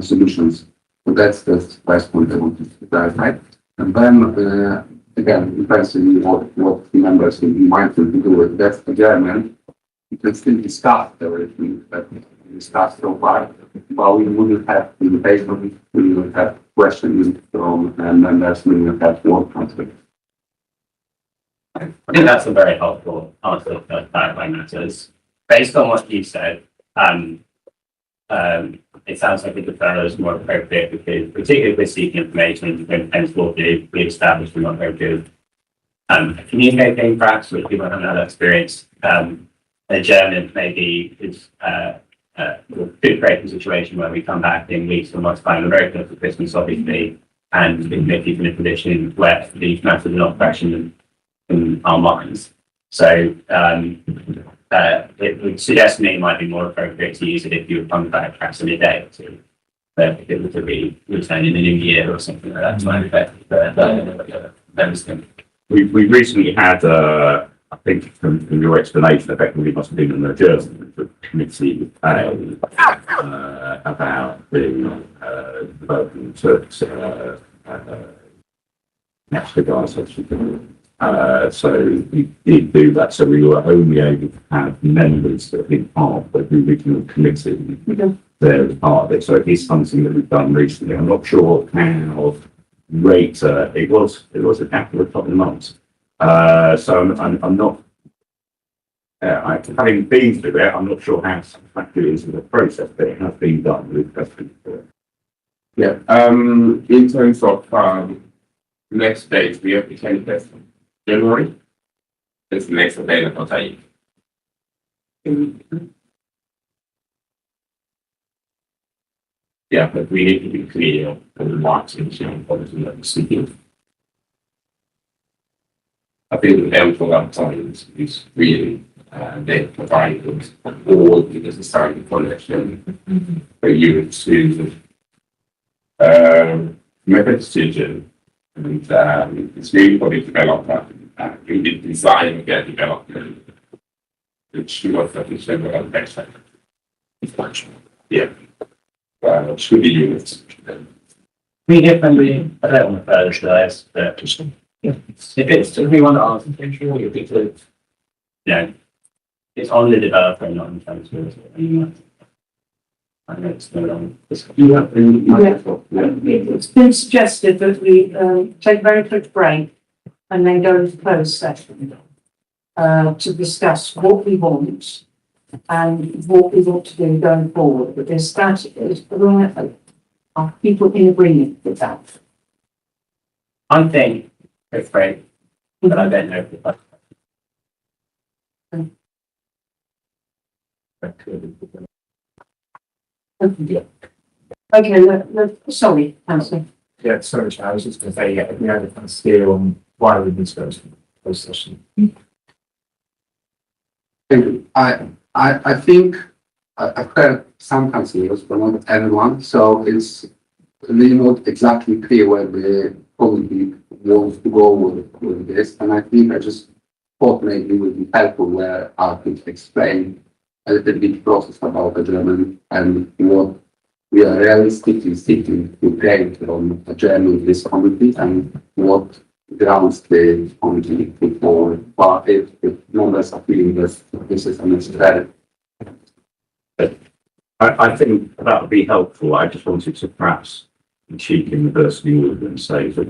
solutions. So that's the first point I wanted to clarify. And then again, depends on what members will be mindful to do with that adjournment. You can still discuss everything that we discussed so far, but we wouldn't have invitation, we will have questions from members, we will have work transfer. I think that's a very helpful answer for clarifying matters. Based on what you said, it sounds like the deferral is more appropriate because, particularly with seeking information, when henceforth we established we're not very good communicating, perhaps with people who haven't had that experience. Adjournment maybe could create a situation where we come back in weeks or months' time, we're very close to Christmas, obviously, and the committee's in a position where these matters are not fresh in our minds. So it would suggest to me it might be more appropriate to use it if you were coming back perhaps in a day or two. But if it were to be returned in the new year or something like that, to my effect. We recently had, I think from your explanation, effectively must have been an adjournment for the committee about the development of national guys, so we did do that. So we were only able to have members that had been part of the original committee there as part of it. So it is something that we've done recently. I'm not sure how rate it was a couple of months. So I'm not. Having been through it, I'm not sure how satisfactory it is in the process, but it has been done with questions. Yeah. In terms of next date, we have the 10th of January. That's the next available time. Yeah, but we need to be clear on the marketing and policy that we're seeking. I think the downfall of time is really they provided all the necessary information for you to make a decision. And it's really for the developer. We did design and get development, which was that we said about the next time. Yeah. Should be units. We definitely, I don't want to further guys, but if it's, if we want to ask, I'm sure you'll be clear. It's on the developer, not in terms of. I know it's not on. It's been suggested that we take a very quick break and then go into closed session to discuss what we want and what we want to do going forward. But there's are people in agreement with that? I think it's great, but I don't know if Okay, sorry, councillor. Yeah, sorry, Chair, I was just going to say, yeah, we had a kind of steer on why we need to go to closed session. Thank you. I think I've heard some councillors, but not everyone, so it's really not exactly clear where the committee wants to go with this, and I think I just thought maybe it would be helpful where I could explain a little bit process about the German and what we are realistically seeking to gain from adjourning this committee and what grounds the committee put forward. But if members are feeling that this is unnecessary. I think that would be helpful. I just wanted to perhaps cheek in reverse the order and say that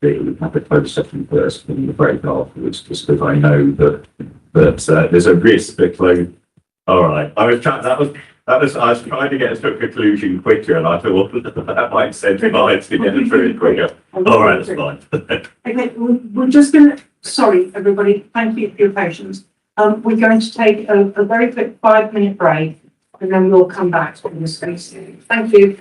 we have a closed session first and the break afterwards, just because I know that there's a risk that all right. I was trying to get us to a conclusion quicker, and I thought that might send minds to get through it quicker. All right, that's fine. Okay, we're just going to, sorry, everybody, thank you for your patience. We're going to take a very quick 5-minute break, and then we'll come back to the space. Thank you.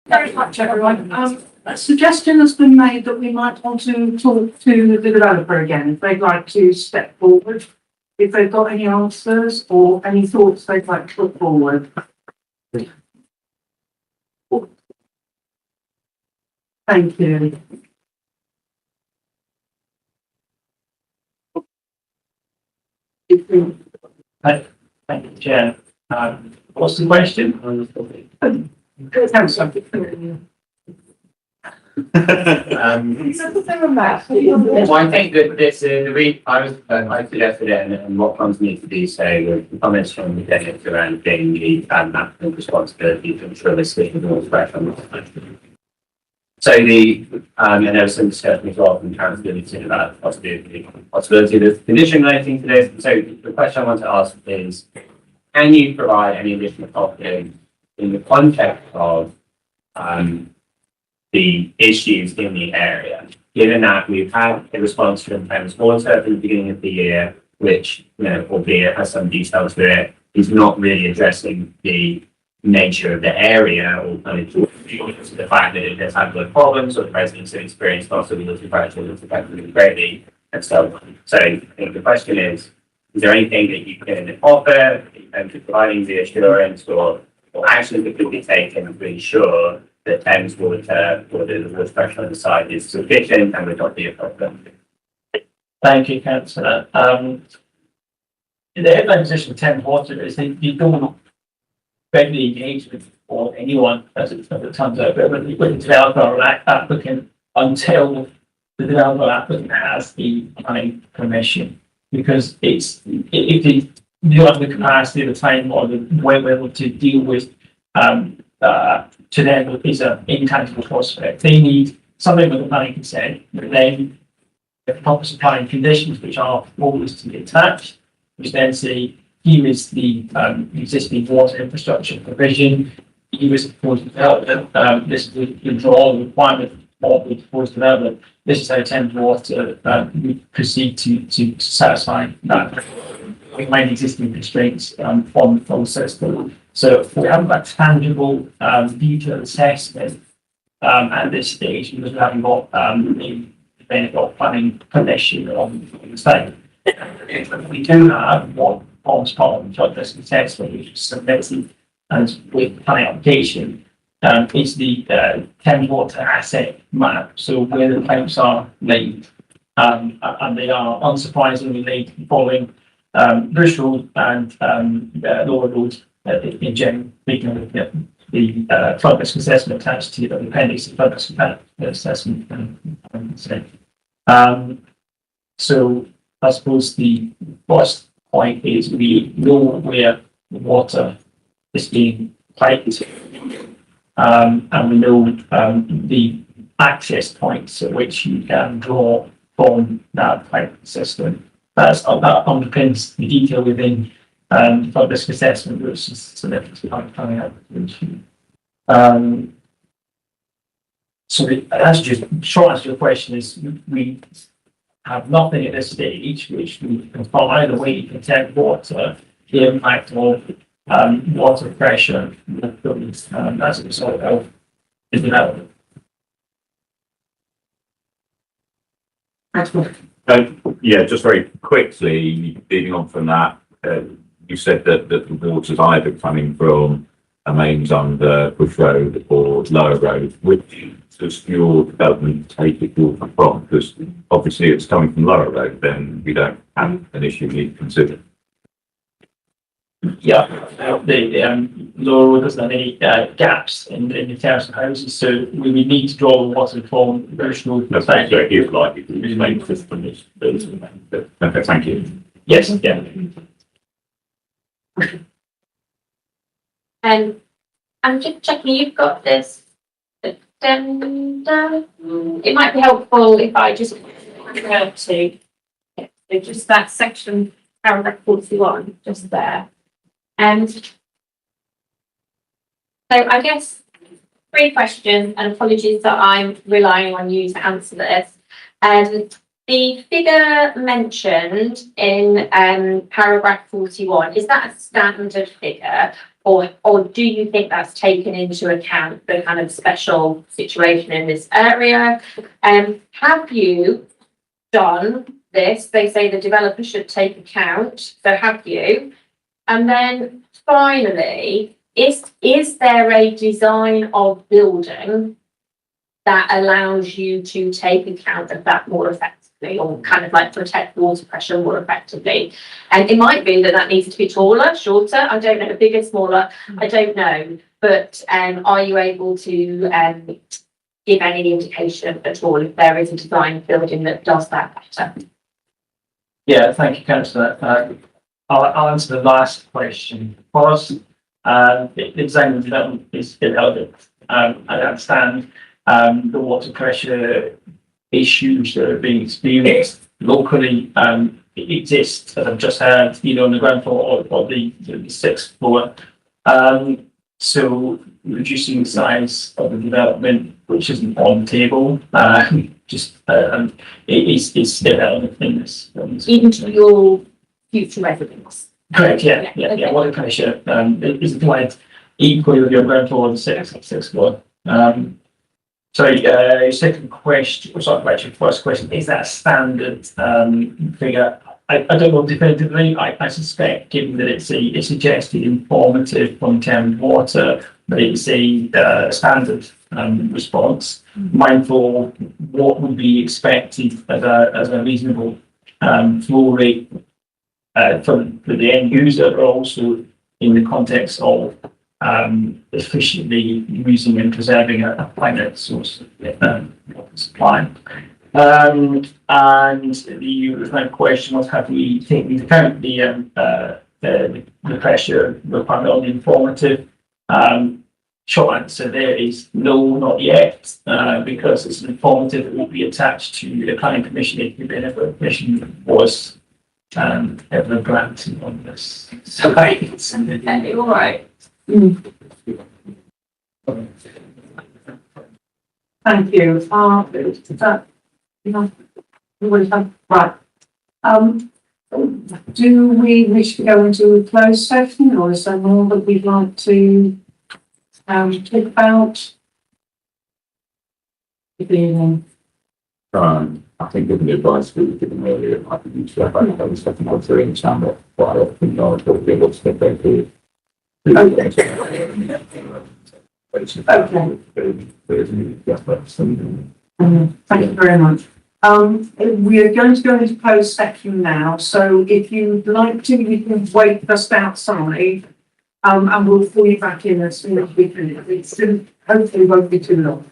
Very much, everyone. A suggestion has been made that we might want to talk to the developer again, if they'd like to step forward. If they've got any answers or any thoughts they'd like to put forward. Thank you. Thank you, Chair. What's the question? Well, I think that this, I suggested it, and what comes needs to be say with the comments from the deputy around being the applicant responsibility to ensure this is more fresh on the. So and there was some discussion as well from accountability about possibility of the condition relating to this. So the question I want to ask is, can you provide any additional costing in the context of the issues in the area, given that we've had a response from Thames Water at the beginning of the year, which, albeit has some details to it, is not really addressing the nature of the area or kind of the fact that it has had good problems or the residents have experienced loss of ability pressure that's affected them greatly and so on. So I think the question is there anything that you can offer in terms of providing the assurance or actions that could be taken to ensure that Thames Water or the water pressure on the site is sufficient and would not be a problem? Thank you, Councillor. The headline position of Thames Water is that you don't regularly engage with or anyone as it turns out, but with the developer or applicant until the developer applicant has the planning permission, because if they don't have the capacity at the time or the wherewithal to deal with to them is an intangible prospect. They need something with the planning consent, but then the proper supplying conditions which are always to be attached, which then say here is the existing water infrastructure provision, here is the proposed development, this is the withdrawal requirement of the proposed development, this is how Thames Water would proceed to satisfy that. We find existing constraints on the system. So we haven't got tangible detailed assessment at this stage because we haven't got the benefit of planning permission on the site. We do have what forms part of the flood risk assessment, which is submitted as with planning application. It's the Thames Water asset map, so where the pipes are laid, and they are unsurprisingly laid following Bush Road and Lower Road in general, speaking of the flood risk assessment attached to the appendix of flood risk assessment. So I suppose the first point is we know where the water is being piped, and we know the access points at which you can draw from that pipe system. That underpins the detail within the flood risk assessment, which is submitted to the planning application. So the answer to short answer to your question is we have nothing at this stage which we can find either way to Thames Water the impact of water pressure as a result of the development. Yeah, just very quickly, leading on from that, you said that the water's either coming from a mains under Bush Road or Lower Road. Which does your development take it water from? Because obviously it's coming from Lower Road, then we don't have an issue we need to consider. Yeah, the Lower Road doesn't have any gaps in the terrace of houses, so we would need to draw the water from Bush Road. That's what it is like. It's the main system is. Okay, thank you. Yes, yeah. And I'm just checking, you've got this addendum. It might be helpful if I just refer to just that section, paragraph 41, just there. And so I guess 3 questions, and apologies that I'm relying on you to answer this. The figure mentioned in paragraph 41, is that a standard figure? Or do you think that's taken into account the kind of special situation in this area? Have you done this? They say the developer should take account, so have you? And then finally, is there a design of building that allows you to take account of that more effectively, or kind of like protect water pressure more effectively? And it might be that that needs to be taller, shorter, I don't know, bigger, smaller, I don't know. But are you able to give any indication at all if there is a design building that does that better? Yeah, thank you, councillor. I'll answer the last question first. The design and development is irrelevant. I understand the water pressure issues that are being experienced locally exist, as I've just heard, on the ground floor or the sixth floor. So reducing the size of the development, which isn't on the table, it is irrelevant in this. Even to your future residents? Correct, yeah. Water pressure is applied equally with your ground floor and sixth floor. Your second question, actually, first question, is that a standard figure? I don't know definitively. I suspect, given that it's a suggested informative from Thames Water, that it's a standard response, mindful what would be expected as a reasonable flow rate for the end user, but also in the context of efficiently using and preserving a finite source of supply. And the final question was, have we taken into account the pressure requirement on the informative? Short answer there is no, not yet, because it's an informative that will be attached to the planning permission if the benefit permission was ever granted on this site. Okay, all right. Thank you. Right. Do we wish to go into a closed session, or is there more that we'd like to talk about? I think given the advice we were given earlier, I think you should have back on the second one to in chamber. But I don't think I'll talk about step back to. Okay. Thank you very much. We are going to go into closed section now, so if you'd like to, you can wait just outside, and we'll call you back in as soon as we can. It still hopefully won't be too long.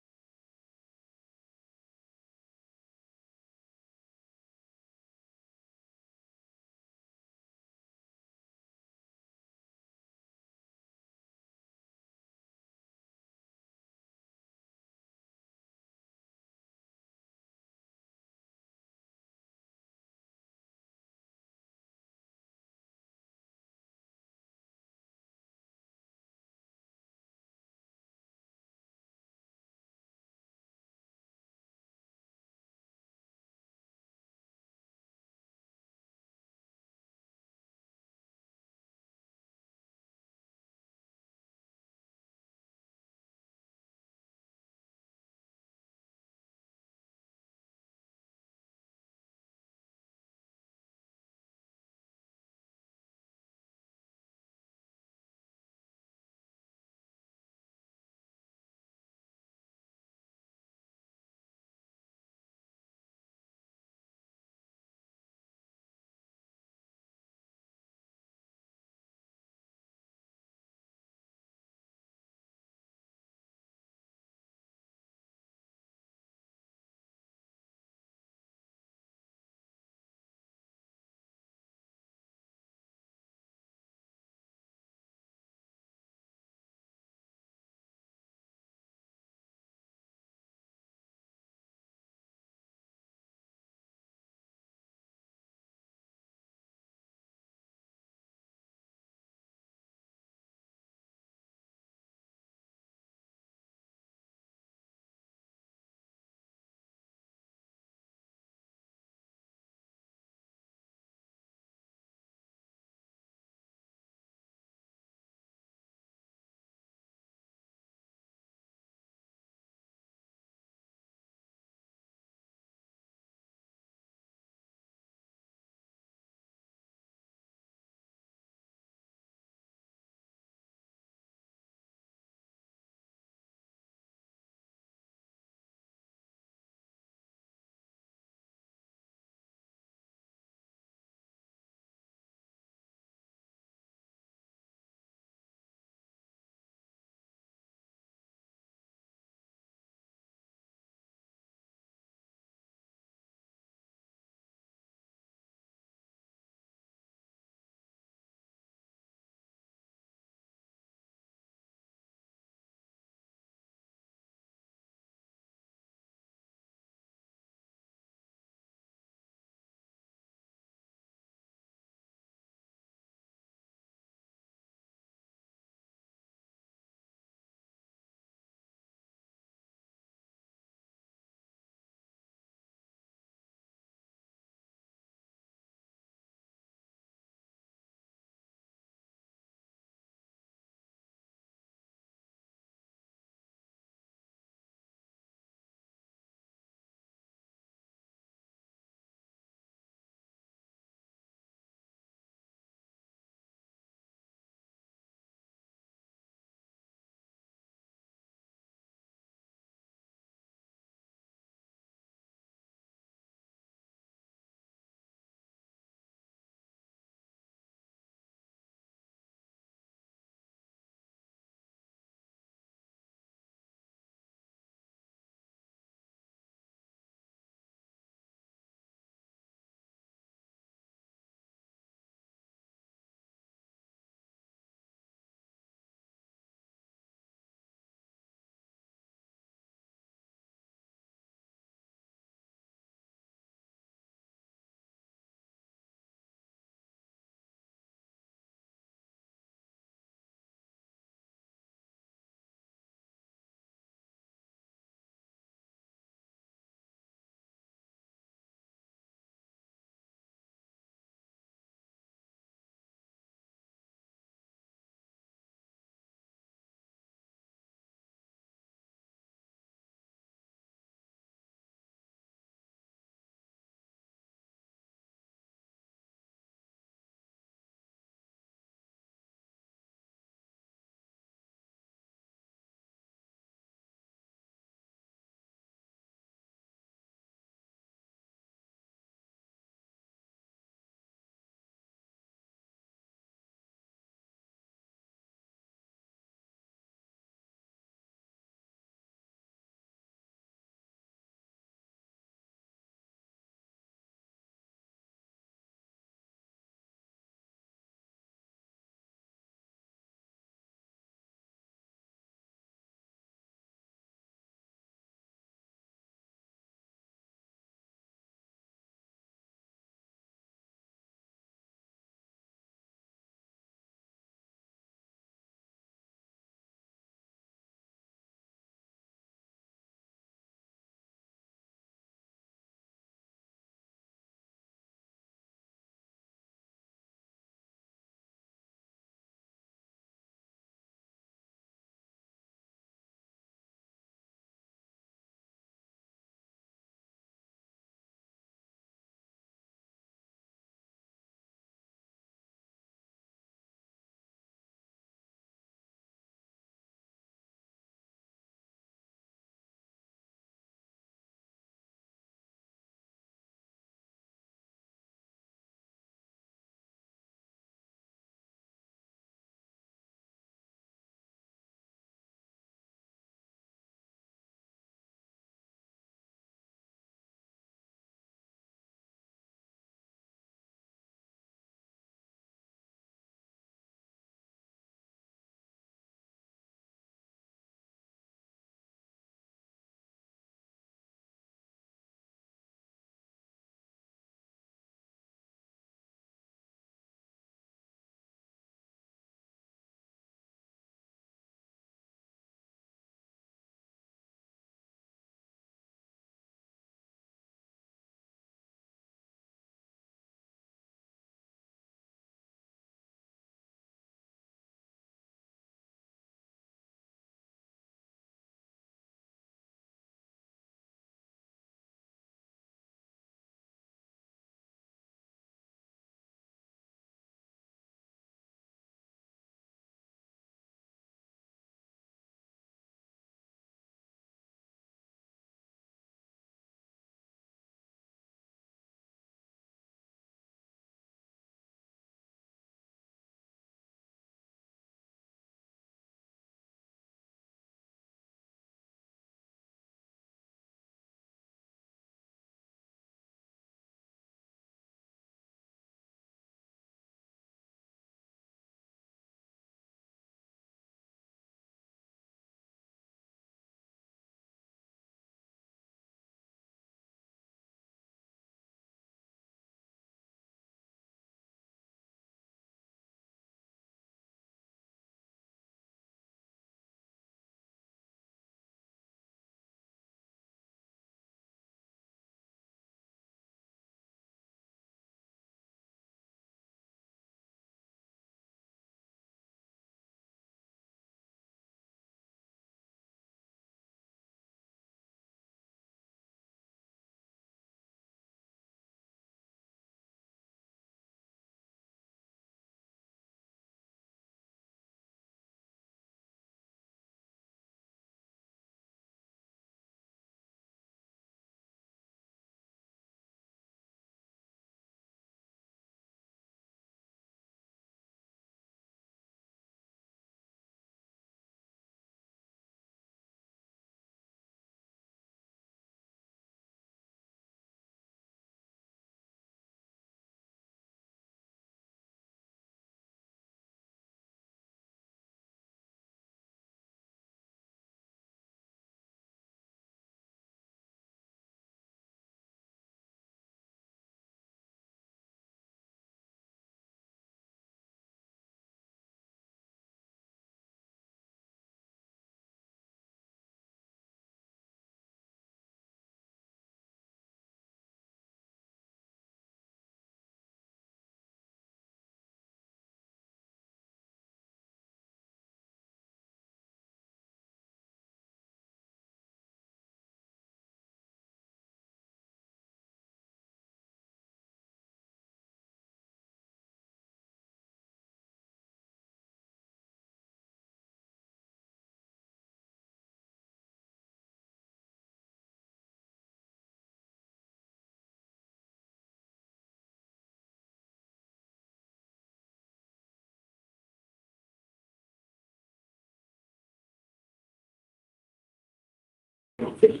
Thank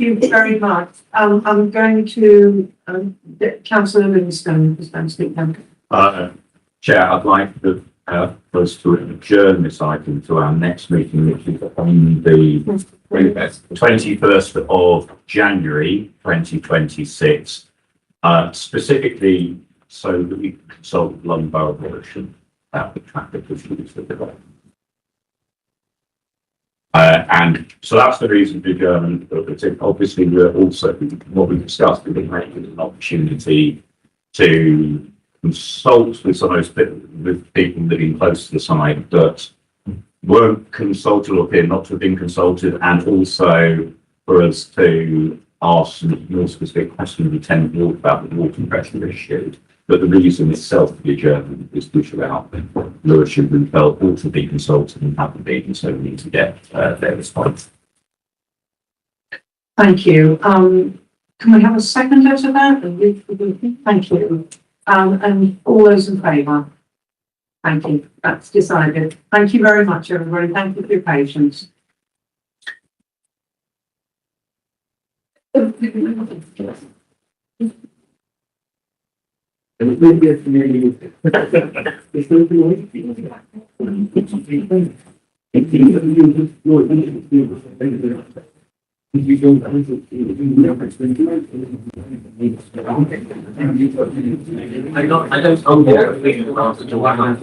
you very much. I'm going to, get Councillor Livingston is going to speak now. Chair, I'd like to, for us to adjourn this item to our next meeting, which is on the 21st of January 2026, specifically so that we can consult London Borough Commission about the traffic issues that they've got. And so that's the reason for adjournment, but obviously we're also, what we discussed, we've been making an opportunity to consult with some of those with people living close to the site that weren't consulted or appear not to have been consulted, and also for us to ask some more specific questions of the tenant ward about the water pressure issue. But the reason itself for the adjournment is to push about Lewisham and felt ought to be consulted and haven't been, so we need to get their response. Thank you. Can we have a seconder to that? Thank you. And all those in favour? Thank you. That's decided. Thank you very much, everybody. Thank you for your patience. I don't, own the answer to one.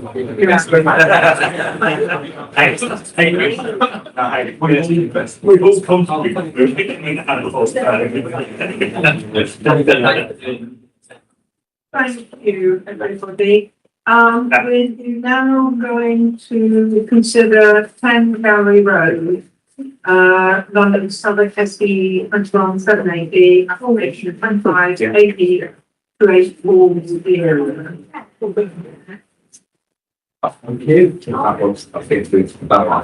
We've all contributed. Thank you, everybody. We're now going to consider 10 Gallery Road. London, Southwark, SE 21 780, formation 25 80 to 8 walls here. Thank you. I think it's about I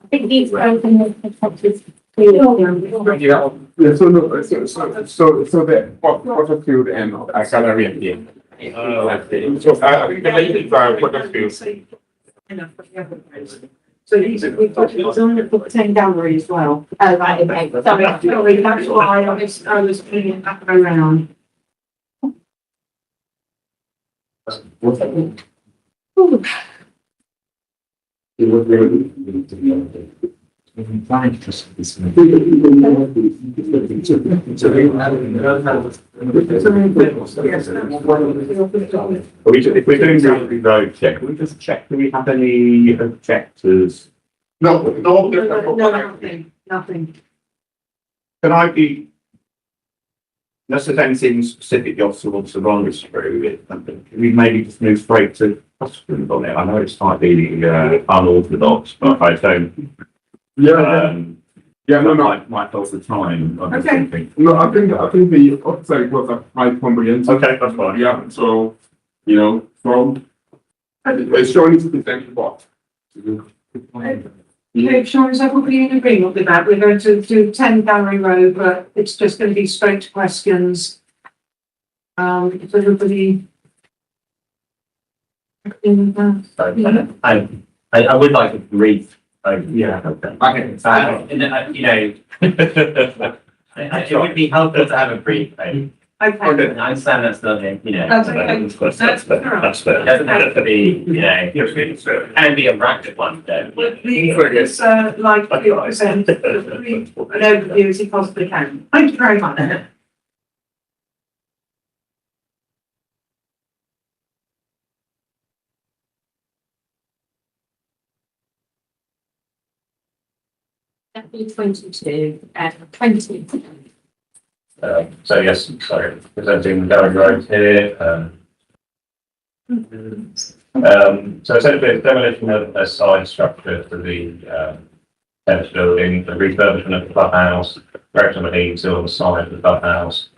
think these were open the properties. Yeah, so no, so the Waterfield and gallery at the end. So I think the ladies are Waterfield. So these are, we've got, it's on the 10 Gallery as well. Oh, right, okay. Sorry, that's why I was putting it back around. If we're doing the road check, can we just check, do we have any objectors? No, Nothing. Can I be, unless there's anything specific the officer wants to run us through it, can we maybe just move straight to questions on it? I know it's slightly unorthodox, but I don't. Might hold the time. Okay. No, I think the outside was a high comprehensive. Okay, that's fine. Yeah, so, you know, from, it's showing to present what? Okay, Sean, is everybody in agreement with that? We're going to do 10 Gallery Road, but it's just going to be straight to questions. If everybody. I would like a brief. Yeah. Okay. You know, it would be helpful to have a brief. Okay. I understand that's nothing, you know. That's okay. That's fair. It doesn't have to be, you know, and be a rapid one, though. It's like 50%, an overview as you possibly can. Thank you very much. Definitely 22 and 20. So yes, sorry, presenting the Gallery Road here. So essentially, it's demolition of a side structure for the tennis building, the refurbishment of the clubhouse, erection of a heating seal on the side of the clubhouse,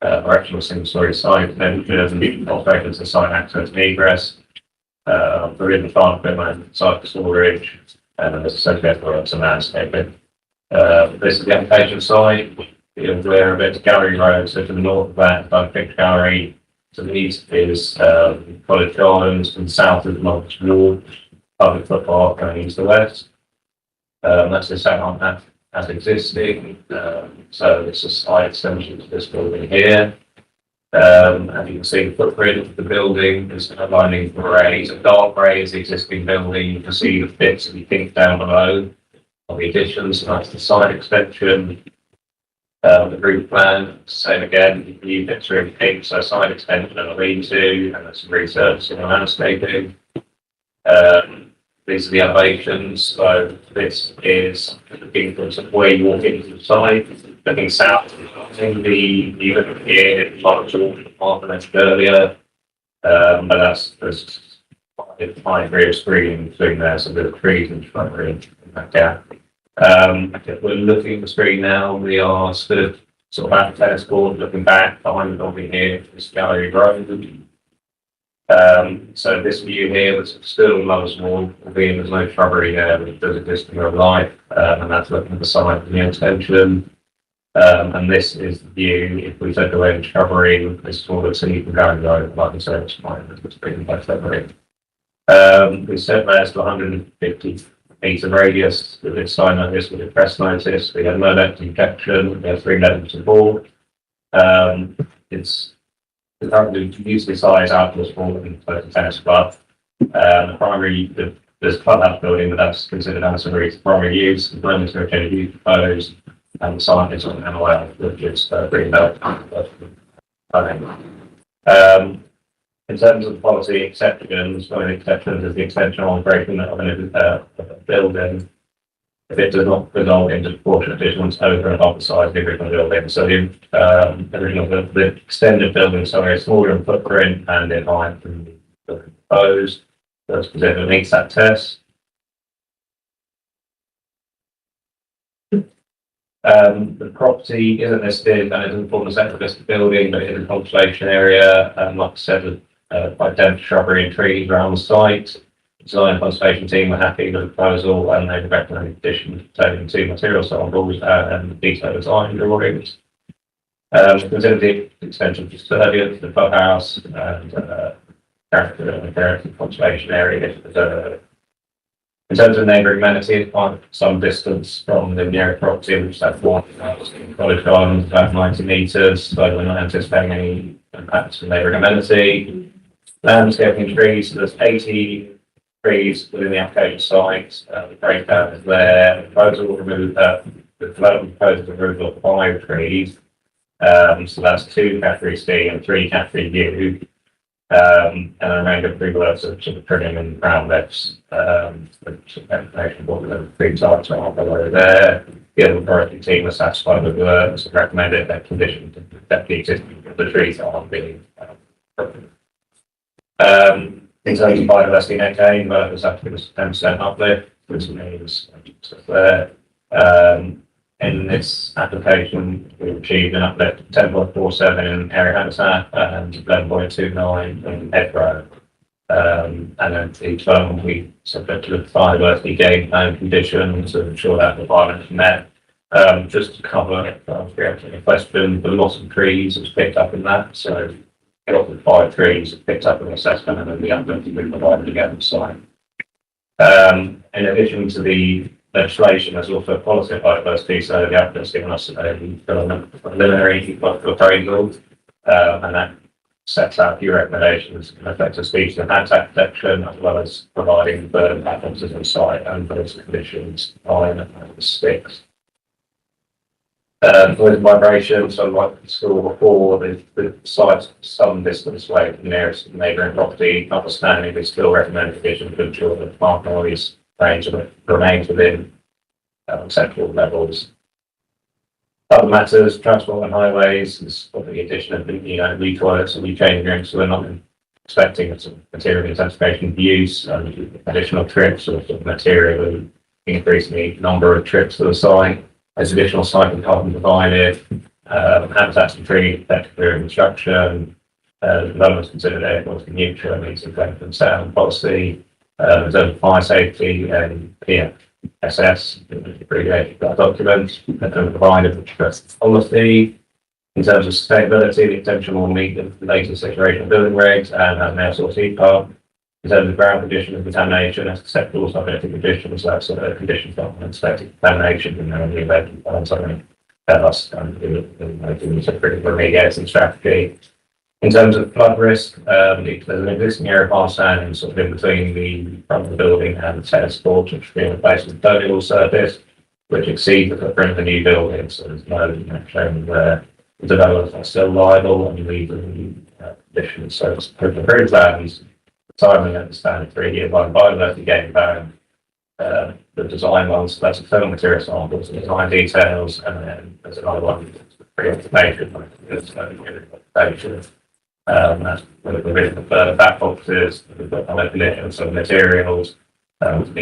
erection of a single-story side, then the alterations to site access and egress, for in the farm equipment, site for storage, and then there's associated with some landscaping. This is the application side. You're aware of it, Gallery Road, so to the north of that, by Picture Gallery, to the east is College Gardens, and south is Marks Ward. public footpath going east to west. That's the second map as existing. So it's a side extension to this building here. As you can see, the footprint of the building is outlining grey. So dark grey is the existing building. You can see the bits that you think down below of the additions. So that's the side extension. The roof plan, same again, new bits are in pink, so side extension and a lean-to, and that's resurfacing and landscaping. These are the elevations, so this is looking from where you walk into the side, looking south, you look here, it's like the path I mentioned earlier, but there's a high degree of screening between there, so there's trees and shrubbery in that gap. If we're looking at the screen now, we are stood sort of at the tennis court, looking back behind the building here, this gallery road. So this view here was still low small, albeit there's no shrubbery there, but it does exist in real life, and that's looking at the side of the extension. And this is the view, if we take away the shrubbery, this is all the sea from going road, like I said, it's fine, it's pretty much shrubbery. We set theirs to 150 meter radius with this sign notice, with a press notice. We have no lead injection, we have 3 levels of board. It's currently usually size outdoor sport and the tennis club. The primary, there's a clubhouse building, but that's considered ancillary to primary use. The plan is to change use proposed, and the sign is on MOL, which is green belt. In terms of policy exceptions, one of the exceptions is the extension on breaking of a building if it does not result in disproportionate additions over and above the size of the original building. So the extended building, sorry, is smaller in footprint and in height than the proposed. That's because it meets that test. The property isn't listed and it doesn't form the central listed building, but it is a conservation area. Like I said, quite dense shrubbery and trees around the site. Design and conservation team were happy with the proposal and they recommended addition containing 2 material samples and detailed design drawings. Consider the extension to custodian, the clubhouse, and character and heritage conservation area. In terms of neighbouring amenities, some distance from the nearest property, which is at 4 College Gardens, about 90 metres, so we're not anticipating any impacts from neighbouring amenity. Landscaping trees, so there's 80 trees within the application site. The breakdown is there. The proposal will remove the development proposal to remove of 5 trees. So that's 2 category C and 3 category U. And a remainder of 3 words of sort of trimming and ground lifts. Information of what the trees are below there. The other authority team was satisfied with the works and recommended that condition to protect the existing the trees aren't being in terms of biodiversity net gain, but there's actually a 10% uplift, which means there. In this application, we've achieved an uplift of 10.47 in area habitat and 11.29 in hedgerow. And then each one we subject to the biodiversity gain plan conditions to ensure that the environment is met. Just to cover a question, the loss of trees was picked up in that, so it offered 5 trees picked up in the assessment and then the uplift has been provided again on site. In addition to the legislation, there's also a policy of biodiversity, so the applicant's given us a preliminary proposal, and that sets out a few recommendations in effect of species and habitat protection, as well as providing bird platforms on site and those conditions 9 and 6. Noise and vibration, so like the school before, the site's some distance away from the nearest neighbouring property, notwithstanding, we still recommend provision to ensure that mark noise range remains within acceptable levels. Other matters, transport and highways, is the addition of new toilets and new changing rooms, so we're not expecting some material intensification of use, additional trips or material increase in the number of trips to the site. As additional site and carbon provided, habitats and tree protected clear construction, developments considered air quality neutral, means effective and sound policy, in terms of fire safety and PSS, abbreviated documents, provided which address policy. In terms of sustainability, the extension will meet the latest situation of building regs and have an air source heat pump. In terms of ground condition and contamination, that's acceptable subject to conditions, that's conditions not unexpected contamination, and then in the event of something tell us, doing some critical remediation strategy. In terms of flood risk, there's an existing area of farmstand sort of in between the front of the building and the tennis court, which is being replaced with permeable surface, which exceeds the footprint of the new building. So there's no showing where the developers are still liable and leave the conditions. So it's very plans, timing at the standard 3-year biodiversity game plan, the design ones, so that's the thermal material samples, the design details, and then there's another one, pre-information, that's the further back boxes, the definitions of materials,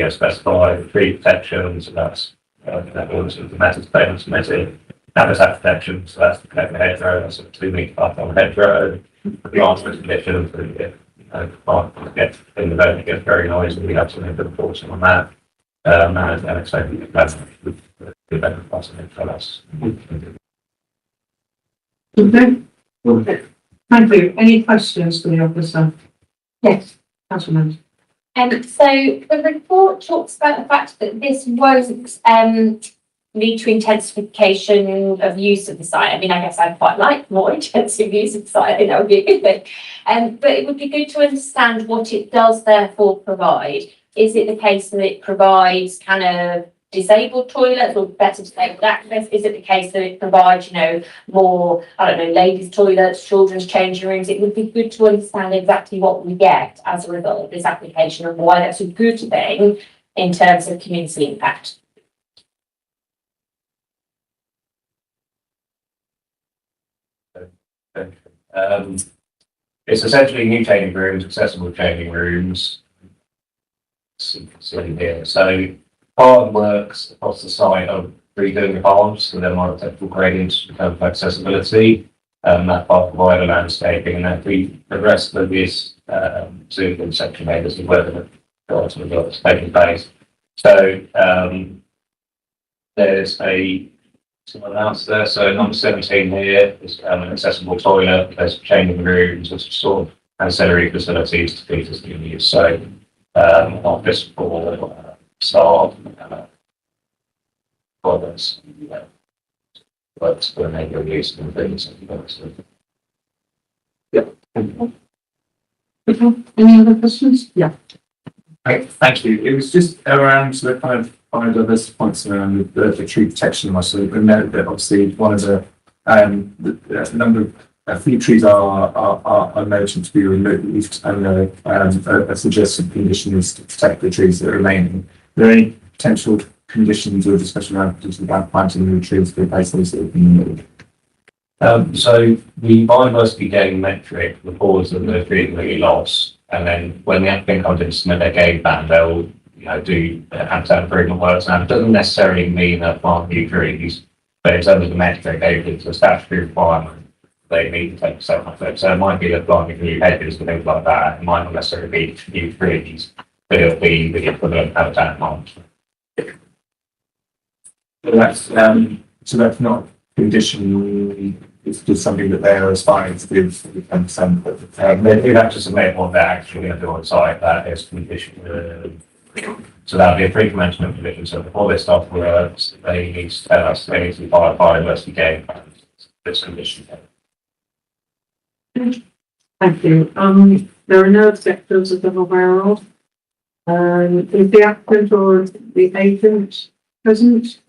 specified tree protections, and that's that was the metal statements submitted. Habitat protection, so that's protecting the hedgerow, that's a 2 metre up on the hedgerow, plant conditions, get in the event it gets very noisy, we have some input enforcement on that. And expecting that's the better possible for us. Okay. Thank you. Any questions for the officer? Yes, Councilman. So the report talks about the fact that this won't lead to intensification of use of the site. I mean, I guess I'd quite like more intensive use of the site. I think that would be a good thing. But it would be good to understand what it does therefore provide. Is it the case that it provides kind of disabled toilets or better disabled access? Is it the case that it provides, more, I don't know, ladies' toilets, children's changing rooms? It would be good to understand exactly what we get as a result of this application and why that's a good thing in terms of community impact. It's essentially new changing rooms, accessible changing rooms. See here. So part of the works across the site of redoing the palms, so they're more technical gradients in terms of accessibility. That part provided landscaping, and then the rest of this to the section made as well as the taking place. So there's someone else there. So number 17 here is an accessible toilet. There's changing rooms, there's sort of ancillary facilities to feed us in use. So office for staff, toilets, works for enabling use and things. Yep. Any other questions? Yeah. Okay, thank you. It was just around the kind of biodiversity points around the tree protection. So we know that obviously one of the number of a few trees are noted to be removed, and a suggested condition is to protect the trees that are remaining. Are there any potential conditions or discussion around planting new trees to replace those that have been removed? So the biodiversity gain metric reports that the trees are really lost, and then when the applicant comes in to submit their game plan, they'll do habitat improvement works. Now it doesn't necessarily mean that plant new trees, but in terms of the metric, it's a statutory requirement. They need to take so much. So it might be that planting new hedges and things like that. It might not necessarily be new trees, but it'll be the equivalent habitat management. So that's not condition. It's just something that they are aspiring to do for the 10%. They'd have to submit what they're actually going to do on site. That is condition. So that would be a pre-commencement condition. So before they start works, they need to tell us they need to follow biodiversity game plan. This condition. Thank you. There are no objectors that I'm aware of. Is the applicant or the agent present?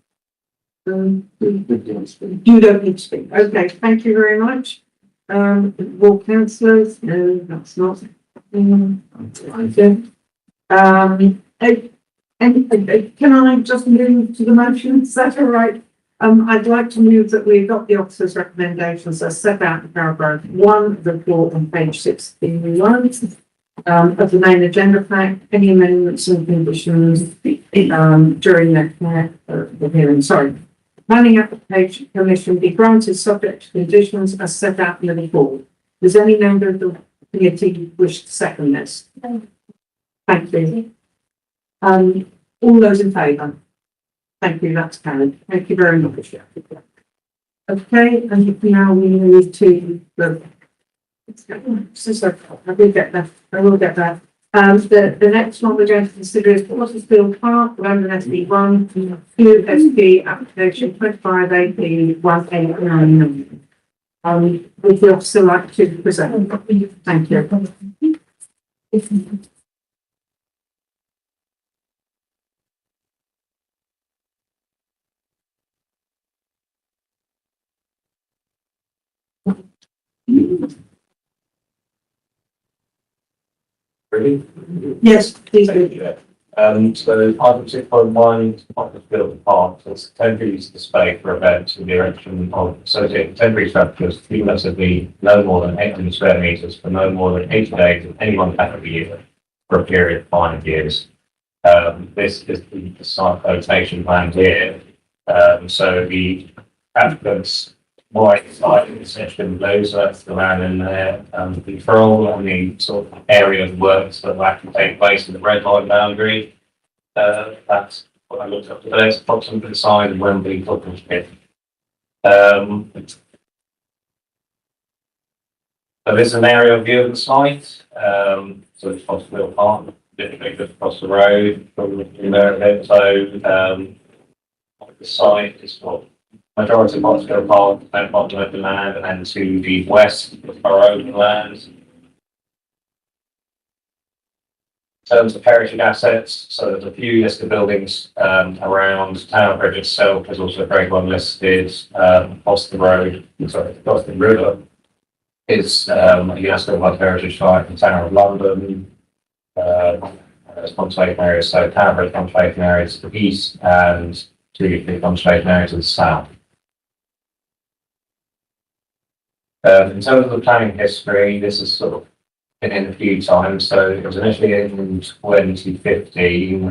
You don't need to speak. Okay, thank you very much. Ward councillors, no, that's not. Can I just move to the motion? Is that all right? I'd like to move that we adopt the officer's recommendations as set out in paragraph 1 of the report on page 61 of the main agenda pack. Any amendments and conditions during the hearing. Sorry. Planning application permission be granted subject to conditions as set out in the report. Does any member of the committee wish to second this? Thank you. All those in favour? Thank you, that's carried. Thank you very much. Okay, and now we move to the. I will get that. The next one we're going to consider is Watersfield Park, London SB1, Food SP application 25AP 1899. Would the officer like to present? Thank you. Really? Yes, please do. So item 6.1, Watersfield Park, so it's temporary use of the space for events and the erection of associated temporary structures, cumulatively no more than 800 square metres for no more than 80 days of any one calendar year for a period of 5 years. This is the site quotation plan here. So the applicants white side in the section blue, so that's the land in there, the control and the sort of area of works that will actually take place in the red line boundary. That's what I looked up today. It's approximately the size of Wembley football pitch. So this is an aerial view of the site. So it's Hospital Park, literally just across the road from there. So the site is what majority of Hospital Park, then bottom of the land, and then to the west of our own land. In terms of heritage assets, so there's a few listed buildings around Tower Bridge itself. There's also a great one listed across the road, across the river. Is a UNESCO World Heritage Site in the Tower of London. There's conservation areas, so Tower Bridge conservation areas to the east and two big conservation areas to the south. In terms of the planning history, this has sort of been in a few times. So it was initially in 2015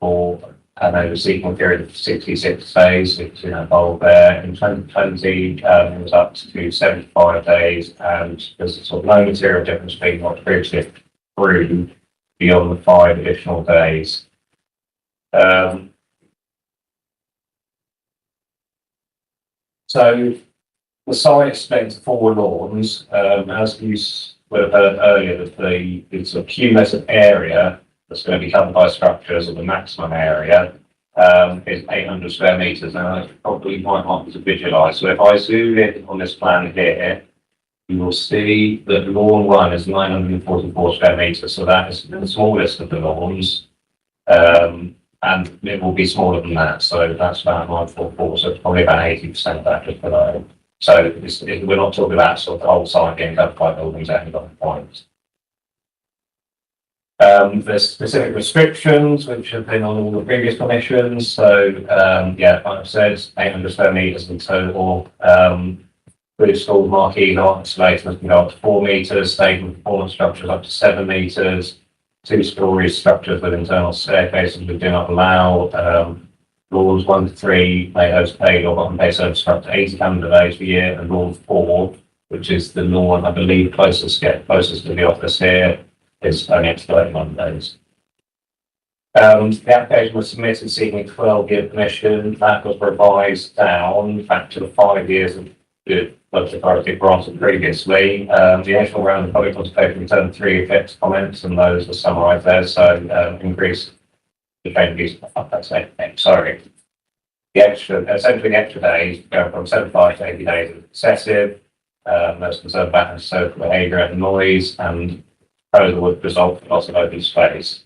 for an overseeking period of 66 days, which involved there. In 2020, it was up to 75 days, and there's sort of no material difference between what's previously approved beyond the 5 additional days. So the site is split into 4 lawns. As you would have heard earlier, that the sort of cumulative area that's going to be covered by structures, or the maximum area, is 800 square metres. Now, that's probably quite hard to visualise. So if I zoom in on this plan here, you will see that lawn 1 is 944 square metres. So that is the smallest of the lawns. And it will be smaller than that. So that's about 944. So it's probably about 80% of that just below. So we're not talking about sort of the whole site being covered by buildings at any one point. There's specific restrictions which have been on all the previous permissions. So yeah, like I've said, 800 square metres in total. Food stalls, marquees, art installations can go up to 4 metres. Stable performance structures up to 7 metres. 2-storey structures with internal staircases we do not allow. Laws 1 to 3 may host paid or bottom pay service for up to 80 calendar days per year, and law 4, which is the lawn I believe closest to the office here, is only up to 31 days. The application was submitted seeking 12-year permission. That was revised down back to the 5 years of the local authority granted previously. The initial round of public consultation returned 3 effects comments, and those are summarised there. So increase the changes. Sorry. Essentially the extra days going from 75 to 80 days is excessive. Most concerned about social behaviour and noise, and proposal would result in loss of open space.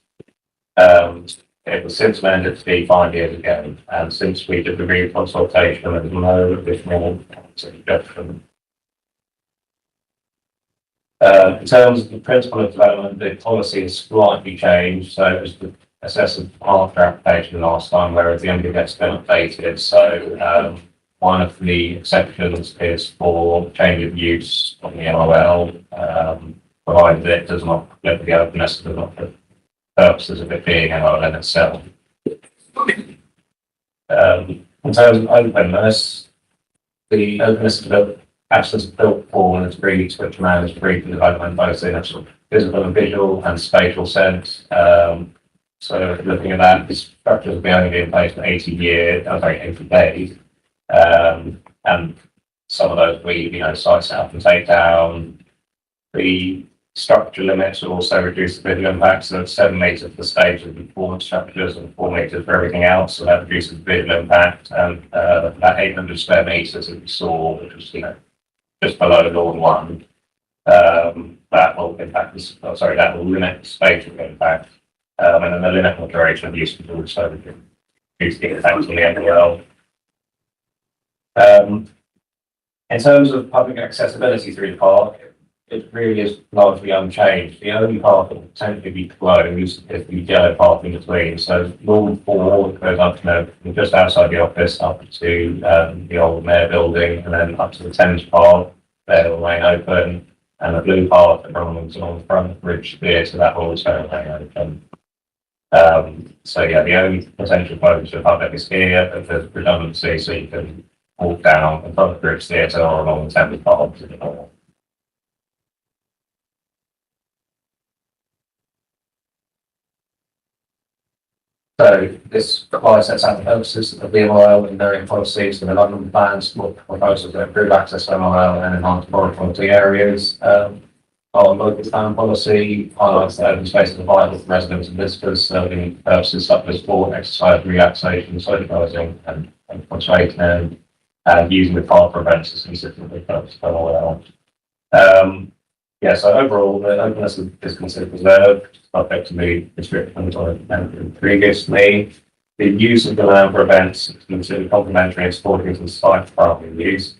It was since amended to be 5 years ago, and since we did the re-consultation, there was no additional suggestion. In terms of the principle of development, the policy has slightly changed. So it was the assessment after application last time, whereas the only that's been updated. So one of the exceptions is for change of use on the NOL, provided it does not let the openness does not for purposes of it being NOL in itself. In terms of openness, the openness of the absence of built form is agreed to which man is free for development both in a sort of physical and visual and spatial sense. So looking at that, the structures will be only in place for 80 days. And some of those we, site set up and take down. The Structure limits will also reduce the visual impact, so it's 7 metres for stages and forward structures and 4 metres for everything else, so that reduces visual impact. And that 800 square metres that we saw, which was, just below Lawn 1, that will impact this, that will limit the spatial impact. And then the limit of duration of use will also reduce the impact on the NPL. In terms of public accessibility through the park, it really is largely unchanged. The only part that will potentially be closed is the yellow part in between. So Lawn 4 goes up, from just outside the office up to the old mayor building, and then up to the Thames Park. There will remain open, and the blue part that runs along the front of Bridge Theatre, that will also remain open. So yeah, the only potential closure of public is here, if there's redundancy, so you can walk down in front of Bridge Theatre or along the Thames Park to the north. So this requires sets out the purposes of the MRL and their policies and the London plans, proposals to improve access to MRL and enhance product quality areas. Our local plan policy highlights that open spaces are vital for residents and visitors, serving purposes such as sport, exercise, relaxation, socialising, and concentrating, and using the park for events is consistently focused on all that. Yeah, so overall, the openness is considered preserved, subject to the restrictions on previously. The use of the land for events is considered complementary and supporting to the site farming use.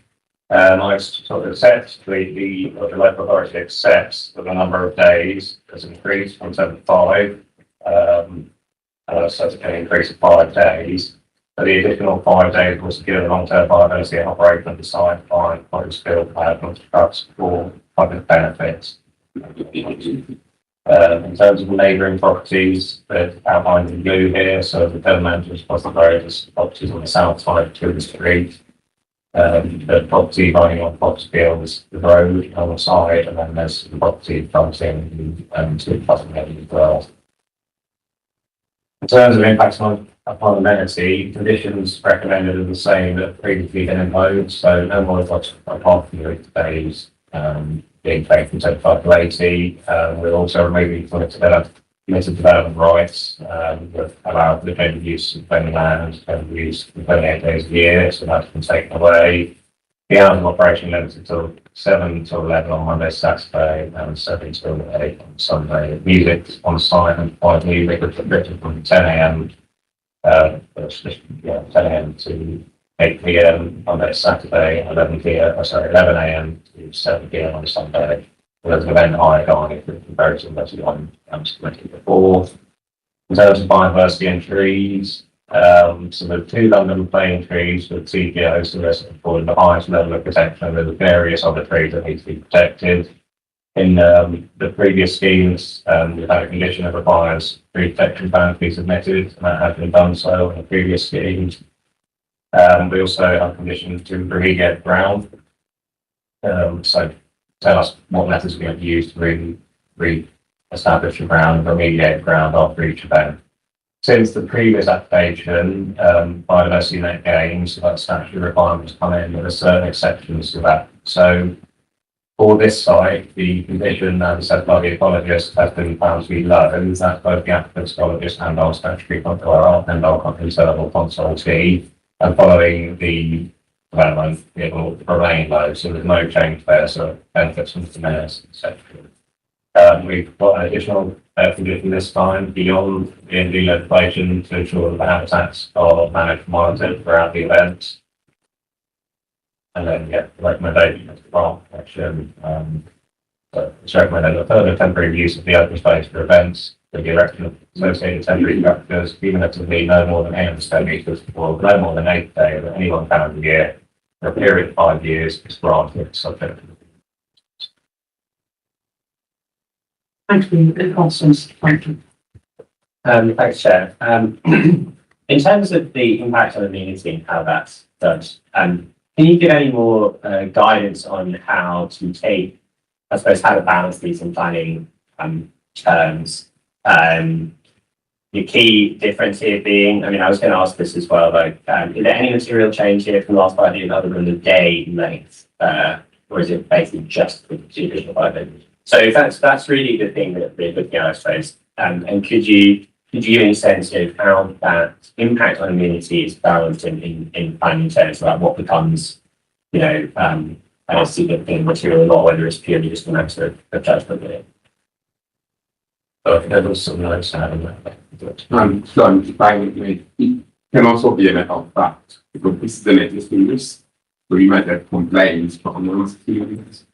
I sort of accept the local authority accepts that the number of days has increased from 7 to 5. So it's an increase of 5 days. But the additional 5 days will secure the long-term viability and operation of the site by skilled trucks for public benefits. In terms of neighbouring properties, they're outlined in blue here, so the development is plus the various properties on the south side to the street. The property running on Foxfield is the road on the side, and then there's the property fronting to Foxfield as well. In terms of impacts upon amenity, conditions recommended are the same that previously been imposed, so no more than parking days being taken from 75 to 80. We're also removing limited development rights that allow the daily use of any land and use for 28 days a year, so that's been taken away. The hours of operation limited to 7 to 11 on Monday, Saturday, and 7 to 8 on Sunday. Music on site and quiet music written from 10 a.m. 10 a.m. to 8 p.m. Monday, Saturday, 11 a.m. to 7 p.m. on Sunday. There's an event hire guide in comparison to the one mentioned before. In terms of biodiversity and trees, so the 2 London plane trees with TPOs to resident for the highest level of protection. There are various other trees that need to be protected. In the previous schemes, we've had a condition that requires tree protection plan to be submitted, and that has been done so in the previous schemes. We also have a condition to remediate ground. So tell us what methods we're going to use to re-establish the ground and remediate the ground after each event. Since the previous application, biodiversity net gains, like statutory requirements come in, there are certain exceptions to that. So for this site, the condition as said by the ecologist has been found to be low, and that's both the applicant's ecologist and our statutory controller and our internal consultee. And following the development, it will remain low, so there's no change there, so benefits from the mayor's section. We've got an additional condition this time beyond the ND legislation to ensure that the habitats are managed and monitored throughout the event. And then, the recommendation is the park protection. So it's recommended a further temporary use of the open space for events, with the erection of associated temporary structures, cumulatively no more than 800 square metres or no more than 8 days of any one calendar year for a period of 5 years is granted, subject to. Thank you, Constance. Thank you. Thanks, Chair. In terms of the impact on the community and how that's done, can you give any more guidance on how to take, I suppose, how to balance these in planning terms? The key difference here being, I mean, I was going to ask this as well, though, is there any material change here from last 5 years other than the day length, or is it basically just the additional 5 days? So that's really the thing that we're looking at, I suppose. And could you give any sense of how that impact on immunity is balanced in planning terms about what becomes, a significant material law, whether it's purely just a matter of judgment there? There was some notes having that. So it can also be a matter of fact, because this is an existing risk. So you might have complaints from those feelings.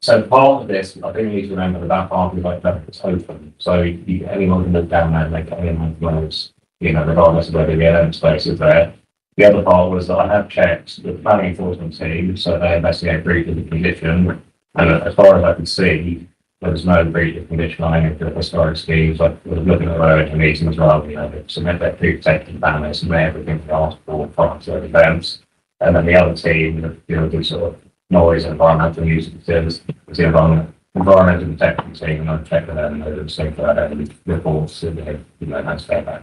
So part of this, I think we need to remember that that part of like that is open. So anyone can look down there and make anyone knows, regardless of whether the evidence space is there. The other part was that I have checked the planning enforcement team, so they investigate breach of the condition. And as far as I can see, there was no breach of condition on any of the historic schemes. I was looking at our own meeting as well, submit their food safety banners and everything to ask for fire events. And then the other team, do sort of noise and environmental nuisances, the environmental protection team, and I've checked with them, and they're saying that any reports, that's fair back.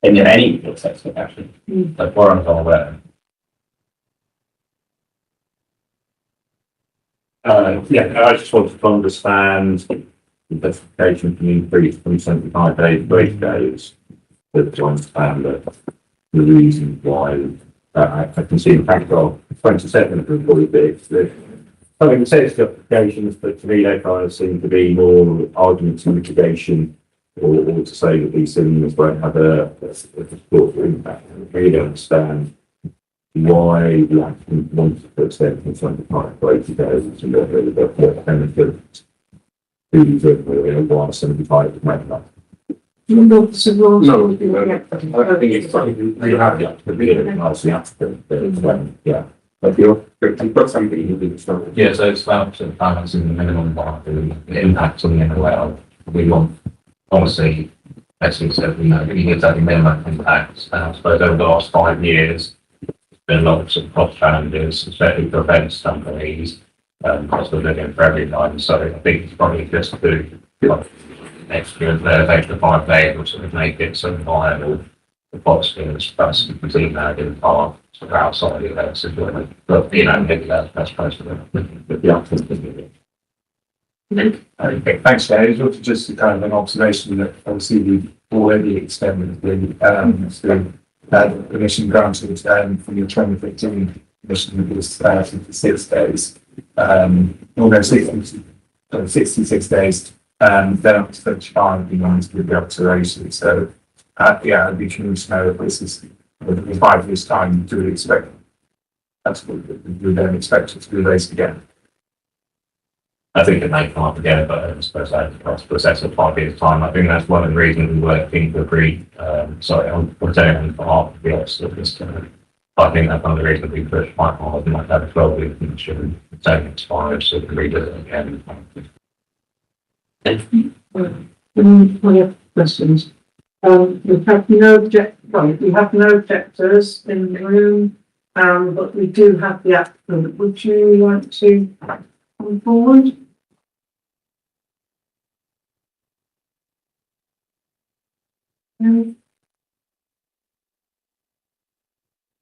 And any reports, that's actually. But far as I'm aware. I just wanted to understand the investigation can increase from 75 days to 80 days. But to understand the reason why I can see in paragraph 27 of the report that something says justifications, but to me they kind of seem to be more arguments and mitigation, or to say that these things won't have a support impact. I really don't understand why the applicant wants to put 75 to 80 days and not really got what benefit to the why 75 to make that. No, I think it's something you have to be as the applicant, yeah. But you've got something you do. Yeah, so it's about balancing the minimum viable impact on the NOL. We want, honestly, as we said, we need to have a minimum impact. And I suppose over the last 5 years, there's been lots of cost challenges, especially for events companies, cost of living for everyone. So I think it's probably just to extra 5 days or sort of make it so viable. The positives, that's seen that in the past, sort of outside of events, but maybe that's close to them. But yeah, Okay, thanks, Gary. It's also just kind of an observation that obviously we've already extended the permission granted from your 2015 permission that was 56 days, although 66 days, then up to 35 with the observation. So, I'd be curious to know if this is in 5 years' time, do we expect that's what we then expect it to be raised again? I think it may come up again, but I suppose that's the process of 5 years' time. I think that's one of the reasons we were keen to agree. I'm saying on behalf of the office of this I think that's one of the reasons we pushed quite hard and like that as well. We should take expired, so we can read it again. Any other questions? We have no objectors in the room, but we do have the applicant. Would you like to come forward?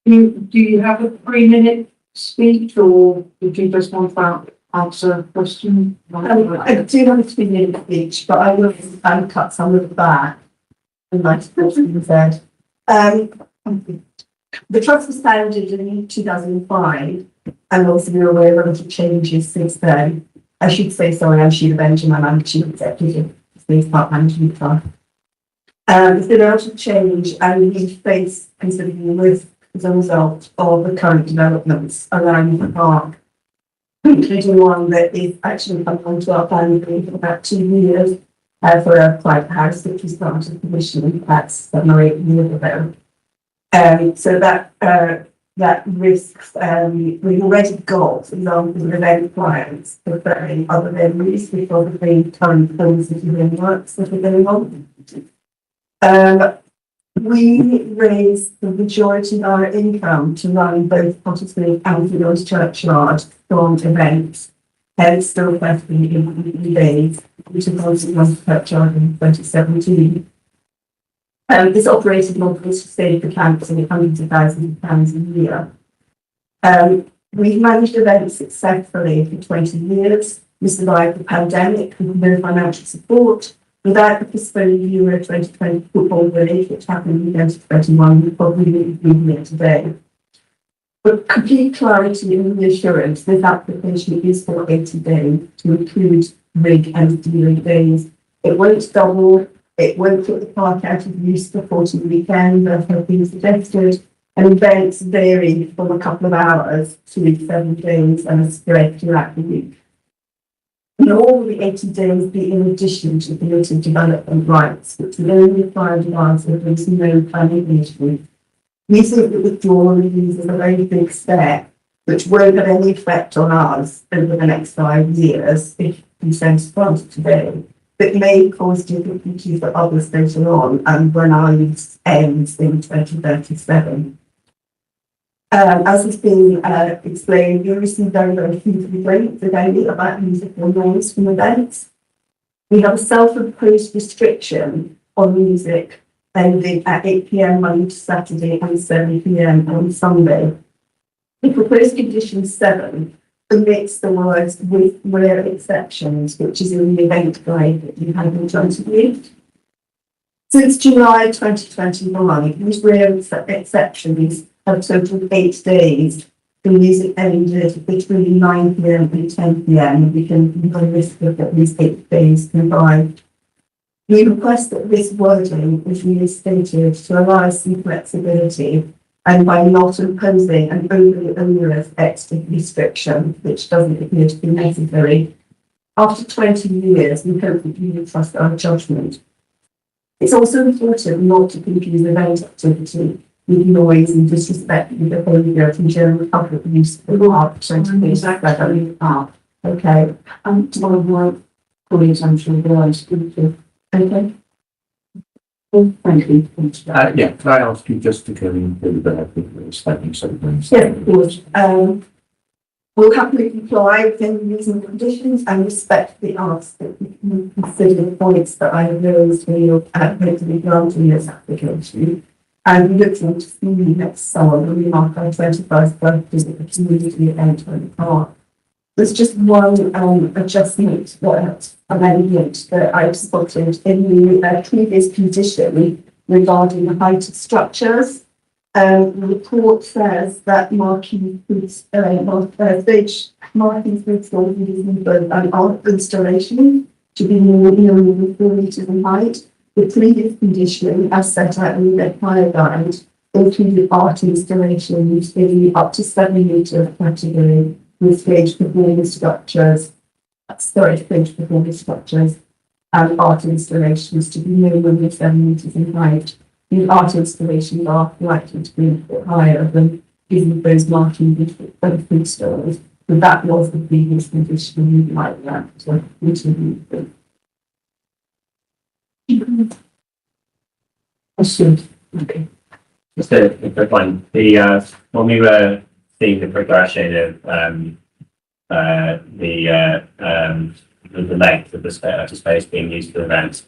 Do you have a 3-minute speech, or would you just want to answer a question? I do have a 3-minute speech, but I will cut some of the back. And like the said, the trust was founded in 2005, and obviously we're aware of a lot of changes since then. I should say, sorry, I'm Sheila Benjamin, I'm the Chief Executive of the Park Management Trust. There's been a lot of change, and we face considerable risk as a result of the current developments around the park, including one that is actually coming onto our planning for about 2 years for a private house, which was granted permission in fact 7 or 8 years ago. So that risks, we've already got examples of event plans for other venues because of the current films and works that are going on. We raise the majority of our income to run both Pottersfield and Fields Churchyard from events, hence the request for the days, which is also on Churchyard in 2017. This operated model to save the council hundreds of thousands of pounds a year. We've managed events successfully for 20 years. We survived the pandemic with no financial support. Without the postponed Euro 2020 football village, which happened in 2021, we probably wouldn't be here today. But complete clarity and reassurance, this application is for 80 days to include rig and dealing days. It won't double, it won't put the park out of use for 40 weekends, as has been suggested, and events vary from a couple of hours to 7 days and are spread throughout the week. And all the 80 days be in addition to permitted development rights, which will only apply to us if there is no planning issue. We think that withdrawal is a very big step, which won't have any effect on us over the next 5 years if we send funds today, but may cause difficulties for others later on and when our lease ends in 2037. As has been explained, we receive very few complaints today about musical noise from events. We have a self-imposed restriction on music ending at 8 p.m. Monday to Saturday and 7 p.m. on Sunday. The proposed condition 7 omits the words with rare exceptions, which is in the event guide that you have in front of you. Since July 2021, these rare exceptions have totaled 8 days. The music ended between 9 p.m. and 10 p.m. We can run risk of at least 8 days combined. We request that this wording is restated to allow us some flexibility and by not imposing an overly onerous extra restriction, which doesn't appear to be necessary. After 20 years, we hope that you will trust our judgment. It's also important not to confuse event activity with noise and disrespectful behaviour from general public use of art. Okay. One of my colleagues, I'm sure, realised. Okay. Thank you. Yeah, can I ask you just to go into the statement sometimes? Yeah, of course. We'll happily comply with any reasonable conditions and respectfully ask that you consider the points that I have raised when you're hopefully granting this application. And we look forward to seeing you next summer when we mark our 21st birthday at the community event in the park. There's just one adjustment, amendment that I've spotted in the previous condition regarding the height of structures. The report says that marking stage marking and art installation to be more than 4 meters in height. The previous condition, as set out in the fire guide, included art installations in the up to 7 meter category with stage performance structures, and art installations to be no more than 7 meters in height. These art installations are likely to be a bit higher than even those marking with food stores. But that was the previous condition. We'd like that to continue. Okay. Just a quick one. When we were seeing the progression of the length of the space being used for events,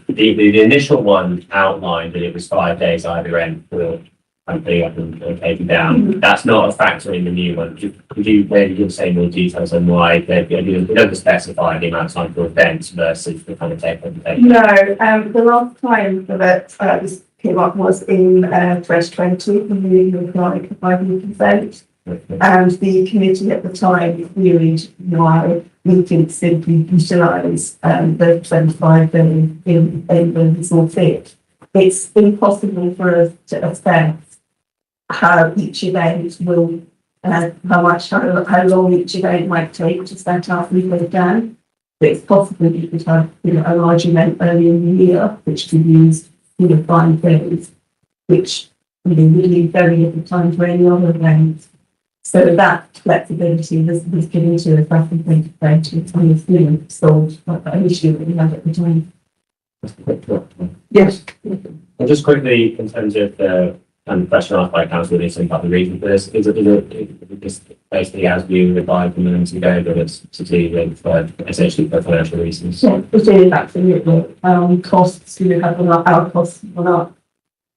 the initial one outlined that it was 5 days either end for being up and taken down. That's not a factor in the new one. Could you maybe give us any more details on why they don't specify the amount of time for events versus the kind of take on the day? No, the last time that this came up was in 2020 when we applied for 5%. And the committee at the time queried why we could simply utilise the 75 billion in the resort fit. It's impossible for us to assess how each event will, how long each event might take to set up and go down. But it's possible you could have a large event early in the year, which could use 5 days, which really very little time for any other events. So that flexibility was given to us back in 2020 and it's solved an issue that we had at the time. Yes. And just quickly, in terms of the question asked by council, there's some other reason for this. Is it just basically as we revised a minute ago that it's to do with essentially for financial reasons? Yeah, it is absolutely. Costs, have our costs gone up.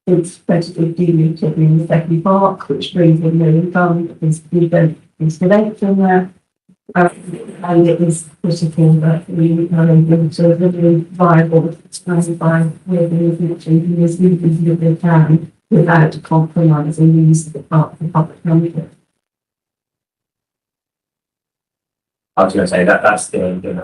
Since 2015, we've taken in the second park, which brings in no income because we don't installation there. And it is critical that we are able to really viable by within the future as legally as they can without compromising the use of the park for public benefit. I was going to say that's the only thing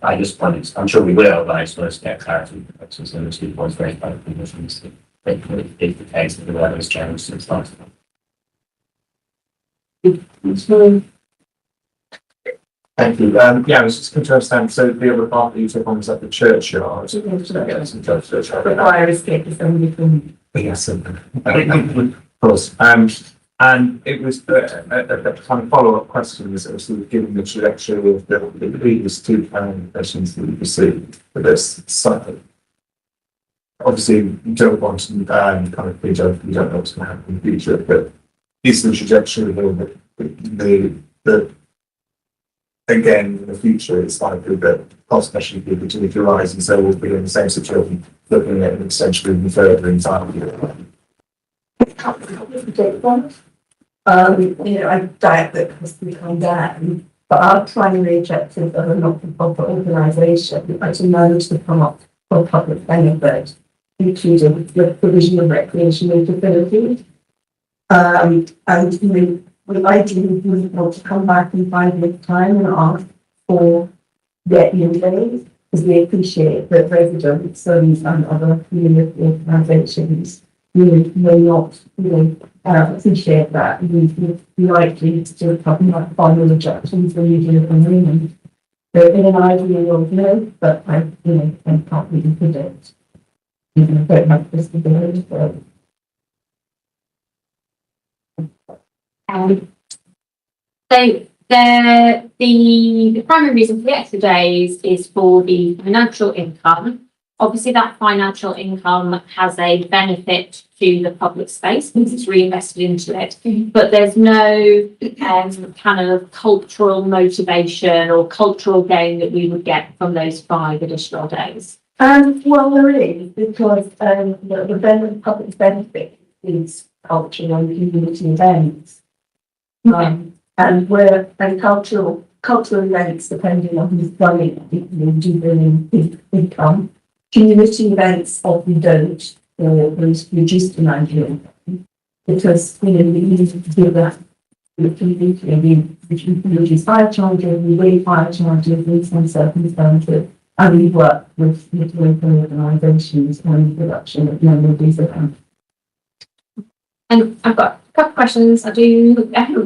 I just wanted, I'm sure we will, but I just wanted to get clarity. So the 2 points raised by the conditions, if the case that the weather has changed since last time. Thank you. Yeah, I was just going to understand, so the other part that you took on was at the churchyard. Fire escape is only from. Yes, of course. And it was a kind of follow-up question was sort of given the trajectory of the previous 2 planning questions that we received for this site. Obviously, you don't want to kind of prejudge, you don't know what's going to happen in the future, but is the trajectory of the again, in the future, it's likely that cost pressure will continue to rise, and so we'll be in the same situation, looking at an extension even further in time. I doubt that costs will come down, but our primary objective of a not-for-profit organisation is to manage the park for public benefit, including the provision of recreational facilities. And we ideally would want to come back in 5 years' time and ask for their days, because we appreciate that residents and other community organisations may not appreciate that. We'd be likely to still have final objections when you do it from England. So in an ideal world, no, but I can't really predict. I don't have this ability, but So the primary reason for the extra days is for the financial income. Obviously, that financial income has a benefit to the public space because it's reinvested into it, but there's no kind of cultural motivation or cultural gain that we would get from those 5 additional days. Well, there is, because the public benefit is cultural and community events. And cultural events, depending on who's running it, do bring in income. Community events often don't, or reduced amount of income, because we need to do that. The community, we reduce fire charges, we waive fire charges in some circumstances, and we work with local organisations on the production of these events. And I've got a couple of questions. I do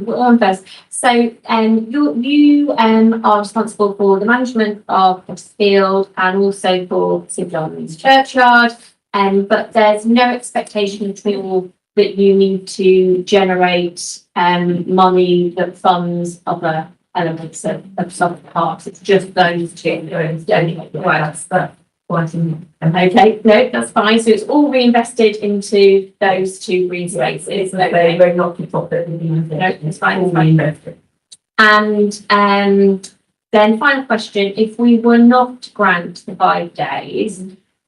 one first. So, you are responsible for the management of the field and also for St John's Churchyard. But there's no expectation at all that you need to generate money that funds other elements of some parks. It's just those 2 works. Okay, no, that's fine. So it's all reinvested into those 2 green spaces. They're not for profit. No, it's fine. And then final question: if we were not to grant the 5 days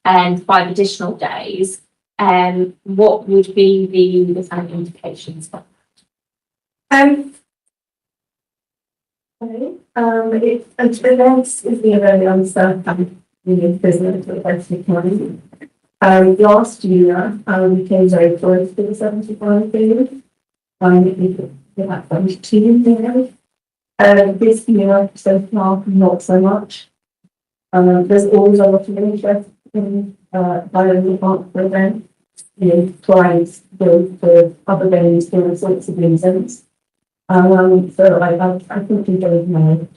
and 5 additional days, what would be the kind of implications? Events is a very uncertain business with money. Last year, we came very close to the 75 billion. We had 72 billion. This year, so far, not so much. There's always a lot of interest in biological park for events. Clients go for other venues for all sorts of reasons. So I think we don't know.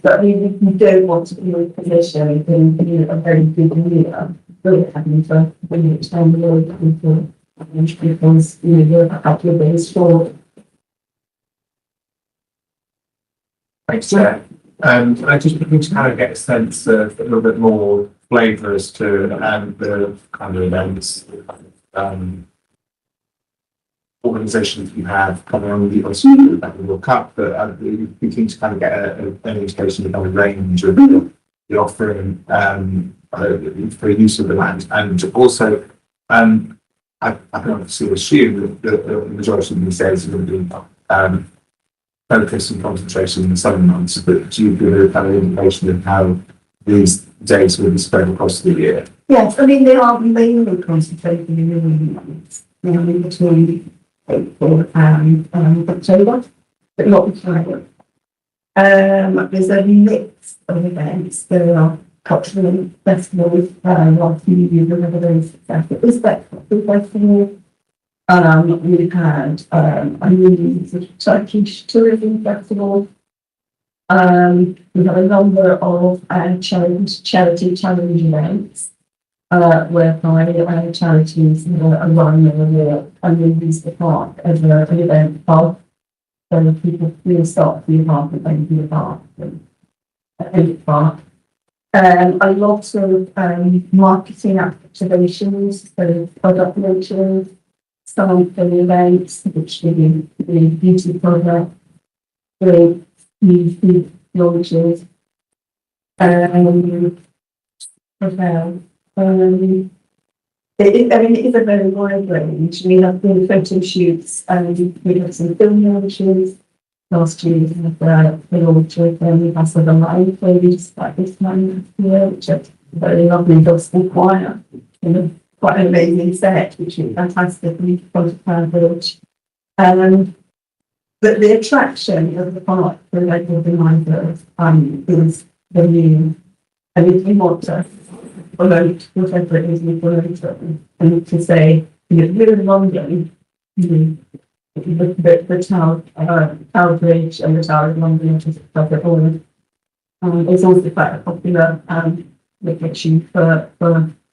But we don't want to be in a position in a very good year really having to bring it down the road because we're a couple of days short. Thanks, Chair. I just looking to kind of get a sense of a little bit more flavour as to the kind of events, organisations you have coming on the World Cup, but we keen to kind of get an indication of the range of the offering for use of the land, and also I can obviously assume that the majority of these days are going to be focus and concentration in the summer months, but do you give a kind of indication of how these days will be spread across the year? Yes, I mean, they are mainly concentrated in the winter months, mainly between April and October, but not entirely. There's a mix of events. There are cultural festivals, like New Year's, whatever those successful. Is that festival? We've had a new sort of Turkish tourism festival. We have a number of charity challenge events, whereby charities are run and we use the park as an event hub. So people will start the park and then the park and the park. A lot of marketing activations, so product launches, sampling events, which the beauty product, the new food launches, it is a very wide range. We have been photo shoots and we have some film launches. Last year we had the launch with Pass of the Life, where we just like this time here, which is a very lovely gospel choir. Quite an amazing set, which is fantastic. We put a village. But the attraction of the park for local reminders is the new. And if you want to promote whatever it is you promote, and to say, you're in London, the Tower Bridge and the Tower of London, which is it all. It's also quite a popular location for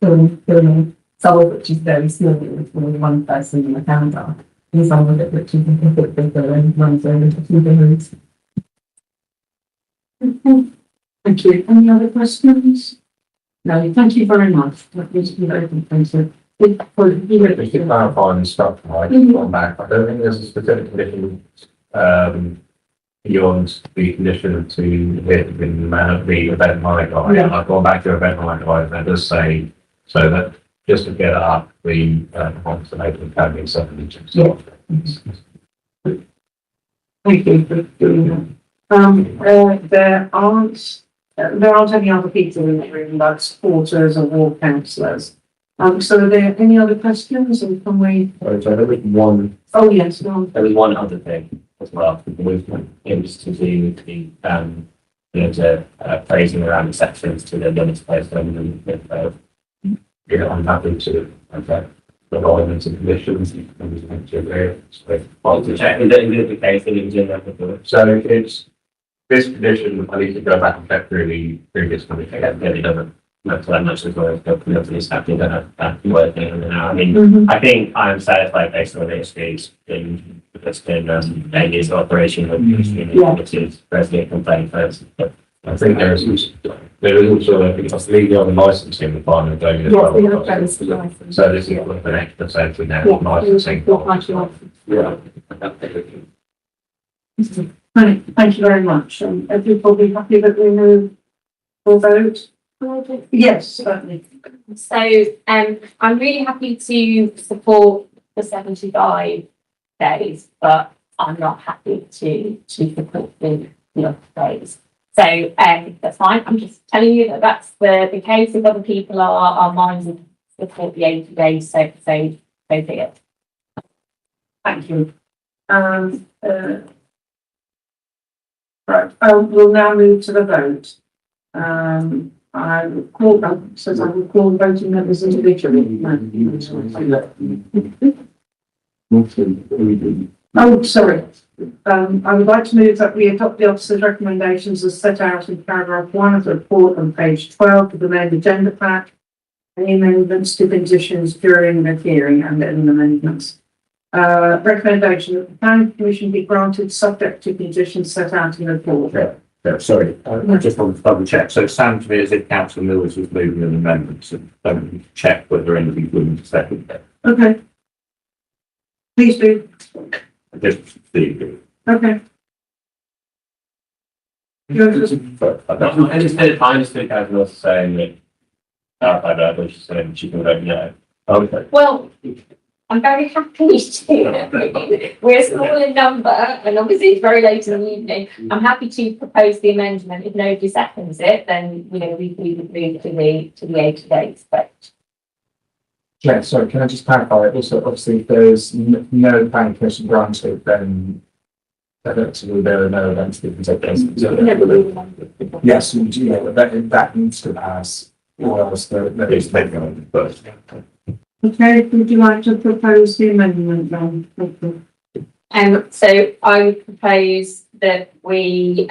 filming. Some of which is very small, with only one person in the camera, and some of it which is a bit bigger and runs over to the roads. Thank you. Any other questions? No, thank you very much. That was very comprehensive. Just to clarify on the structure, on that, I don't think there's a specific condition beyond the condition to hit the event high guide. Yeah. I've gone back to event high guide, and it does say so that just to get up the conservation can be something. Yeah. Thank you for doing that. There aren't any other people in the room, like supporters or ward councillors. So are there any other questions, or can we? So there was one. Oh, yes, no. There was one other thing as well. It was to do with the phrasing around exceptions to the limits placed on them. I'm happy to the elements and conditions. Well, to check in the case that it was in there before. So it's this condition. I need to go back and check through the previous condition. It doesn't look that much as well as the stuff you're going to working on now. I mean, I think I'm satisfied based on the history's it's been 8 years of operation with the president complaint first. But I think there is also I think it's legal and licensing requirement going as well. So this is an extra safety net licensing. Yeah. Thank you very much. Everybody happy that we move for vote? Yes, certainly. So I'm really happy to support the 75 days, but I'm not happy to support the other days. So that's fine. I'm just telling you that that's the case. If other people are minded to support the 80 days, so be it. Thank you. Right. We'll now move to the vote. I will call voting members individually. Oh, sorry. I would like to move that we adopt the officer's recommendations as set out in paragraph 1 of the report on page 12 of the main agenda pack. Any amendments to conditions during the hearing and any amendments. Recommendation that the planning commission be granted subject to conditions set out in the report. Sorry, I just want to double check. So it sounds to me as if Councillor Mills was moving an amendment, so don't check whether anything's willing to second it. Okay. Please do. Just the. Okay. I understood Councillor saying that I don't know, she's saying she can vote no. Okay. Well, I'm very happy to. We're small in number, and obviously it's very late in the evening. I'm happy to propose the amendment. If nobody seconds it, then, we would move to the 80 days, but. Yeah, sorry, can I just clarify? Also, obviously, if there's no planning commission granted, then effectively there are no events that can take place. Yes, that needs to pass, or else there is no going first. Okay, would you like to propose the amendment then? So I would propose that we,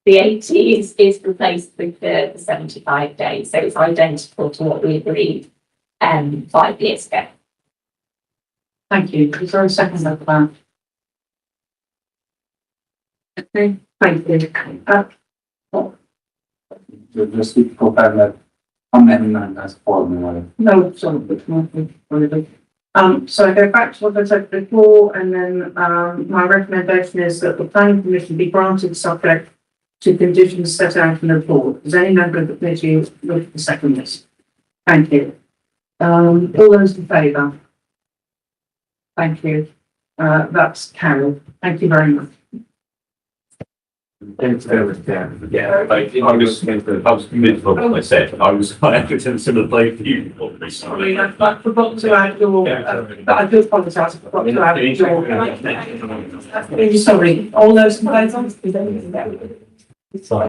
the 80 is replaced with the 75 days, so it's identical to what we agreed 5 years ago. Thank you. Is there a second of that? Okay, thank you. Just to confirm that amendment as formal. No, sorry. So I go back to what I said before, and then, my recommendation is that the planning permission be granted subject to conditions set out in the report. Does any member of the committee wish to second this? Thank you. All those in favour? Thank you. That's carried. Thank you very much. Yeah, like, I was miserable, what I said, I was in a similar place to you. Sorry, I forgot to add your, I do apologise, I forgot to add your. Sorry, all those in favour?